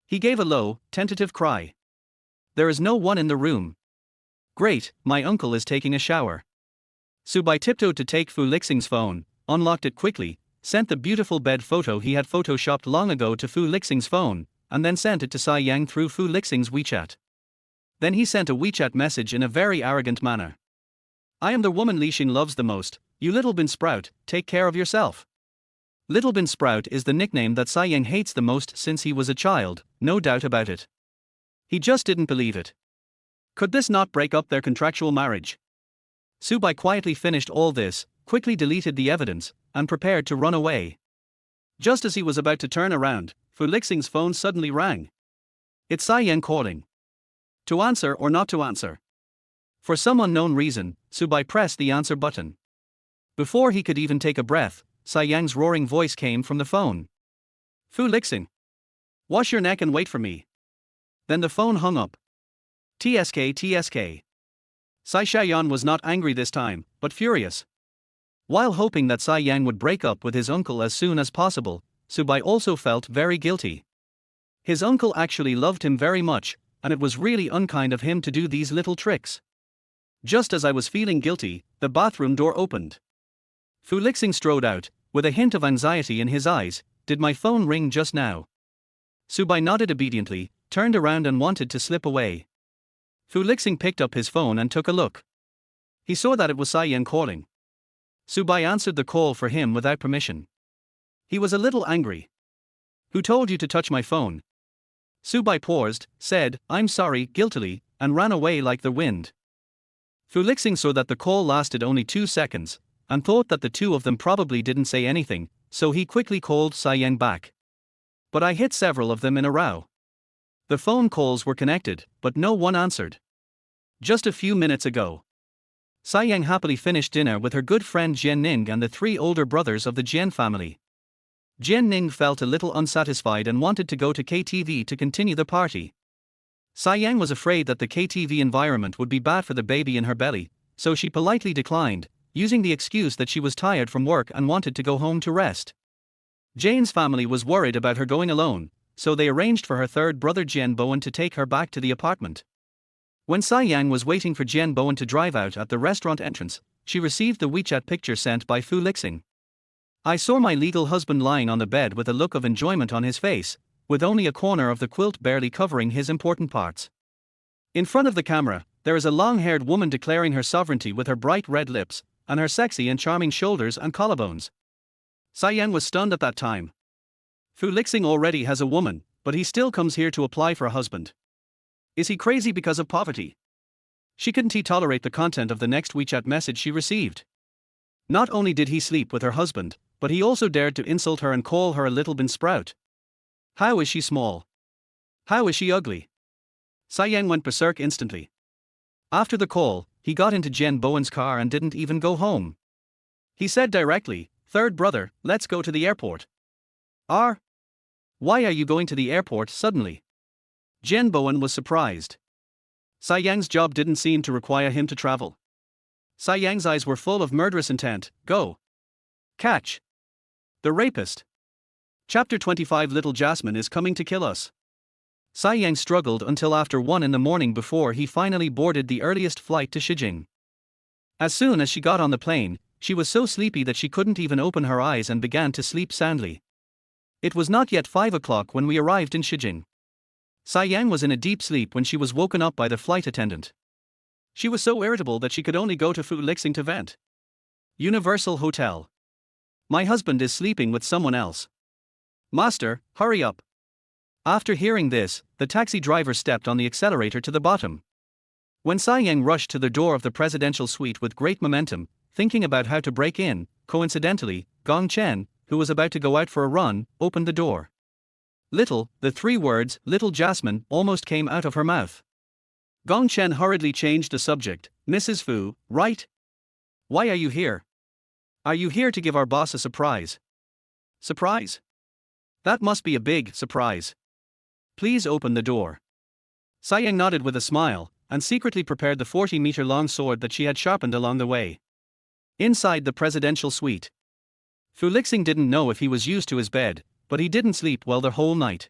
He gave a low, tentative cry. There is no one in the room. Great, my uncle is taking a shower. Subai tiptoed to take Fu Lixing's phone, unlocked it quickly, sent the beautiful bed photo he had photoshopped long ago to Fu Lixing's phone, and then sent it to Sai Yang through Fu Lixing's WeChat. Then he sent a WeChat message in a very arrogant manner. I am the woman Li Xing loves the most, you little bean sprout, take care of yourself. Little Bean Sprout is the nickname that Sai Yang hates the most since he was a child, no doubt about it. He just didn't believe it. Could this not break up their contractual marriage? Subai quietly finished all this, quickly deleted the evidence, and prepared to run away. Just as he was about to turn around, Fu Lixing's phone suddenly rang. It's Sai Yang calling. To answer or not to answer? For some unknown reason, Subai pressed the answer button. Before he could even take a breath, Sai Yang's roaring voice came from the phone. Fu Lixing. Wash your neck and wait for me. Then the phone hung up. TSK. Sai Xiaoyan was not angry this time, but furious. While hoping that Sai Yang would break up with his uncle as soon as possible, Subai also felt very guilty. His uncle actually loved him very much, and it was really unkind of him to do these little tricks. Just as I was feeling guilty, the bathroom door opened. Fu Lixing strode out, with a hint of anxiety in his eyes. Did my phone ring just now? Subai nodded obediently, turned around and wanted to slip away. Fu Lixing picked up his phone and took a look. He saw that it was Tsai Yang calling. Subai answered the call for him without permission. He was a little angry. "Who told you to touch my phone?" Subai paused, said, "I'm sorry," guiltily, and ran away like the wind. Fu Lixing saw that the call lasted only 2 seconds, and thought that the two of them probably didn't say anything, so he quickly called Tsai Yang back. "But I hit several of them in a row. The phone calls were connected, but no one answered. Just a few minutes ago." Tsai Yang happily finished dinner with her good friend Jian Ning and the 3 older brothers of the Jian family. Jian Ning felt a little unsatisfied and wanted to go to KTV to continue the party. Tsai Yang was afraid that the KTV environment would be bad for the baby in her belly, so she politely declined, using the excuse that she was tired from work and wanted to go home to rest. Jane's family was worried about her going alone, so they arranged for her third brother Jian Bowen to take her back to the apartment. When Tsai Yang was waiting for Jian Bowen to drive out at the restaurant entrance, she received the WeChat picture sent by Fu Lixing. "I saw my legal husband lying on the bed with a look of enjoyment on his face, with only a corner of the quilt barely covering his important parts. In front of the camera, there is a long-haired woman declaring her sovereignty with her bright red lips, and her sexy and charming shoulders and collarbones." Tsai Yang was stunned at that time. Fu Lixing already has a woman, but he still comes here to apply for a husband. Is he crazy because of poverty? She couldn't tolerate the content of the next WeChat message she received. Not only did he sleep with her husband, but he also dared to insult her and call her a little bean sprout. How is she small? How is she ugly? Tsai Yang went berserk instantly. After the call, he got into Jian Bowen's car and didn't even go home. He said directly, "Third brother, let's go to the airport." Why are you going to the airport suddenly? Jian Bowen was surprised. Tsai Yang's job didn't seem to require him to travel. Tsai Yang's eyes were full of murderous intent. Go. Catch. The rapist. Chapter 25. Little Jasmine is coming to kill us. Tsai Yang struggled until after 1 in the morning before he finally boarded the earliest flight to Shijing. As soon as she got on the plane, she was so sleepy that she couldn't even open her eyes and began to sleep soundly. It was not yet 5 o'clock when we arrived in Shijing. Tsai Yang was in a deep sleep when she was woken up by the flight attendant. She was so irritable that she could only go to Fu Lixing to vent. Universal Hotel. My husband is sleeping with someone else. Master, hurry up. After hearing this, the taxi driver stepped on the accelerator to the bottom. When Tsai Yang rushed to the door of the presidential suite with great momentum, thinking about how to break in, coincidentally, Gong Chen, who was about to go out for a run, opened the door. The 3 words, "Little Jasmine," almost came out of her mouth. Gong Chen hurriedly changed the subject. "Mrs. Fu, right? Why are you here? Are you here to give our boss a surprise?" Surprise? That must be a big surprise. Please open the door. Tsai Yang nodded with a smile, and secretly prepared the 40-meter-long sword that she had sharpened along the way. Inside the presidential suite. Fu Lixing didn't know if he was used to his bed, but he didn't sleep well the whole night.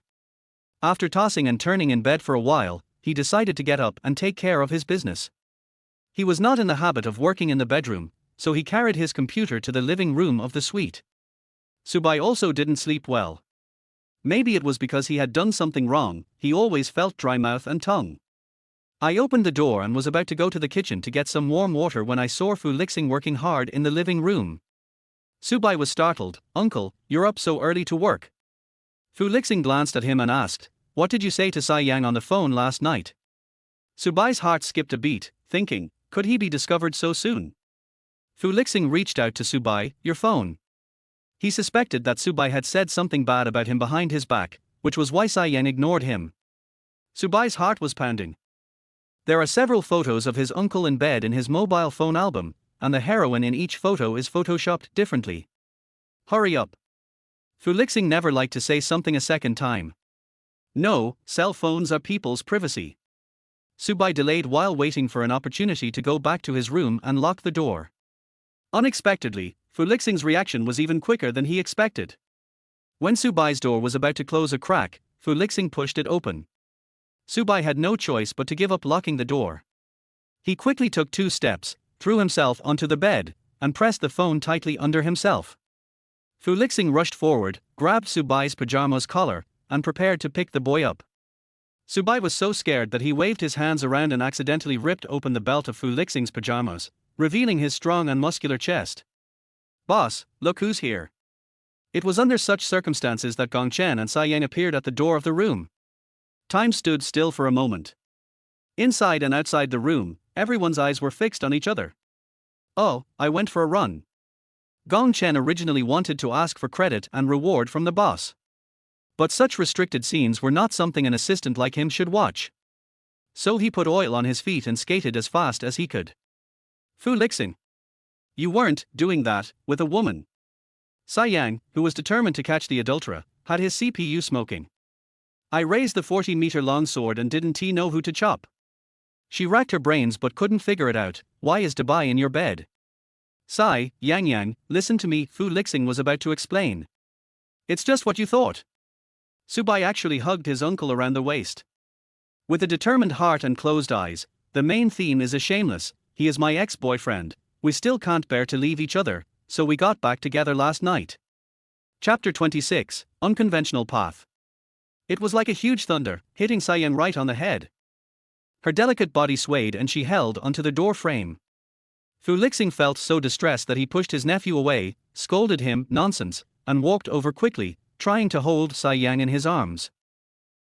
After tossing and turning in bed for a while, he decided to get up and take care of his business. He was not in the habit of working in the bedroom, so he carried his computer to the living room of the suite. Subai also didn't sleep well. Maybe it was because he had done something wrong, he always felt dry mouth and tongue. I opened the door and was about to go to the kitchen to get some warm water when I saw Fu Lixing working hard in the living room. Subai was startled. "Uncle, you're up so early to work?" Fu Lixing glanced at him and asked, "What did you say to Tsai Yang on the phone last night?" Subai's heart skipped a beat, thinking, could he be discovered so soon? Fu Lixing reached out to Subai, "Your phone." He suspected that Subai had said something bad about him behind his back, which was why Tsai Yang ignored him. Subai's heart was pounding. There are several photos of his uncle in bed in his mobile phone album, and the heroine in each photo is photoshopped differently. Hurry up. Fu Lixing never liked to say something a second time. No, cell phones are people's privacy. Subai delayed while waiting for an opportunity to go back to his room and lock the door. Unexpectedly, Fu Lixing's reaction was even quicker than he expected. When Subai's door was about to close a crack, Fu Lixing pushed it open. Subai had no choice but to give up locking the door. He quickly took 2 steps, threw himself onto the bed, and pressed the phone tightly under himself. Fu Lixing rushed forward, grabbed Subai's pajamas collar, and prepared to pick the boy up. Subai was so scared that he waved his hands around and accidentally ripped open the belt of Fu Lixing's pajamas, revealing his strong and muscular chest. "Boss, look who's here." It was under such circumstances that Gong Chen and Sai Yang appeared at the door of the room. Time stood still for a moment. Inside and outside the room, everyone's eyes were fixed on each other. "Oh, I went for a run." Gong Chen originally wanted to ask for credit and reward from the boss. But such restricted scenes were not something an assistant like him should watch. So he put oil on his feet and skated as fast as he could. "Fu Lixing, you weren't doing that with a woman." Sai Yang, who was determined to catch the adulterer, had his CPU smoking. "I raised the 40-meter-long sword and didn't know who to chop." She racked her brains but couldn't figure it out. "Why is Dubai in your bed?" "Sai, Yang, listen to me," Fu Lixing was about to explain. "It's just what you thought." Subai actually hugged his uncle around the waist. With a determined heart and closed eyes, the main theme is a shameless, "He is my ex-boyfriend, we still can't bear to leave each other, so we got back together last night." Chapter 26, Unconventional Path. It was like a huge thunder, hitting Sai Yang right on the head. Her delicate body swayed and she held onto the door frame. Fu Lixing felt so distressed that he pushed his nephew away, scolded him, "Nonsense," and walked over quickly, trying to hold Sai Yang in his arms.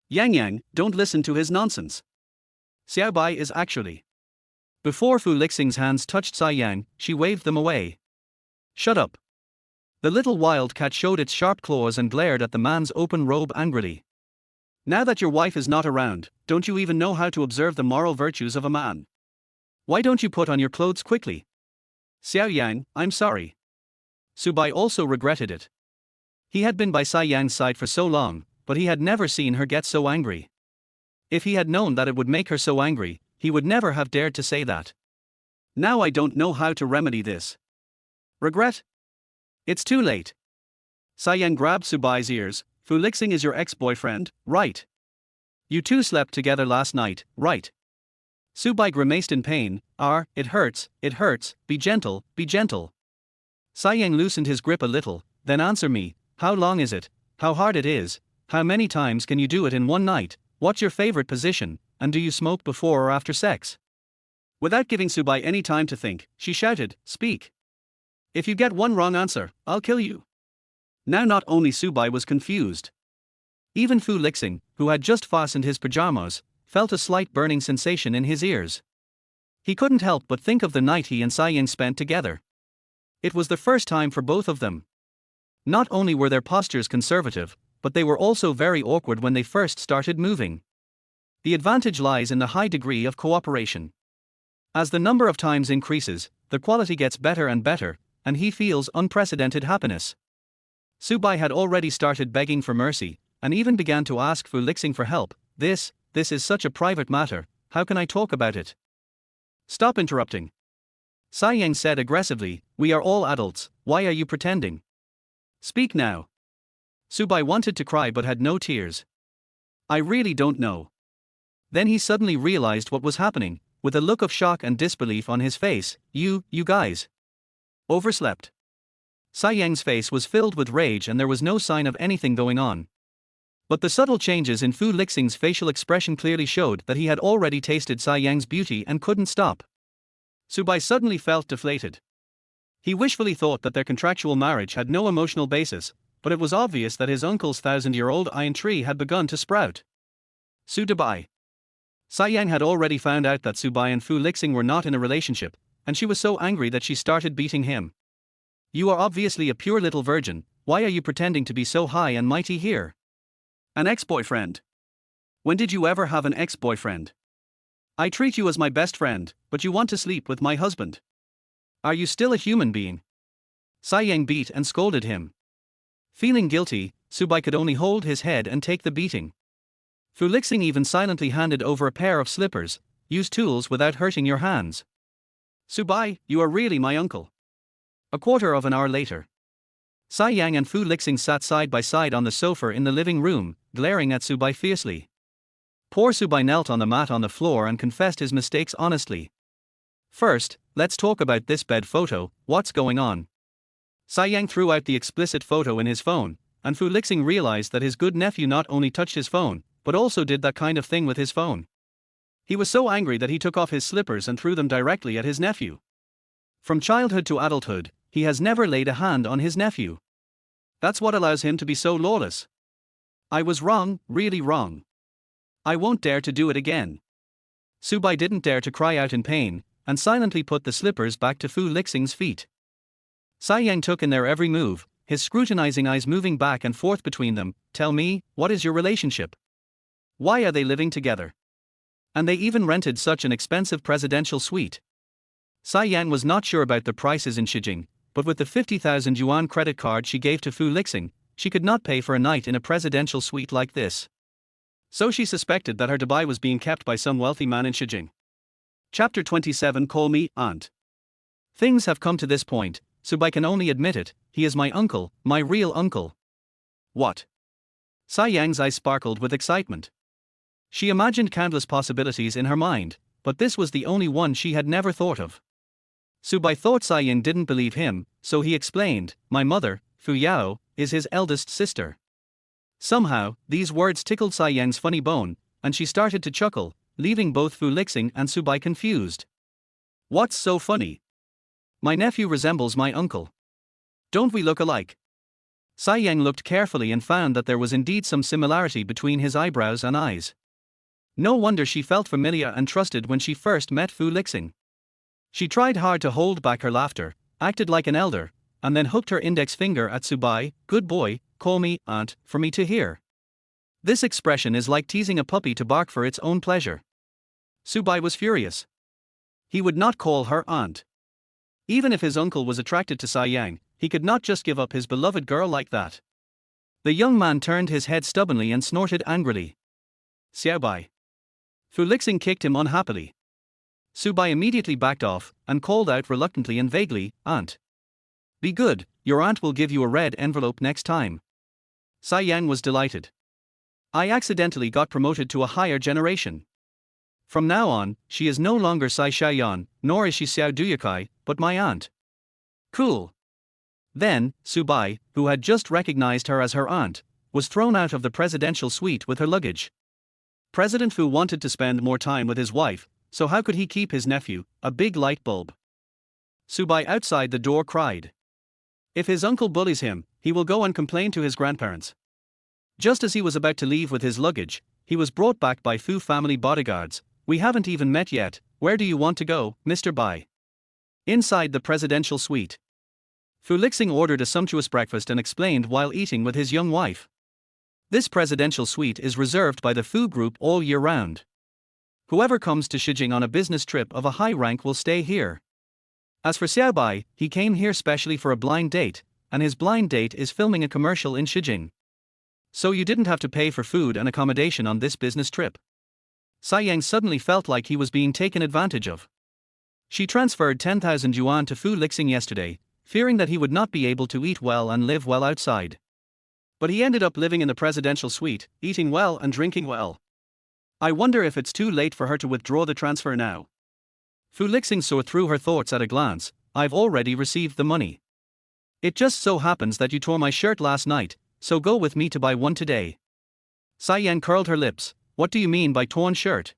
"Yang, don't listen to his nonsense. Xiaobai is actually..." Before Fu Lixing's hands touched Sai Yang, she waved them away. "Shut up." The little wildcat showed its sharp claws and glared at the man's open robe angrily. "Now that your wife is not around, don't you even know how to observe the moral virtues of a man? Why don't you put on your clothes quickly?" "Xiao Yang, I'm sorry." Subai also regretted it. He had been by Sai Yang's side for so long, but he had never seen her get so angry. If he had known that it would make her so angry, he would never have dared to say that. "Now I don't know how to remedy this." "Regret? It's too late." Sai Yang grabbed Subai's ears. "Fu Lixing is your ex-boyfriend, right? You two slept together last night, right?" Subai grimaced in pain. It hurts, be gentle, be gentle." Sai Yang loosened his grip a little. "Then answer me, how long is it, how hard it is, how many times can you do it in one night, what's your favorite position, and do you smoke before or after sex?" Without giving Subai any time to think, she shouted, "Speak. If you get one wrong answer, I'll kill you." Now not only Subai was confused. Even Fu Lixing, who had just fastened his pajamas, felt a slight burning sensation in his ears. He couldn't help but think of the night he and Sai Yang spent together. It was the first time for both of them. Not only were their postures conservative, but they were also very awkward when they first started moving. The advantage lies in the high degree of cooperation. As the number of times increases, the quality gets better and better, and he feels unprecedented happiness. Subai had already started begging for mercy, and even began to ask Fu Lixing for help. This is such a private matter, how can I talk about it?" "Stop interrupting," Sai Yang said aggressively. "We are all adults, why are you pretending? Speak now." Subai wanted to cry but had no tears. "I really don't know." Then he suddenly realized what was happening. With a look of shock and disbelief on his face, You guys overslept." Sai Yang's face was filled with rage and there was no sign of anything going on. But the subtle changes in Fu Lixing's facial expression clearly showed that he had already tasted Sai Yang's beauty and couldn't stop. Subai suddenly felt deflated. He wishfully thought that their contractual marriage had no emotional basis, but it was obvious that his uncle's 1,000-year-old iron tree had begun to sprout. Dubai. Sai Yang had already found out that Subai and Fu Lixing were not in a relationship, and she was so angry that she started beating him. "You are obviously a pure little virgin, why are you pretending to be so high and mighty here? An ex-boyfriend? When did you ever have an ex-boyfriend? I treat you as my best friend, but you want to sleep with my husband. Are you still a human being?" Sai Yang beat and scolded him. Feeling guilty, Subai could only hold his head and take the beating. Fu Lixing even silently handed over a pair of slippers. "Use tools without hurting your hands." "Subai, you are really my uncle." A quarter of an hour later, Sai Yang and Fu Lixing sat side by side on the sofa in the living room, glaring at Subai fiercely. Poor Subai knelt on the mat on the floor and confessed his mistakes honestly. "First, let's talk about this bed photo, what's going on?" Sai Yang threw out the explicit photo in his phone, and Fu Lixing realized that his good nephew not only touched his phone, but also did that kind of thing with his phone. He was so angry that he took off his slippers and threw them directly at his nephew. From childhood to adulthood, he has never laid a hand on his nephew. That's what allows him to be so lawless. I was wrong, really wrong. I won't dare to do it again. Subai didn't dare to cry out in pain, and silently put the slippers back to Fu Lixing's feet. Sai Yang took in their every move, his scrutinizing eyes moving back and forth between them. Tell me, what is your relationship? Why are they living together? And they even rented such an expensive presidential suite. Sai Yang was not sure about the prices in Shijing, but with the 50,000 yuan credit card she gave to Fu Lixing, she could not pay for a night in a presidential suite like this. So she suspected that her Dubai was being kept by some wealthy man in Shijing. Chapter 27. Call me aunt. Things have come to this point, Subai can only admit it, he is my uncle, my real uncle. What? Sai Yang's eyes sparkled with excitement. She imagined countless possibilities in her mind, but this was the only one she had never thought of. Subai thought Sai Yang didn't believe him, so he explained, my mother, Fu Yao, is his eldest sister. Somehow, these words tickled Sai Yang's funny bone, and she started to chuckle, leaving both Fu Lixing and Subai confused. What's so funny? My nephew resembles my uncle. Don't we look alike? Sai Yang looked carefully and found that there was indeed some similarity between his eyebrows and eyes. No wonder she felt familiar and trusted when she first met Fu Lixing. She tried hard to hold back her laughter, acted like an elder, and then hooked her index finger at Subai. Good boy, call me aunt, for me to hear. This expression is like teasing a puppy to bark for its own pleasure. Subai was furious. He would not call her aunt. Even if his uncle was attracted to Sai Yang, he could not just give up his beloved girl like that. The young man turned his head stubbornly and snorted angrily. Xiaobai. Fu Lixing kicked him unhappily. Subai immediately backed off, and called out reluctantly and vaguely, Aunt. Be good, your aunt will give you a red envelope next time. Sai Yang was delighted. I accidentally got promoted to a higher generation. From now on, she is no longer Sai Xiaoyan, nor is she Xiao Duyakai, but my aunt. Cool. Then, Subai, who had just recognized her as her aunt, was thrown out of the presidential suite with her luggage. President Fu wanted to spend more time with his wife, so how could he keep his nephew, a big light bulb? Subai outside the door cried. If his uncle bullies him, he will go and complain to his grandparents. Just as he was about to leave with his luggage, he was brought back by Fu family bodyguards. We haven't even met yet, where do you want to go, Mr. Bai? Inside the presidential suite. Fu Lixing ordered a sumptuous breakfast and explained while eating with his young wife. This presidential suite is reserved by the Fu Group all year round. Whoever comes to Shijing on a business trip of a high rank will stay here. As for Xiaobai, he came here specially for a blind date, and his blind date is filming a commercial in Shijing. So you didn't have to pay for food and accommodation on this business trip. Sai Yang suddenly felt like he was being taken advantage of. She transferred 10,000 yuan to Fu Lixing yesterday, fearing that he would not be able to eat well and live well outside. But he ended up living in the presidential suite, eating well and drinking well. I wonder if it's too late for her to withdraw the transfer now. Fu Lixing saw through her thoughts at a glance. I've already received the money. It just so happens that you tore my shirt last night, so go with me to buy one today. Sai Yang curled her lips. What do you mean by torn shirt?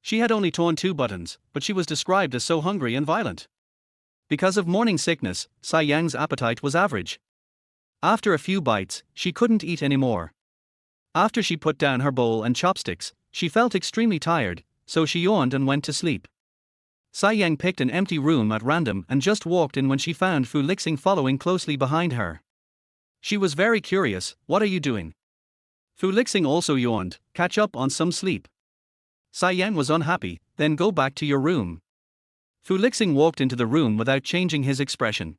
She had only torn 2 buttons, but she was described as so hungry and violent. Because of morning sickness, Sai Yang's appetite was average. After a few bites, she couldn't eat anymore. After she put down her bowl and chopsticks, she felt extremely tired, so she yawned and went to sleep. Sai Yang picked an empty room at random and just walked in when she found Fu Lixing following closely behind her. She was very curious. What are you doing? Fu Lixing also yawned. Catch up on some sleep. Sai Yang was unhappy. Then go back to your room. Fu Lixing walked into the room without changing his expression.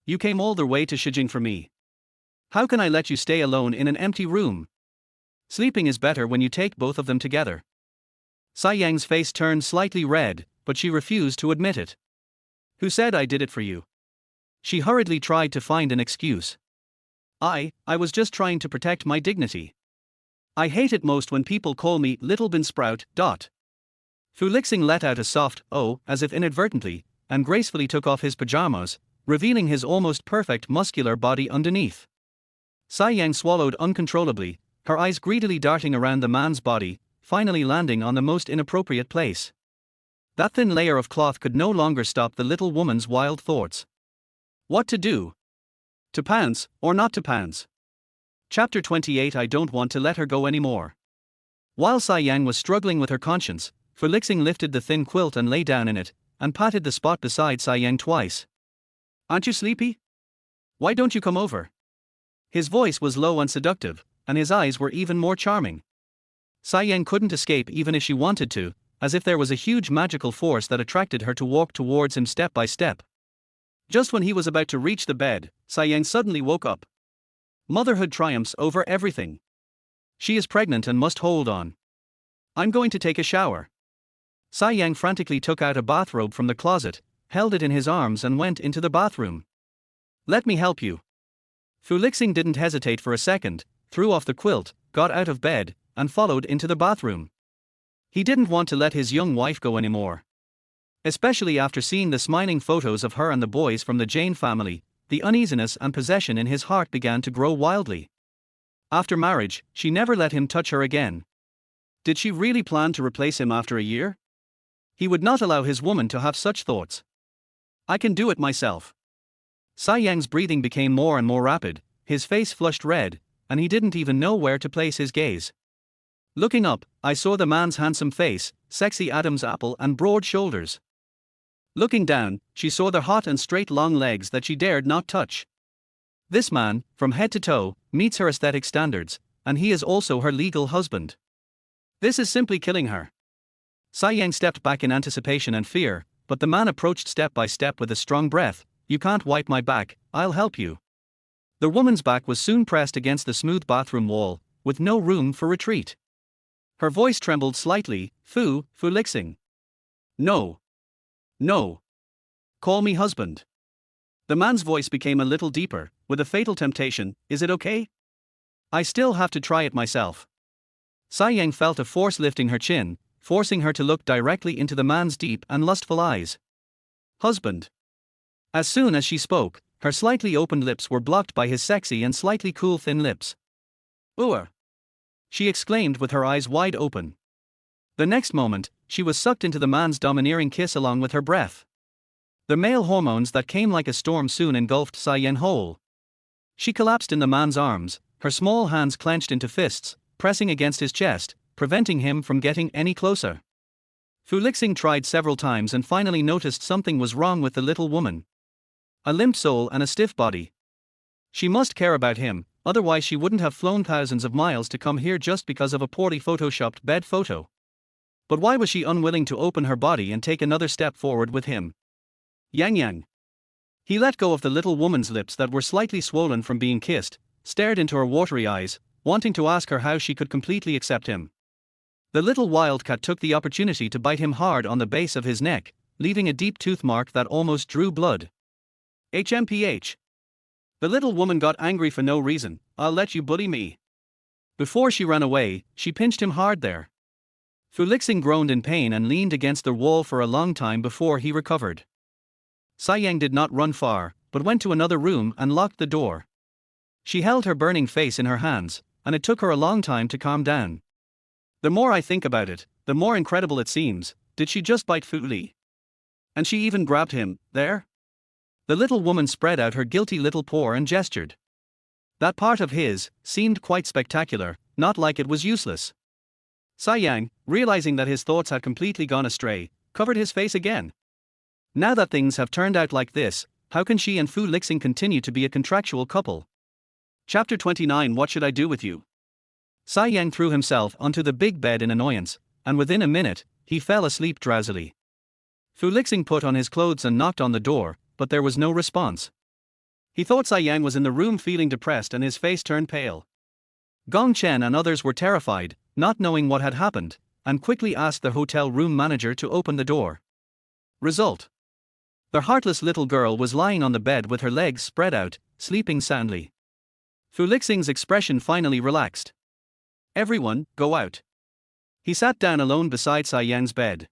You came all the way to Shijing for me. How can I let you stay alone in an empty room? Sleeping is better when you take both of them together. Sai Yang's face turned slightly red, but she refused to admit it. Who said I did it for you? She hurriedly tried to find an excuse. I was just trying to protect my dignity. I hate it most when people call me Little Bean Sprout. Fu Lixing let out a soft "oh" as if inadvertently, and gracefully took off his pajamas, revealing his almost perfect muscular body underneath. Sai Yang swallowed uncontrollably. her eyes greedily darting around the man's body, finally landing on the most inappropriate place. That thin layer of cloth could no longer stop the little woman's wild thoughts. What to do? To pounce, or not to pounce? Chapter 28. I don't want to let her go anymore. While Sai Yang was struggling with her conscience, Fu Lixing lifted the thin quilt and lay down in it, and patted the spot beside Sai Yang twice. Aren't you sleepy? Why don't you come over? His voice was low and seductive, and his eyes were even more charming. Sai Yang couldn't escape even if she wanted to, as if there was a huge magical force that attracted her to walk towards him step by step. Just when he was about to reach the bed, Sai Yang suddenly woke up. Motherhood triumphs over everything. She is pregnant and must hold on. I'm going to take a shower. Sai Yang frantically took out a bathrobe from the closet, held it in his arms and went into the bathroom. Let me help you. Fu Lixing didn't hesitate for a second, threw off the quilt, got out of bed, and followed into the bathroom. He didn't want to let his young wife go anymore. Especially after seeing the smiling photos of her and the boys from the Jane family, the uneasiness and possession in his heart began to grow wildly. After marriage, she never let him touch her again. Did she really plan to replace him after a year? He would not allow his woman to have such thoughts. I can do it myself. Sai Yang's breathing became more and more rapid, his face flushed red, and he didn't even know where to place his gaze. Looking up, I saw the man's handsome face, sexy Adam's apple and broad shoulders. Looking down, she saw the hot and straight long legs that she dared not touch. This man, from head to toe, meets her aesthetic standards, and he is also her legal husband. This is simply killing her. Sai Yang stepped back in anticipation and fear, but the man approached step by step with a strong breath. You can't wipe my back, I'll help you. The woman's back was soon pressed against the smooth bathroom wall, with no room for retreat. Her voice trembled slightly. Fu Lixing. No. No. Call me husband. The man's voice became a little deeper, with a fatal temptation. Is it okay? I still have to try it myself. Sai Yang felt a force lifting her chin, forcing her to look directly into the man's deep and lustful eyes. Husband. As soon as she spoke, her slightly opened lips were blocked by his sexy and slightly cool thin lips. Ooh! She exclaimed with her eyes wide open. The next moment, she was sucked into the man's domineering kiss along with her breath. The male hormones that came like a storm soon engulfed Sai Yang whole. She collapsed in the man's arms, her small hands clenched into fists, pressing against his chest, preventing him from getting any closer. Fu Lixing tried several times and finally noticed something was wrong with the little woman. A limp soul and a stiff body. She must care about him, otherwise she wouldn't have flown thousands of miles to come here just because of a poorly photoshopped bed photo. But why was she unwilling to open her body and take another step forward with him? Yang. He let go of the little woman's lips that were slightly swollen from being kissed, stared into her watery eyes, wanting to ask her how she could completely accept him. The little wildcat took the opportunity to bite him hard on the base of his neck, leaving a deep tooth mark that almost drew blood. HMPH. The little woman got angry for no reason. I'll let you bully me. Before she ran away, she pinched him hard there. Fu Lixing groaned in pain and leaned against the wall for a long time before he recovered. Sai Yang did not run far, but went to another room and locked the door. She held her burning face in her hands, and it took her a long time to calm down. The more I think about it, the more incredible it seems. Did she just bite Fu Li? And she even grabbed him, there? The little woman spread out her guilty little paw and gestured. That part of his seemed quite spectacular, not like it was useless. Sai Yang, realizing that his thoughts had completely gone astray, covered his face again. Now that things have turned out like this, how can she and Fu Lixing continue to be a contractual couple? Chapter 29. What should I do with you? Sai Yang threw himself onto the big bed in annoyance, and within a minute, he fell asleep drowsily. Fu Lixing put on his clothes and knocked on the door, but there was no response. He thought Sai Yang was in the room feeling depressed and his face turned pale. Gong Chen and others were terrified, not knowing what had happened, and quickly asked the hotel room manager to open the door. Result. The heartless little girl was lying on the bed with her legs spread out, sleeping soundly. Fu Lixing's expression finally relaxed. Everyone, go out. He sat down alone beside Sai Yang's bed.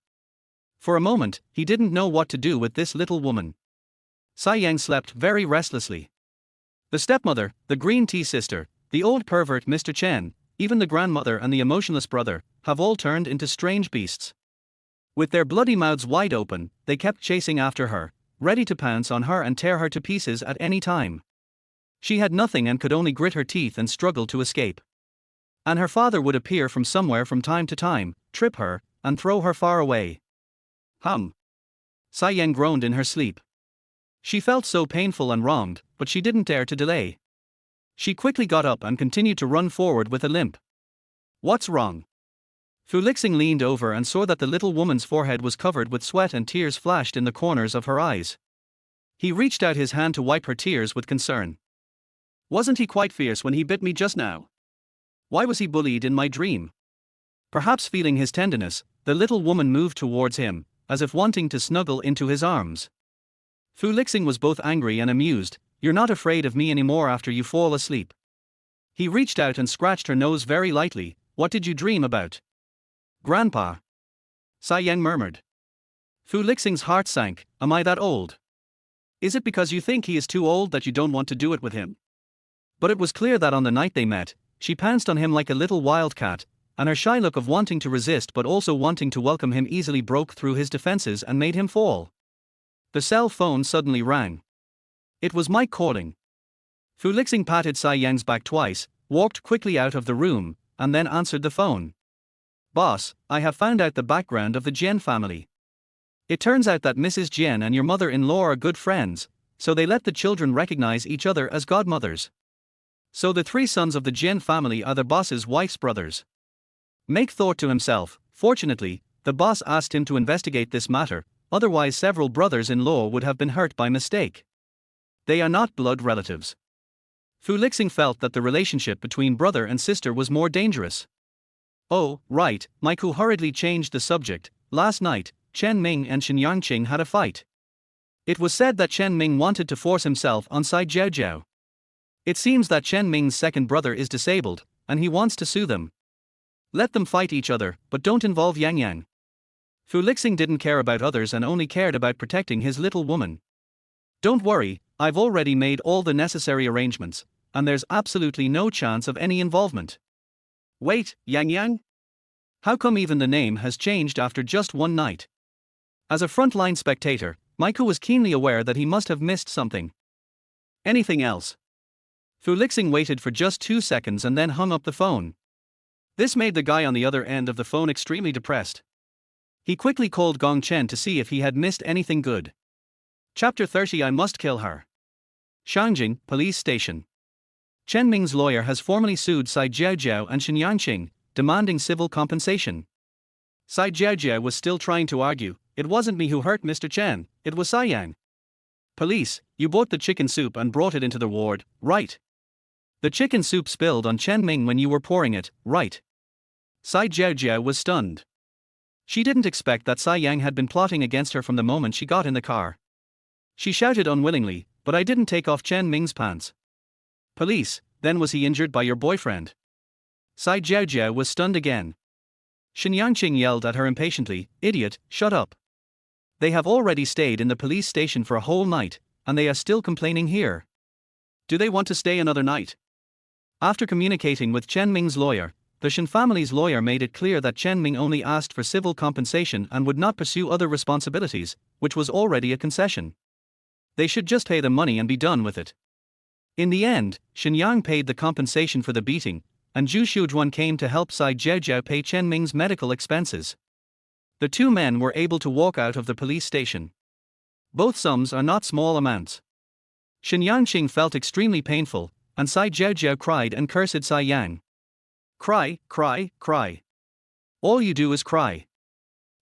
For a moment, he didn't know what to do with this little woman. Sai Yang slept very restlessly. The stepmother, the green tea sister, the old pervert Mr. Chen, even the grandmother and the emotionless brother, have all turned into strange beasts. With their bloody mouths wide open, they kept chasing after her, ready to pounce on her and tear her to pieces at any time. She had nothing and could only grit her teeth and struggle to escape. And her father would appear from somewhere from time to time, trip her, and throw her far away. Sai Yang groaned in her sleep. She felt so painful and wronged, but she didn't dare to delay. She quickly got up and continued to run forward with a limp. What's wrong? Fu Lixing leaned over and saw that the little woman's forehead was covered with sweat and tears flashed in the corners of her eyes. He reached out his hand to wipe her tears with concern. Wasn't he quite fierce when he bit me just now? Why was he bullied in my dream? Perhaps feeling his tenderness, the little woman moved towards him, as if wanting to snuggle into his arms. Fu Lixing was both angry and amused. You're not afraid of me anymore after you fall asleep. He reached out and scratched her nose very lightly. What did you dream about? Grandpa. Sai Yang murmured. Fu Lixing's heart sank. Am I that old? Is it because you think he is too old that you don't want to do it with him? But it was clear that on the night they met, she pounced on him like a little wildcat, and her shy look of wanting to resist but also wanting to welcome him easily broke through his defenses and made him fall. The cell phone suddenly rang. It was Mike calling. Fu Lixing patted Sai Yang's back twice, walked quickly out of the room, and then answered the phone. Boss, I have found out the background of the Jian family. It turns out that Mrs. Jian and your mother-in-law are good friends, so they let the children recognize each other as godmothers. So the three sons of the Jian family are the boss's wife's brothers. Mike thought to himself, fortunately, the boss asked him to investigate this matter, otherwise several brothers-in-law would have been hurt by mistake. They are not blood relatives. Fu Lixing felt that the relationship between brother and sister was more dangerous. Oh, right, Maiku hurriedly changed the subject. Last night, Chen Ming and Shen Yangqing had a fight. It was said that Chen Ming wanted to force himself on Sai Jiao Jiao. It seems that Chen Ming's second brother is disabled, and he wants to sue them. Let them fight each other, but don't involve Yang Yang. Fu Lixing didn't care about others and only cared about protecting his little woman. Don't worry, I've already made all the necessary arrangements, and there's absolutely no chance of any involvement. Wait, Yang Yang? How come even the name has changed after just one night? As a frontline spectator, Michael was keenly aware that he must have missed something. Anything else? Fu Lixing waited for just 2 seconds and then hung up the phone. This made the guy on the other end of the phone extremely depressed. He quickly called Gong Chen to see if he had missed anything good. Chapter 30 I Must Kill Her. Shangjing, Police Station. Chen Ming's lawyer has formally sued Sai Jiao Jiao and Shen Yangqing, demanding civil compensation. Sai Jiao Jiao was still trying to argue, it wasn't me who hurt Mr. Chen, it was Sai Yang. Police, you bought the chicken soup and brought it into the ward, right? The chicken soup spilled on Chen Ming when you were pouring it, right? Sai Jiao Jiao was stunned. She didn't expect that Sai Yang had been plotting against her from the moment she got in the car. She shouted unwillingly, but I didn't take off Chen Ming's pants. Police, then was he injured by your boyfriend? Sai Jiao Jiao was stunned again. Shen Yangqing yelled at her impatiently, idiot, shut up. They have already stayed in the police station for a whole night, and they are still complaining here. Do they want to stay another night? After communicating with Chen Ming's lawyer, the Shen family's lawyer made it clear that Chen Ming only asked for civil compensation and would not pursue other responsibilities, which was already a concession. They should just pay the money and be done with it. In the end, Shen Yang paid the compensation for the beating, and Zhu Xiujuan came to help Sai Jiao Jiao pay Chen Ming's medical expenses. The two men were able to walk out of the police station. Both sums are not small amounts. Shen Yangqing felt extremely painful, and Sai Jiao Jiao cried and cursed Sai Yang. Cry, cry, cry. All you do is cry.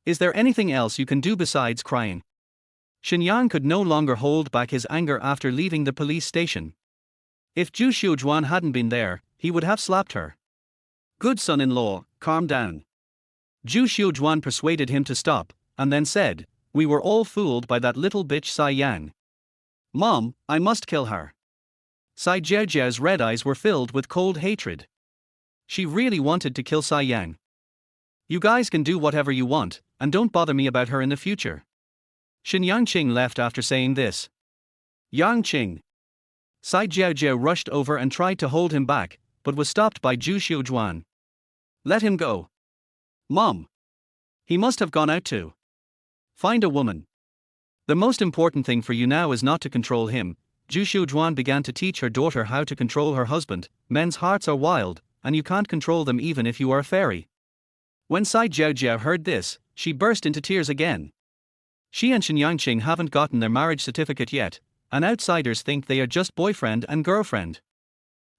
Is there anything else you can do besides crying? Shen Yang could no longer hold back his anger after leaving the police station. If Zhu Xiujuan hadn't been there, he would have slapped her. Good son-in-law, calm down. Zhu Xiujuan persuaded him to stop, and then said, we were all fooled by that little bitch Sai Yang. Mom, I must kill her. Sai Jiao Jiao's red eyes were filled with cold hatred. She really wanted to kill Sai Yang. You guys can do whatever you want, and don't bother me about her in the future. Shen Yangqing left after saying this. Yangqing. Sai Jiao Jiao rushed over and tried to hold him back, but was stopped by Zhu Xiujuan. Let him go. Mom. He must have gone out to find a woman. The most important thing for you now is not to control him. Zhu Xiujuan began to teach her daughter how to control her husband. Men's hearts are wild, and you can't control them even if you are a fairy. When Sai Jiaojia heard this, she burst into tears again. She and Shen Yangqing haven't gotten their marriage certificate yet, and outsiders think they are just boyfriend and girlfriend.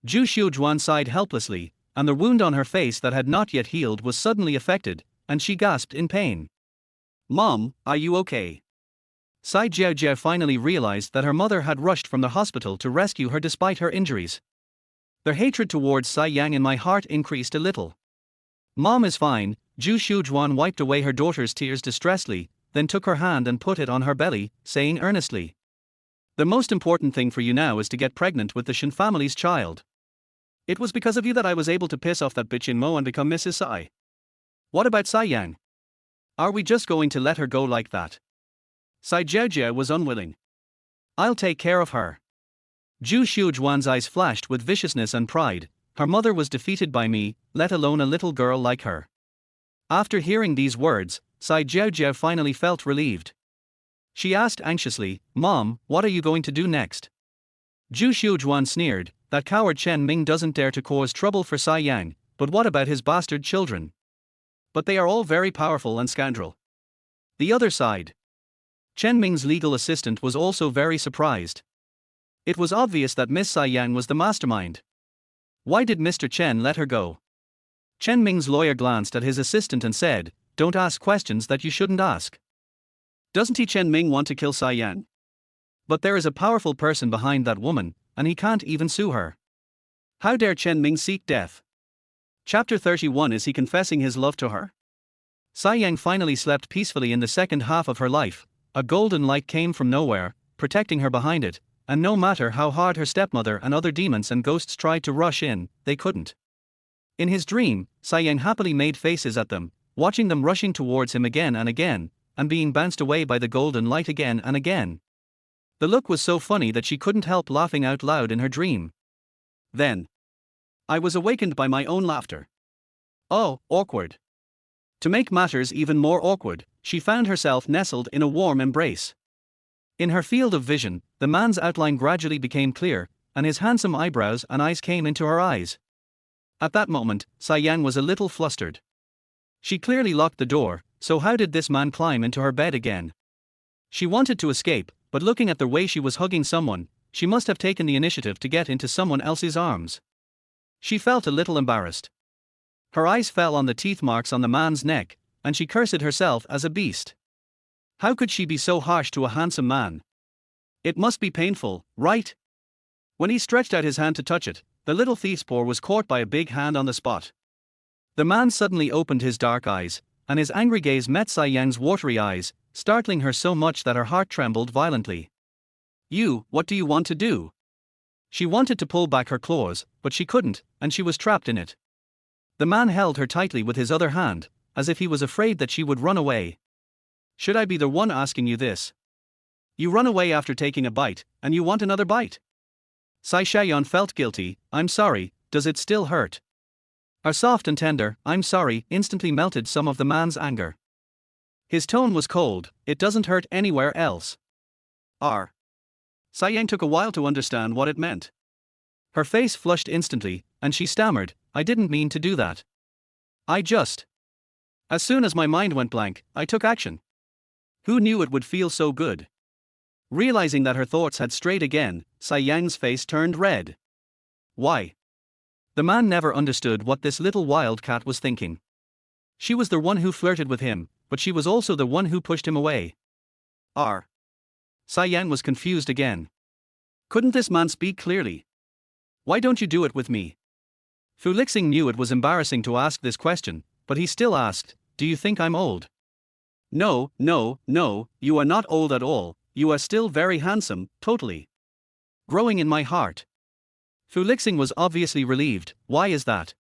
Zhu Xiujuan sighed helplessly, and the wound on her face that had not yet healed was suddenly affected, and she gasped in pain. Mom, are you okay? Sai Jiaojia finally realized that her mother had rushed from the hospital to rescue her despite her injuries. Their hatred towards Sai Yang in my heart increased a little. Mom is fine. Zhu Xiujuan wiped away her daughter's tears distressfully, then took her hand and put it on her belly, saying earnestly, "The most important thing for you now is to get pregnant with the Shen family's child. It was because of you that I was able to piss off that bitch in Mo and become Mrs. Sai. What about Sai Yang? Are we just going to let her go like that?" Sai Jiaojia was unwilling. "I'll take care of her." Zhu Xiujuan's eyes flashed with viciousness and pride. Her mother was defeated by me, let alone a little girl like her. After hearing these words, Sai Jiaojia finally felt relieved. She asked anxiously, "Mom, what are you going to do next?" Zhu Xiujuan sneered, "That coward Chen Ming doesn't dare to cause trouble for Sai Yang, but what about his bastard children? But they are all very powerful and scoundrel." The other side. Chen Ming's legal assistant was also very surprised. It was obvious that Miss Sai Yang was the mastermind. Why did Mr. Chen let her go? Chen Ming's lawyer glanced at his assistant and said, "Don't ask questions that you shouldn't ask. Doesn't he Chen Ming want to kill Sai Yang? But there is a powerful person behind that woman, and he can't even sue her. How dare Chen Ming seek death?" Chapter 31. Is he confessing his love to her? Sai Yang finally slept peacefully in the second half of her life. A golden light came from nowhere, protecting her behind it, and no matter how hard her stepmother and other demons and ghosts tried to rush in, they couldn't. In his dream, Sai Yang happily made faces at them, watching them rushing towards him again and being bounced away by the golden light again and again. The look was so funny that she couldn't help laughing out loud in her dream. Then I was awakened by my own laughter. Oh, awkward. To make matters even more awkward, she found herself nestled in a warm embrace. In her field of vision, the man's outline gradually became clear, and his handsome eyebrows and eyes came into her eyes. At that moment, Sai Yang was a little flustered. She clearly locked the door, so how did this man climb into her bed again? She wanted to escape, but looking at the way she was hugging someone, she must have taken the initiative to get into someone else's arms. She felt a little embarrassed. Her eyes fell on the teeth marks on the man's neck, and she cursed herself as a beast. How could she be so harsh to a handsome man? It must be painful, right? When he stretched out his hand to touch it, the little thief's paw was caught by a big hand on the spot. The man suddenly opened his dark eyes, and his angry gaze met Sai Yang's watery eyes, startling her so much that her heart trembled violently. What do you want to do?" She wanted to pull back her claws, but she couldn't, and she was trapped in it. The man held her tightly with his other hand, as if he was afraid that she would run away. "Should I be the one asking you this? You run away after taking a bite, and you want another bite?" Sai Shayan felt guilty. "I'm sorry, does it still hurt?" Her soft and tender, "I'm sorry," instantly melted some of the man's anger. His tone was cold. "It doesn't hurt anywhere else." Sai Yang took a while to understand what it meant. Her face flushed instantly, and she stammered, "I didn't mean to do that. I just..." As soon as my mind went blank, I took action. Who knew it would feel so good? Realizing that her thoughts had strayed again, Sai Yang's face turned red. Why? The man never understood what this little wildcat was thinking. She was the one who flirted with him, but she was also the one who pushed him away. Sai Yang was confused again. Couldn't this man speak clearly? "Why don't you do it with me?" Fu Lixing knew it was embarrassing to ask this question, but he still asked, "Do you think I'm old?" No, you are not old at all, you are still very handsome, totally. Growing in my heart. Fu Lixing was obviously relieved. "Why is that?"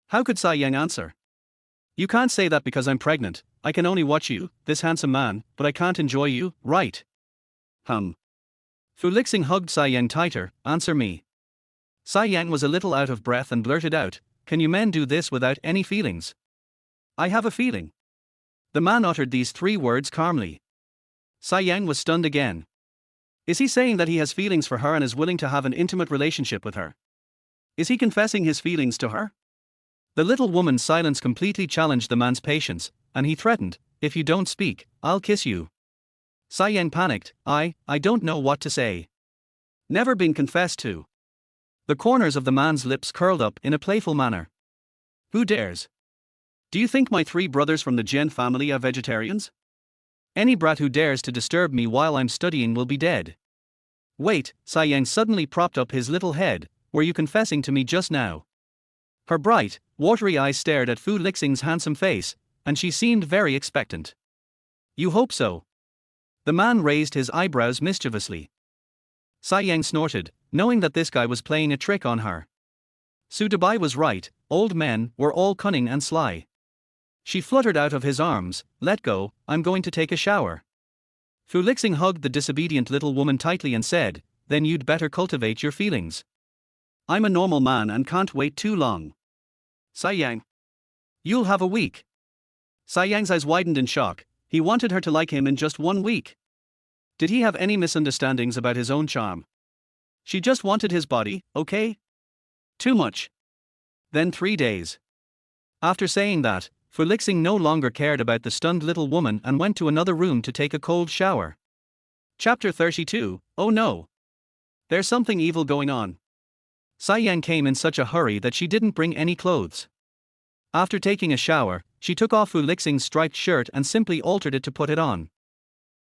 How could Sai Yang answer? "You can't say that because I'm pregnant. I can only watch you, this handsome man, but I can't enjoy you, right?" Fu Lixing hugged Sai Yang tighter. "Answer me." Sai Yang was a little out of breath and blurted out, can you men do this without any feelings? I have a feeling. The man uttered these 3 words calmly. Sai Yang was stunned again. Is he saying that he has feelings for her and is willing to have an intimate relationship with her? Is he confessing his feelings to her? The little woman's silence completely challenged the man's patience, and he threatened, if you don't speak, I'll kiss you. Sai Yang panicked, I don't know what to say. Never been confessed to. The corners of the man's lips curled up in a playful manner. Who dares? Do you think my 3 brothers from the Jian family are vegetarians? Any brat who dares to disturb me while I'm studying will be dead. Wait, Sai Yang suddenly propped up his little head, were you confessing to me just now? Her bright, watery eyes stared at Fu Lixing's handsome face, and she seemed very expectant. You hope so? The man raised his eyebrows mischievously. Sai Yang snorted, knowing that this guy was playing a trick on her. Su Dubai was right, old men were all cunning and sly. She fluttered out of his arms, let go, I'm going to take a shower. Fu Lixing hugged the disobedient little woman tightly and said, then you'd better cultivate your feelings. I'm a normal man and can't wait too long. Sai Yang. You'll have a week. Sai Yang's eyes widened in shock, he wanted her to like him in just 1 week. Did he have any misunderstandings about his own charm? She just wanted his body, okay? Too much. Then 3 days. After saying that, Fu Lixing no longer cared about the stunned little woman and went to another room to take a cold shower. Chapter 32, Oh no! There's something evil going on. Sai Yang came in such a hurry that she didn't bring any clothes. After taking a shower, she took off Fu Lixing's striped shirt and simply altered it to put it on.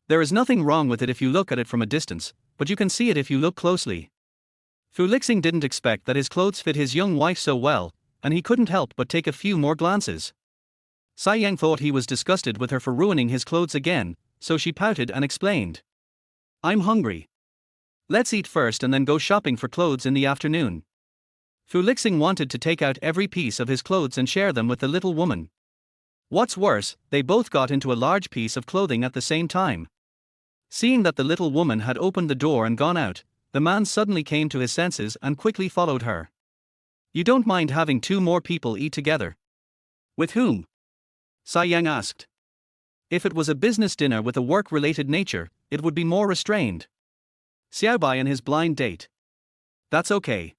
There is nothing wrong with it if you look at it from a distance, but you can see it if you look closely. Fu Lixing didn't expect that his clothes fit his young wife so well, and he couldn't help but take a few more glances. Sai Yang thought he was disgusted with her for ruining his clothes again, so she pouted and explained. I'm hungry. Let's eat first and then go shopping for clothes in the afternoon. Fu Lixing wanted to take out every piece of his clothes and share them with the little woman. What's worse, they both got into a large piece of clothing at the same time. Seeing that the little woman had opened the door and gone out, the man suddenly came to his senses and quickly followed her. You don't mind having 2 more people eat together? With whom? Sai Yang asked. If it was a business dinner with a work-related nature, it would be more restrained. Xiaobai and his blind date. That's okay.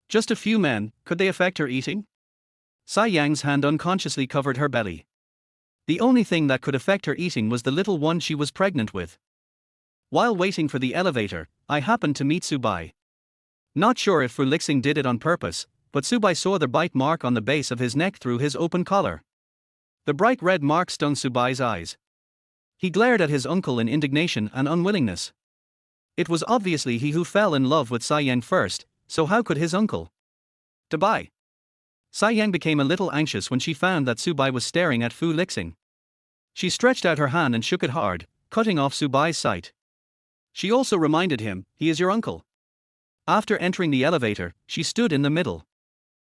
Just a few men, could they affect her eating? Sai Yang's hand unconsciously covered her belly. The only thing that could affect her eating was the little one she was pregnant with. While waiting for the elevator, I happened to meet Subai. Not sure if Fu Lixing did it on purpose, but Subai saw the bite mark on the base of his neck through his open collar. The bright red mark stung Subai's eyes. He glared at his uncle in indignation and unwillingness. It was obviously he who fell in love with Sai Yang first, so how could his uncle? Dubai. Sai Yang became a little anxious when she found that Subai was staring at Fu Lixing. She stretched out her hand and shook it hard, cutting off Subai's sight. She also reminded him, he is your uncle. After entering the elevator, she stood in the middle.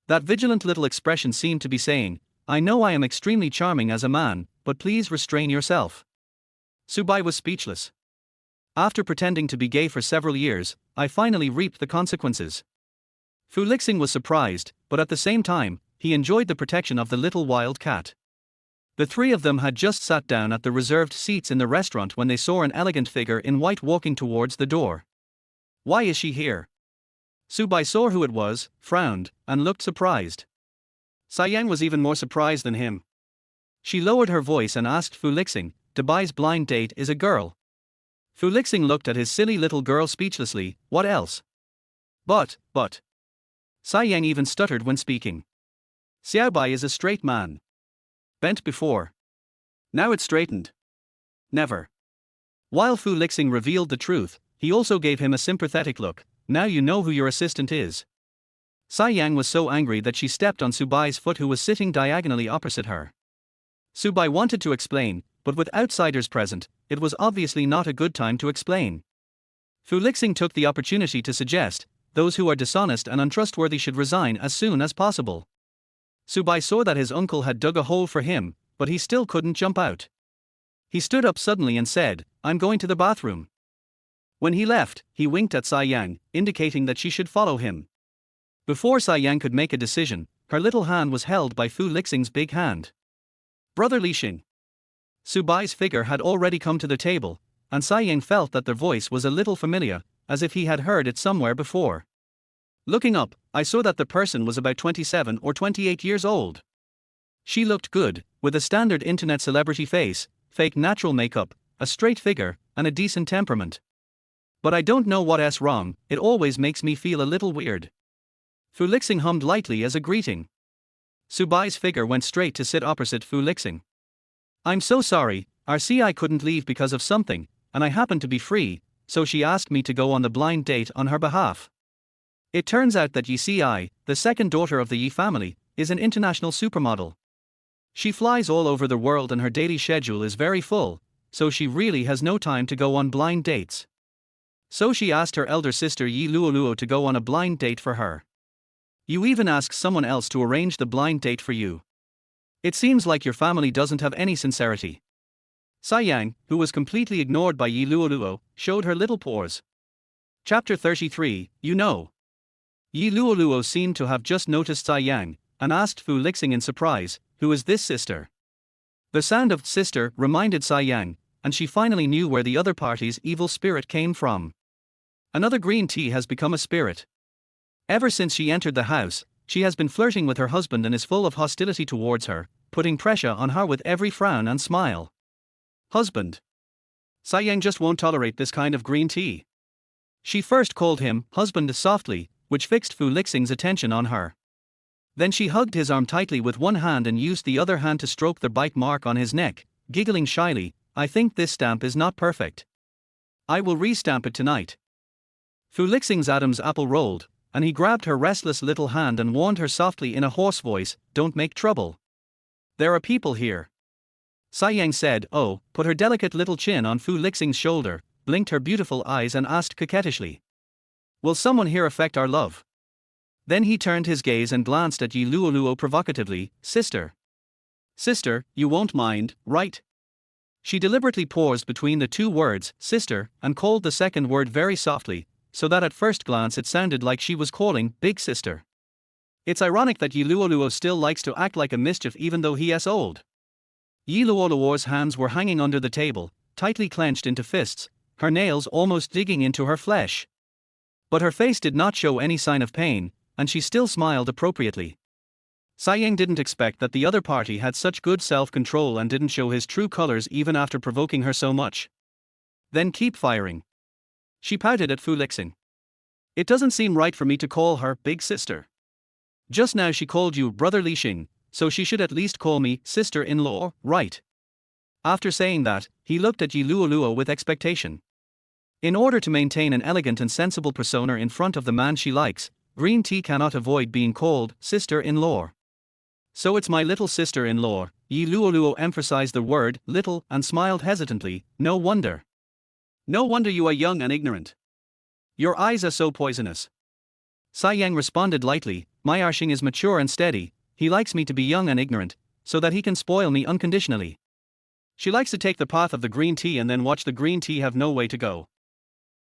That vigilant little expression seemed to be saying, I know I am extremely charming as a man, but please restrain yourself. Subai was speechless. After pretending to be gay for several years, I finally reaped the consequences. Fu Lixing was surprised, but at the same time, he enjoyed the protection of the little wild cat. The 3 of them had just sat down at the reserved seats in the restaurant when they saw an elegant figure in white walking towards the door. Why is she here? Subai saw who it was, frowned, and looked surprised. Sai Yang was even more surprised than him. She lowered her voice and asked Fu Lixing, Dubai's blind date is a girl. Fu Lixing looked at his silly little girl speechlessly, what else? But. Sai Yang even stuttered when speaking. Xiaobai is a straight man. Bent before. Now it's straightened. Never. While Fu Lixing revealed the truth, he also gave him a sympathetic look, now you know who your assistant is. Sai Yang was so angry that she stepped on Subai's foot who was sitting diagonally opposite her. Subai wanted to explain, but with outsiders present, it was obviously not a good time to explain. Fu Lixing took the opportunity to suggest, those who are dishonest and untrustworthy should resign as soon as possible. Subai saw that his uncle had dug a hole for him, but he still couldn't jump out. He stood up suddenly and said, I'm going to the bathroom. When he left, he winked at Sai Yang, indicating that she should follow him. Before Sai Yang could make a decision, her little hand was held by Fu Lixing's big hand. Brother Lixing. Su Bai's figure had already come to the table, and Tsai Ying felt that their voice was a little familiar, as if he had heard it somewhere before. Looking up, I saw that the person was about 27 or 28 years old. She looked good, with a standard internet celebrity face, fake natural makeup, a straight figure, and a decent temperament. But I don't know what's wrong, it always makes me feel a little weird. Fu Lixing hummed lightly as a greeting. Su Bai's figure went straight to sit opposite Fu Lixing. I'm so sorry, our CI couldn't leave because of something, and I happened to be free, so she asked me to go on the blind date on her behalf. It turns out that Yi CI, the second daughter of the Yi family, is an international supermodel. She flies all over the world and her daily schedule is very full, so she really has no time to go on blind dates. So she asked her elder sister Yi Luoluo to go on a blind date for her. You even asked someone else to arrange the blind date for you. It seems like your family doesn't have any sincerity. Tsai Yang, who was completely ignored by Yi Luoluo, showed her little pores. Chapter 33, you know. Yi Luoluo seemed to have just noticed Tsai Yang, and asked Fu Lixing in surprise, who is this sister? The sound of sister reminded Tsai Yang, and she finally knew where the other party's evil spirit came from. Another green tea has become a spirit. Ever since she entered the house, she has been flirting with her husband and is full of hostility towards her, putting pressure on her with every frown and smile. Husband. Tsai Yang just won't tolerate this kind of green tea. She first called him husband softly, which fixed Fu Lixing's attention on her. Then she hugged his arm tightly with one hand and used the other hand to stroke the bite mark on his neck, giggling shyly, I think this stamp is not perfect. I will re-stamp it tonight. Fu Lixing's Adam's apple rolled, and he grabbed her restless little hand and warned her softly in a hoarse voice, don't make trouble. There are people here. Tsai Yang said, oh, put her delicate little chin on Fu Lixing's shoulder, blinked her beautiful eyes and asked coquettishly. Will someone here affect our love? Then he turned his gaze and glanced at Yi Luoluo provocatively, sister. Sister, you won't mind, right? She deliberately paused between the two words, sister, and called the second word very softly, so that at first glance it sounded like she was calling big sister. It's ironic that Yi Luoluo still likes to act like a mischief even though he is old. Yi Luoluo's hands were hanging under the table, tightly clenched into fists, her nails almost digging into her flesh. But her face did not show any sign of pain, and she still smiled appropriately. Tsai Yang didn't expect that the other party had such good self-control and didn't show his true colors even after provoking her so much. Then keep firing. She pouted at Fu Lixing. It doesn't seem right for me to call her big sister. Just now she called you brother Lixing, so she should at least call me sister-in-law, right? After saying that, he looked at Yi Luoluo with expectation. In order to maintain an elegant and sensible persona in front of the man she likes, green tea cannot avoid being called sister-in-law. So it's my little sister-in-law, Yi Luoluo emphasized the word little and smiled hesitantly, no wonder. No wonder you are young and ignorant. Your eyes are so poisonous. Tsai Yang responded lightly, my Arshing is mature and steady, he likes me to be young and ignorant, so that he can spoil me unconditionally. She likes to take the path of the green tea and then watch the green tea have no way to go.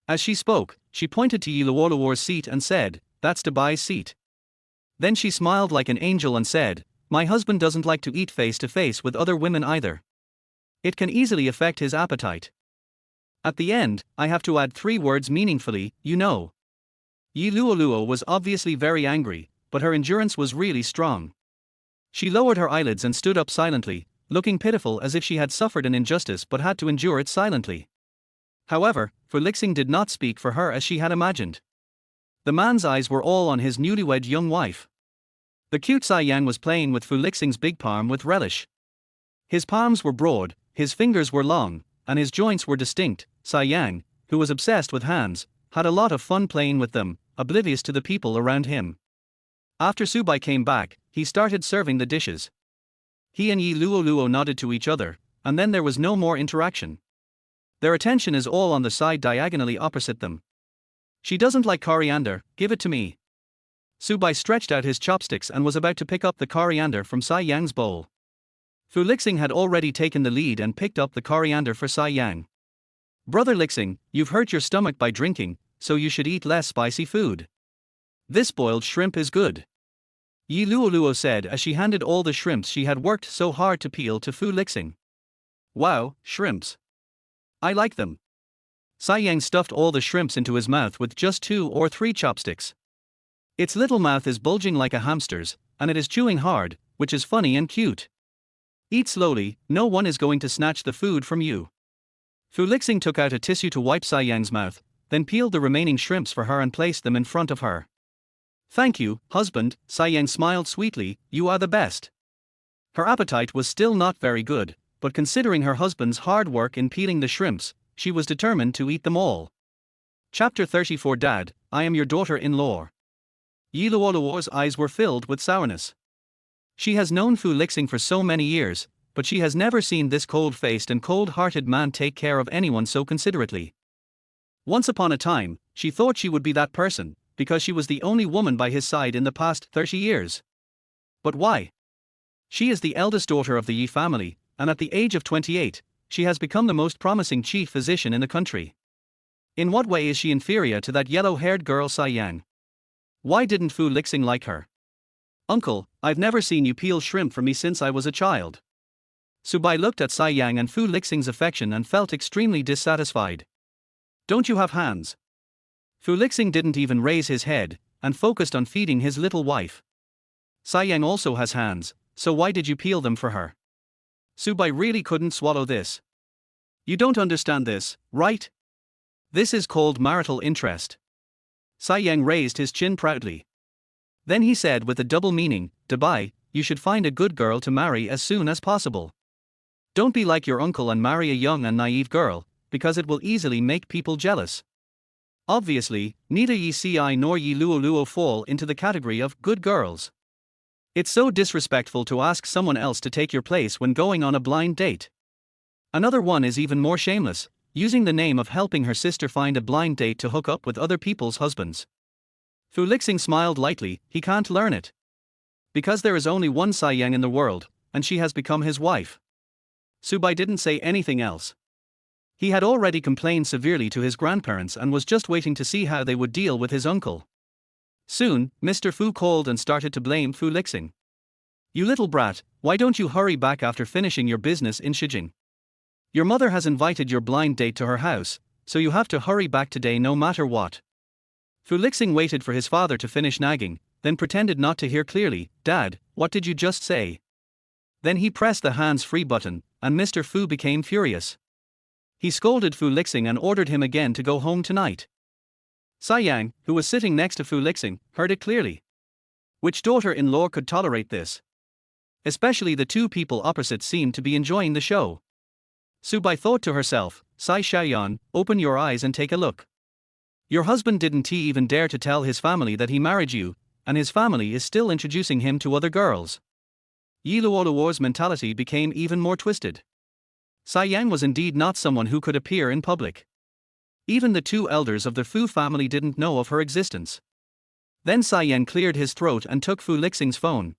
As she spoke, she pointed to Yi Luoluo's seat and said, that's Debai's seat. Then she smiled like an angel and said, my husband doesn't like to eat face to face with other women either. It can easily affect his appetite. At the end, I have to add 3 words meaningfully, you know. Yi Luoluo was obviously very angry, but her endurance was really strong. She lowered her eyelids and stood up silently, looking pitiful as if she had suffered an injustice but had to endure it silently. However, Fu Lixing did not speak for her as she had imagined. The man's eyes were all on his newlywed young wife. The cute Tsai Yang was playing with Fu Lixing's big palm with relish. His palms were broad, his fingers were long, and his joints were distinct. Tsai Yang, who was obsessed with hands, had a lot of fun playing with them, oblivious to the people around him. After Su Bai came back, he started serving the dishes. He and Yi Luoluo nodded to each other, and then there was no more interaction. Their attention is all on the side diagonally opposite them. She doesn't like coriander, give it to me. Su Bai stretched out his chopsticks and was about to pick up the coriander from Tsai Yang's bowl. Fu Lixing had already taken the lead and picked up the coriander for Tsai Yang. Brother Lixing, you've hurt your stomach by drinking, so you should eat less spicy food. This boiled shrimp is good. Yi Luoluo said as she handed all the shrimps she had worked so hard to peel to Fu Lixing. Wow, shrimps. I like them. Sai Yang stuffed all the shrimps into his mouth with just 2 or 3 chopsticks. Its little mouth is bulging like a hamster's, and it is chewing hard, which is funny and cute. Eat slowly, no one is going to snatch the food from you. Fu Lixing took out a tissue to wipe Sai Yang's mouth, then peeled the remaining shrimps for her and placed them in front of her. Thank you, husband, Sai Yang smiled sweetly, you are the best. Her appetite was still not very good, but considering her husband's hard work in peeling the shrimps, she was determined to eat them all. Chapter 34 Dad, I am your daughter-in-law. Yi Luoluo's eyes were filled with sourness. She has known Fu Lixing for so many years, but she has never seen this cold-faced and cold-hearted man take care of anyone so considerately. Once upon a time, she thought she would be that person, because she was the only woman by his side in the past 30 years. But why? She is the eldest daughter of the Yi family, and at the age of 28, she has become the most promising chief physician in the country. In what way is she inferior to that yellow-haired girl Sai Yang? Why didn't Fu Lixing like her? Uncle, I've never seen you peel shrimp for me since I was a child. Subai looked at Sai Yang and Fu Lixing's affection and felt extremely dissatisfied. Don't you have hands? Fu Lixing didn't even raise his head, and focused on feeding his little wife. Sai Yang also has hands, so why did you peel them for her? Subai really couldn't swallow this. You don't understand this, right? This is called marital interest. Sai Yang raised his chin proudly. Then he said with a double meaning, Dubai, you should find a good girl to marry as soon as possible. Don't be like your uncle and marry a young and naive girl, because it will easily make people jealous. Obviously, neither Yi Ci nor Yi Luoluo fall into the category of good girls. It's so disrespectful to ask someone else to take your place when going on a blind date. Another one is even more shameless, using the name of helping her sister find a blind date to hook up with other people's husbands. Fu Lixing smiled lightly, he can't learn it. Because there is only one Sai Yang in the world, and she has become his wife. Subai didn't say anything else. He had already complained severely to his grandparents and was just waiting to see how they would deal with his uncle. Soon, Mr. Fu called and started to blame Fu Lixing. You little brat, why don't you hurry back after finishing your business in Shijing? Your mother has invited your blind date to her house, so you have to hurry back today no matter what. Fu Lixing waited for his father to finish nagging, then pretended not to hear clearly. Dad, what did you just say? Then he pressed the hands-free button, and Mr. Fu became furious. He scolded Fu Lixing and ordered him again to go home tonight. Sai Yang, who was sitting next to Fu Lixing, heard it clearly. Which daughter-in-law could tolerate this? Especially the two people opposite seemed to be enjoying the show. Subai thought to herself, Sai Xiaoyan, open your eyes and take a look. Your husband didn't even dare to tell his family that he married you, and his family is still introducing him to other girls. Yi Luoluo's mentality became even more twisted. Sai Yang was indeed not someone who could appear in public. Even the two elders of the Fu family didn't know of her existence. Then Sai Yang cleared his throat and took Fu Lixing's phone.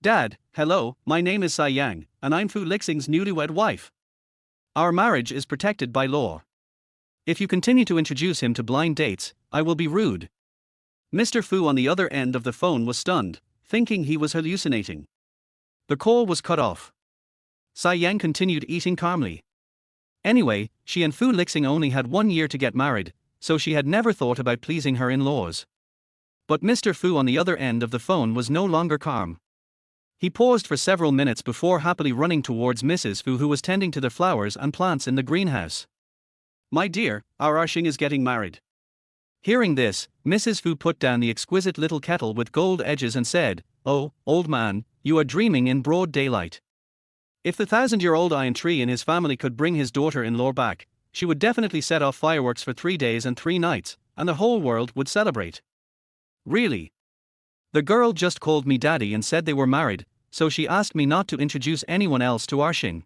Dad, hello, my name is Sai Yang, and I'm Fu Lixing's newlywed wife. Our marriage is protected by law. If you continue to introduce him to blind dates, I will be rude. Mr. Fu on the other end of the phone was stunned, thinking he was hallucinating. The call was cut off. Sai Yang continued eating calmly. Anyway, she and Fu Lixing only had 1 year to get married, so she had never thought about pleasing her in-laws. But Mr. Fu on the other end of the phone was no longer calm. He paused for several minutes before happily running towards Mrs. Fu, who was tending to the flowers and plants in the greenhouse. My dear, our Arshing is getting married. Hearing this, Mrs. Fu put down the exquisite little kettle with gold edges and said, Oh, old man, you are dreaming in broad daylight. If the 1,000-year-old iron tree in his family could bring his daughter-in-law back, she would definitely set off fireworks for 3 days and 3 nights, and the whole world would celebrate. Really? The girl just called me daddy and said they were married, so she asked me not to introduce anyone else to Arshing.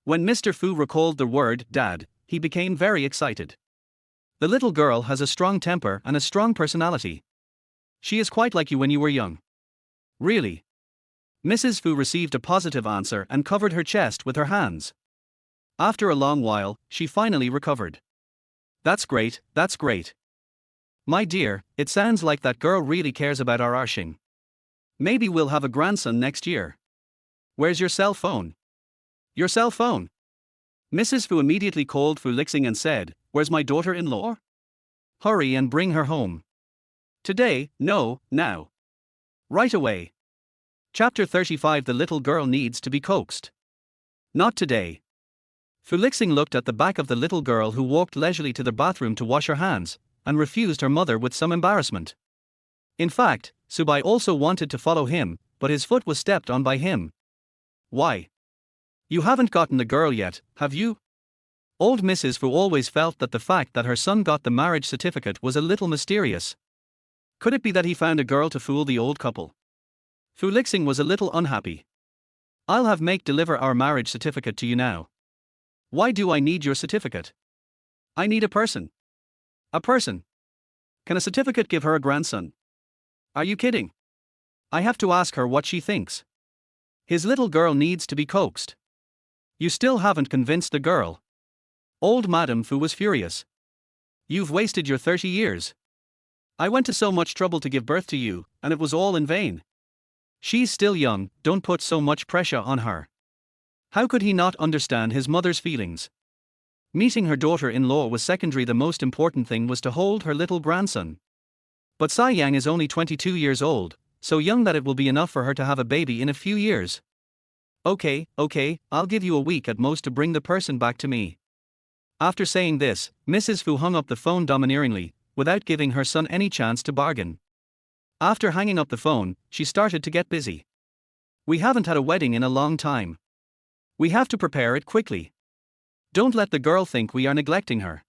When Mr. Fu recalled the word dad, he became very excited. The little girl has a strong temper and a strong personality. She is quite like you when you were young. Really? Mrs. Fu received a positive answer and covered her chest with her hands. After a long while, she finally recovered. That's great, that's great. My dear, it sounds like that girl really cares about our Arshing. Maybe we'll have a grandson next year. Where's your cell phone? Your cell phone? Mrs. Fu immediately called Fu Lixing and said, "Where's my daughter-in-law? Hurry and bring her home. Today, no, now. Right away." Chapter 35. The little girl needs to be coaxed. Not today. Fu Lixing looked at the back of the little girl who walked leisurely to the bathroom to wash her hands, and refused her mother with some embarrassment. In fact, Subai also wanted to follow him, but his foot was stepped on by him. "Why? You haven't gotten the girl yet, have you?" Old Mrs. Fu always felt that the fact that her son got the marriage certificate was a little mysterious. Could it be that he found a girl to fool the old couple? Fu Lixing was a little unhappy. "I'll have make deliver our marriage certificate to you now." "Why do I need your certificate?" "I need a person." "A person? Can a certificate give her a grandson?" "Are you kidding? I have to ask her what she thinks. His little girl needs to be coaxed." "You still haven't convinced the girl." Old Madame Fu was furious. "You've wasted your 30 years. I went to so much trouble to give birth to you, and it was all in vain. She's still young, don't put so much pressure on her." How could he not understand his mother's feelings? Meeting her daughter-in-law was secondary. The most important thing was to hold her little grandson. But Sai Yang is only 22 years old, so young that it will be enough for her to have a baby in a few years. Okay, I'll give you a week at most to bring the person back to me." After saying this, Mrs. Fu hung up the phone domineeringly, without giving her son any chance to bargain. After hanging up the phone, she started to get busy. "We haven't had a wedding in a long time. We have to prepare it quickly. Don't let the girl think we are neglecting her.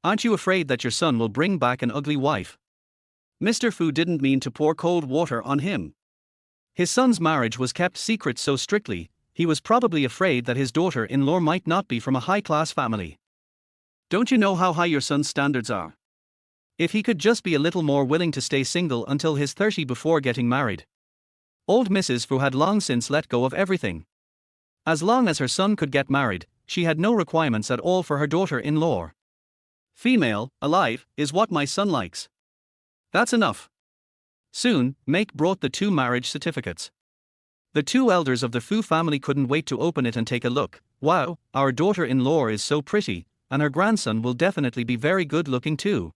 Aren't you afraid that your son will bring back an ugly wife?" Mr. Fu didn't mean to pour cold water on him. His son's marriage was kept secret so strictly, he was probably afraid that his daughter-in-law might not be from a high-class family. "Don't you know how high your son's standards are? If he could just be a little more willing to stay single until his 30 before getting married." Old Mrs. Fu had long since let go of everything. As long as her son could get married, she had no requirements at all for her daughter-in-law. "Female, alive, is what my son likes. That's enough." Soon, Make brought the 2 marriage certificates. The 2 elders of the Fu family couldn't wait to open it and take a look. "Wow, our daughter-in-law is so pretty, and her grandson will definitely be very good looking too.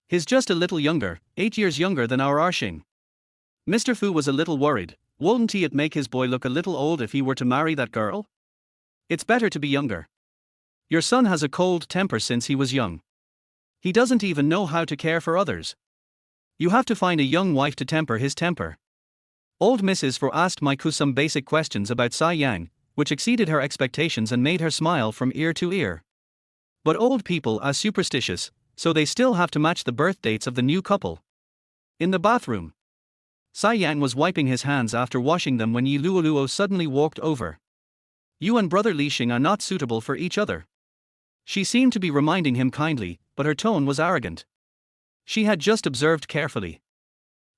He's just a little younger, 8 years younger than our Arshing." Mr. Fu was a little worried. Wouldn't it make his boy look a little old if he were to marry that girl? "It's better to be younger. Your son has a cold temper since he was young. He doesn't even know how to care for others. You have to find a young wife to temper his temper." Old Mrs. Fu asked Maiku some basic questions about Sai Yang, which exceeded her expectations and made her smile from ear to ear. But old people are superstitious, so they still have to match the birth dates of the new couple. In the bathroom, Sai Yang was wiping his hands after washing them when Yi Luoluo suddenly walked over. "You and Brother Li Xing are not suitable for each other." She seemed to be reminding him kindly, but her tone was arrogant. She had just observed carefully.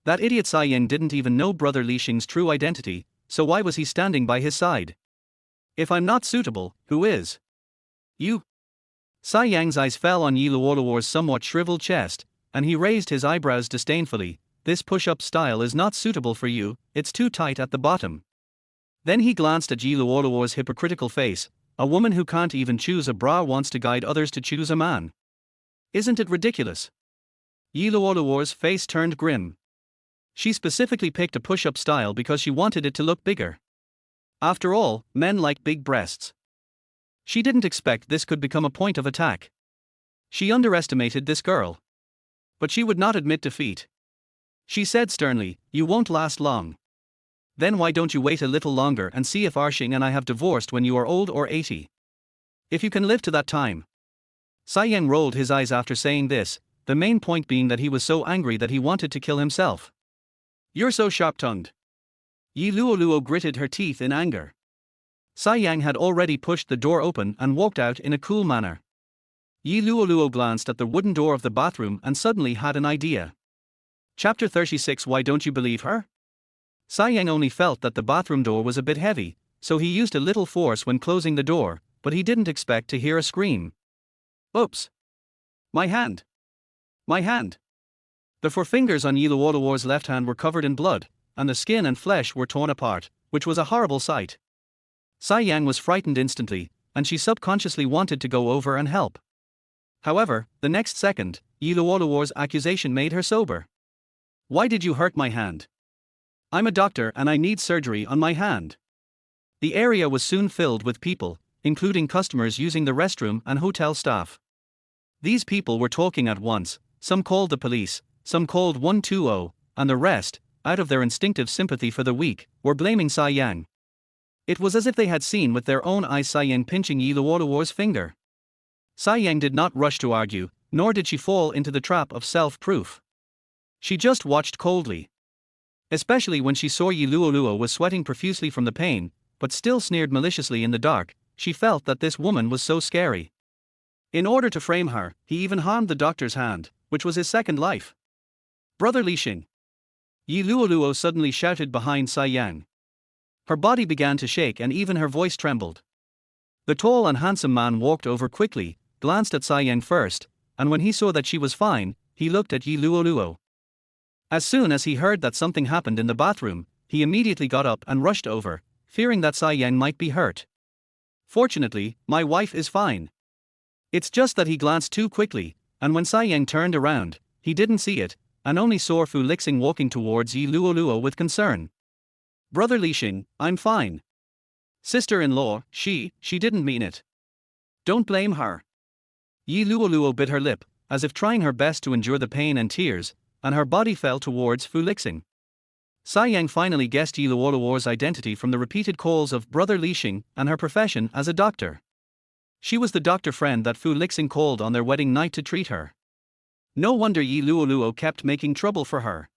That idiot Sai Yang didn't even know Brother Li Xing's true identity, so why was he standing by his side? "If I'm not suitable, who is?" "You." Sai Yang's eyes fell on Yi Luoluo's somewhat shriveled chest, and he raised his eyebrows disdainfully. "This push-up style is not suitable for you, it's too tight at the bottom." Then he glanced at Yi Luoluo's hypocritical face. "A woman who can't even choose a bra wants to guide others to choose a man. Isn't it ridiculous?" Yi Luoluo's face turned grim. She specifically picked a push-up style because she wanted it to look bigger. After all, men like big breasts. She didn't expect this could become a point of attack. She underestimated this girl. But she would not admit defeat. She said sternly, "You won't last long. Then why don't you wait a little longer and see if Arshing and I have divorced when you are old or 80? If you can live to that time." Sai Yang rolled his eyes after saying this, the main point being that he was so angry that he wanted to kill himself. "You're so sharp-tongued." Yi Luoluo gritted her teeth in anger. Sai Yang had already pushed the door open and walked out in a cool manner. Yi Luoluo glanced at the wooden door of the bathroom and suddenly had an idea. Chapter 36. Why don't you believe her? Sai Yang only felt that the bathroom door was a bit heavy, so he used a little force when closing the door, but he didn't expect to hear a scream. "Oops! My hand! My hand!" The 4 fingers on Yi Luoluo's left hand were covered in blood, and the skin and flesh were torn apart, which was a horrible sight. Sai Yang was frightened instantly, and she subconsciously wanted to go over and help. However, the next second, Yi Luoluo's accusation made her sober. "Why did you hurt my hand? I'm a doctor and I need surgery on my hand." The area was soon filled with people, including customers using the restroom and hotel staff. These people were talking at once, some called the police, some called 120, and the rest, out of their instinctive sympathy for the weak, were blaming Sai Yang. It was as if they had seen with their own eyes Sai Yang pinching Yi Luoluo's finger. Sai Yang did not rush to argue, nor did she fall into the trap of self-proof. She just watched coldly. Especially when she saw Yi Luoluo was sweating profusely from the pain, but still sneered maliciously in the dark, she felt that this woman was so scary. In order to frame her, he even harmed the doctor's hand, which was his second life. "Brother Li Xing!" Yi Luoluo suddenly shouted behind Sai Yang. Her body began to shake and even her voice trembled. The tall and handsome man walked over quickly, glanced at Sai Yang first, and when he saw that she was fine, he looked at Yi Luoluo. As soon as he heard that something happened in the bathroom, he immediately got up and rushed over, fearing that Sai Yang might be hurt. "Fortunately, my wife is fine." It's just that he glanced too quickly, and when Sai Yang turned around, he didn't see it, and only saw Fu Lixing walking towards Yi Luoluo with concern. "Brother Li Xing, I'm fine. Sister-in-law, she didn't mean it. Don't blame her." Yi Luoluo bit her lip, as if trying her best to endure the pain and tears, and her body fell towards Fu Lixing. Sai Yang finally guessed Yi Luoluo's identity from the repeated calls of Brother Li Xing and her profession as a doctor. She was the doctor friend that Fu Lixing called on their wedding night to treat her. No wonder Yi Luoluo kept making trouble for her.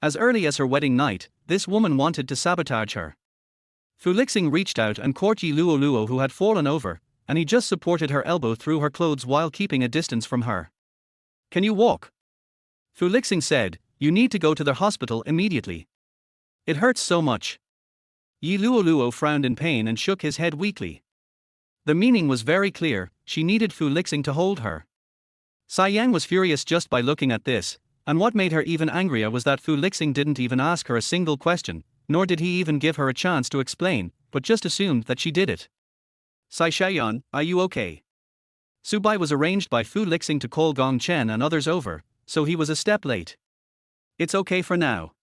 As early as her wedding night, this woman wanted to sabotage her. Fu Lixing reached out and caught Yi Luoluo, who had fallen over, and he just supported her elbow through her clothes while keeping a distance from her. "Can you walk?" Fu Lixing said, "You need to go to the hospital immediately. It hurts so much." Yi Luoluo frowned in pain and shook his head weakly. The meaning was very clear, she needed Fu Lixing to hold her. Sai Yang was furious just by looking at this, and what made her even angrier was that Fu Lixing didn't even ask her a single question, nor did he even give her a chance to explain, but just assumed that she did it. "Sai Shayan, are you okay?" Subai was arranged by Fu Lixing to call Gong Chen and others over, so he was a step late. "It's okay for now.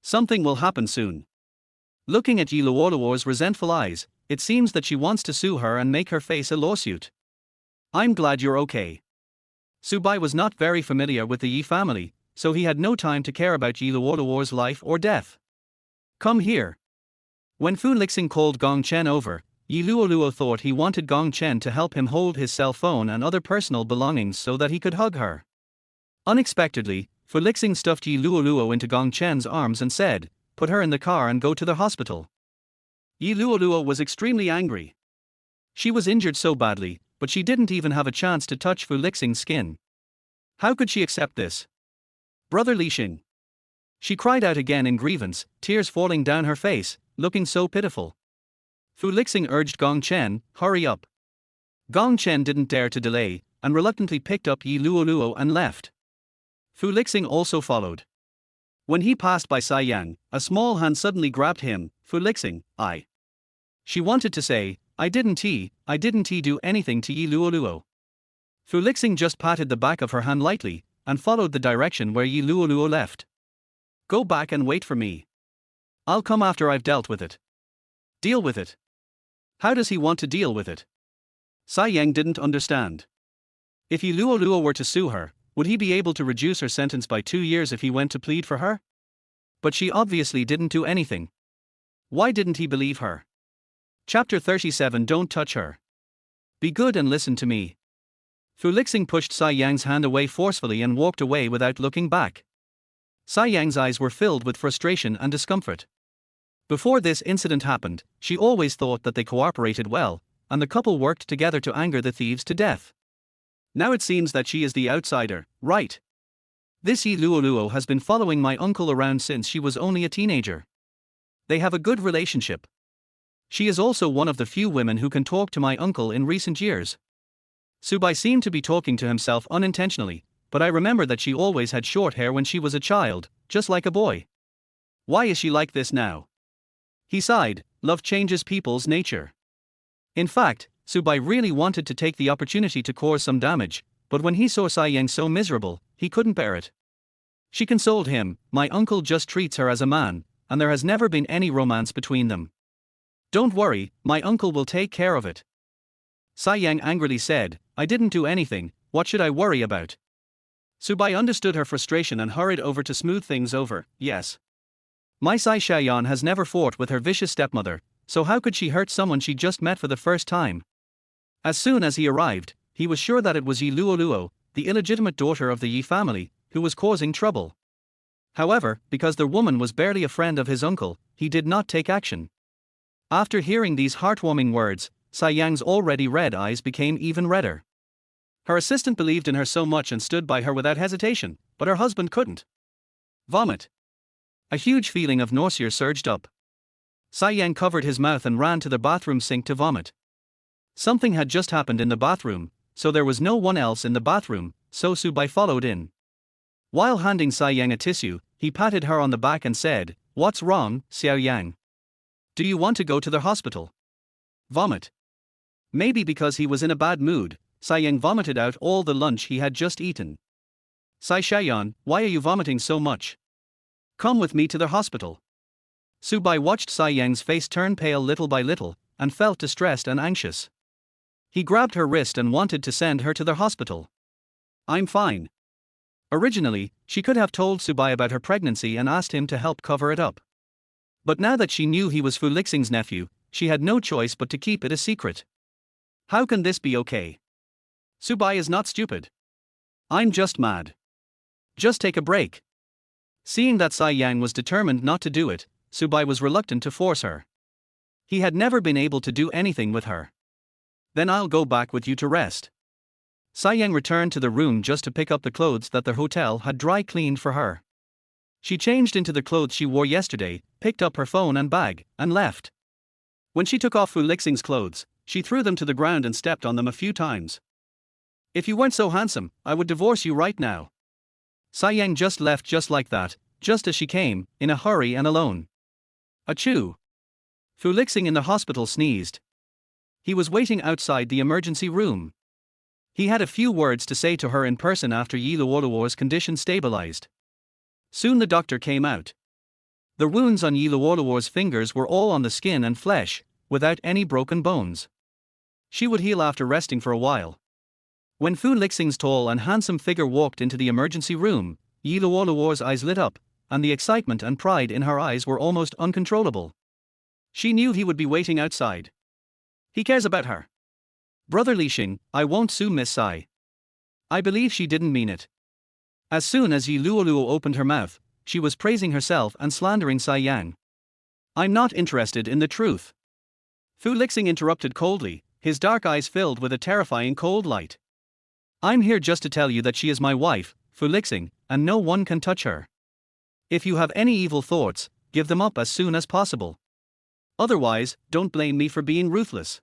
Something will happen soon." Looking at Yi Luoluo's resentful eyes, it seems that she wants to sue her and make her face a lawsuit. "I'm glad you're okay." Subai was not very familiar with the Yi family, so he had no time to care about Yi Luoluo's life or death. "Come here." When Fu Lixing called Gong Chen over, Yi Luoluo thought he wanted Gong Chen to help him hold his cell phone and other personal belongings so that he could hug her. Unexpectedly, Fu Lixing stuffed Yi Luoluo into Gong Chen's arms and said, "Put her in the car and go to the hospital." Yi Luoluo was extremely angry. She was injured so badly, but she didn't even have a chance to touch Fu Lixing's skin. How could she accept this? "Brother Li Xing." She cried out again in grievance, tears falling down her face, looking so pitiful. Fu Lixing urged Gong Chen, "Hurry up." Gong Chen didn't dare to delay, and reluctantly picked up Yi Luoluo and left. Fu Lixing also followed. When he passed by Sai Yang, a small hand suddenly grabbed him. "Fu Lixing, I." She wanted to say, I didn't do anything to Yi Luoluo." Fu Lixing just patted the back of her hand lightly, and followed the direction where Yi Luoluo left. "Go back and wait for me. I'll come after I've dealt with it." "Deal with it? How does he want to deal with it?" Sai Yang didn't understand. If Yi Luoluo were to sue her, would he be able to reduce her sentence by 2 years if he went to plead for her? But she obviously didn't do anything. Why didn't he believe her? Chapter 37. Don't touch her. Be good and listen to me. Fu Lixing pushed Sai Yang's hand away forcefully and walked away without looking back. Sai Yang's eyes were filled with frustration and discomfort. Before this incident happened, she always thought that they cooperated well, and the couple worked together to anger the thieves to death. Now it seems that she is the outsider, right? This Yi Luoluo has been following my uncle around since she was only a teenager. They have a good relationship. She is also one of the few women who can talk to my uncle in recent years. Subai seemed to be talking to himself unintentionally, but I remember that she always had short hair when she was a child, just like a boy. Why is she like this now? He sighed. Love changes people's nature. In fact, Subai really wanted to take the opportunity to cause some damage, but when he saw Sai Yang so miserable, he couldn't bear it. She consoled him, my uncle just treats her as a man, and there has never been any romance between them. Don't worry, my uncle will take care of it. Sai Yang angrily said, I didn't do anything, what should I worry about? Subai understood her frustration and hurried over to smooth things over. Yes. My Sai Xiaoyan has never fought with her vicious stepmother, so how could she hurt someone she just met for the first time? As soon as he arrived, he was sure that it was Yi Luoluo, the illegitimate daughter of the Yi family, who was causing trouble. However, because the woman was barely a friend of his uncle, he did not take action. After hearing these heartwarming words, Sai Yang's already red eyes became even redder. Her assistant believed in her so much and stood by her without hesitation, but her husband couldn't. Vomit. A huge feeling of nausea surged up. Sai Yang covered his mouth and ran to the bathroom sink to vomit. Something had just happened in the bathroom, so there was no one else in the bathroom, so Subai followed in. While handing Sai Yang a tissue, he patted her on the back and said, What's wrong, Xiao Yang? Do you want to go to the hospital? Vomit. Maybe because he was in a bad mood, Sai Yang vomited out all the lunch he had just eaten. Sai Xiaoyan, why are you vomiting so much? Come with me to the hospital. Subai watched Sai Yang's face turn pale little by little, and felt distressed and anxious. He grabbed her wrist and wanted to send her to the hospital. I'm fine. Originally, she could have told Subai about her pregnancy and asked him to help cover it up. But now that she knew he was Fu Lixing's nephew, she had no choice but to keep it a secret. How can this be okay? Subai is not stupid. I'm just mad. Just take a break. Seeing that Sai Yang was determined not to do it, Subai was reluctant to force her. He had never been able to do anything with her. Then I'll go back with you to rest. Sai Yang returned to the room just to pick up the clothes that the hotel had dry cleaned for her. She changed into the clothes she wore yesterday, picked up her phone and bag, and left. When she took off Fu Lixing's clothes, she threw them to the ground and stepped on them a few times. If you weren't so handsome, I would divorce you right now. Sai Yang just left just like that, just as she came, in a hurry and alone. Achoo! Fu Lixing in the hospital sneezed. He was waiting outside the emergency room. He had a few words to say to her in person after Yi Luoluo's condition stabilized. Soon the doctor came out. The wounds on Yi Luoluo's fingers were all on the skin and flesh, without any broken bones. She would heal after resting for a while. When Fu Lixing's tall and handsome figure walked into the emergency room, Yi Luoluo's eyes lit up, and the excitement and pride in her eyes were almost uncontrollable. She knew he would be waiting outside. He cares about her. Brother Lixing, I won't sue Miss Sai. I believe she didn't mean it. As soon as Yi Luoluo opened her mouth, she was praising herself and slandering Sai Yang. I'm not interested in the truth. Fu Lixing interrupted coldly, his dark eyes filled with a terrifying cold light. I'm here just to tell you that she is my wife, Fu Lixing, and no one can touch her. If you have any evil thoughts, give them up as soon as possible. Otherwise, don't blame me for being ruthless.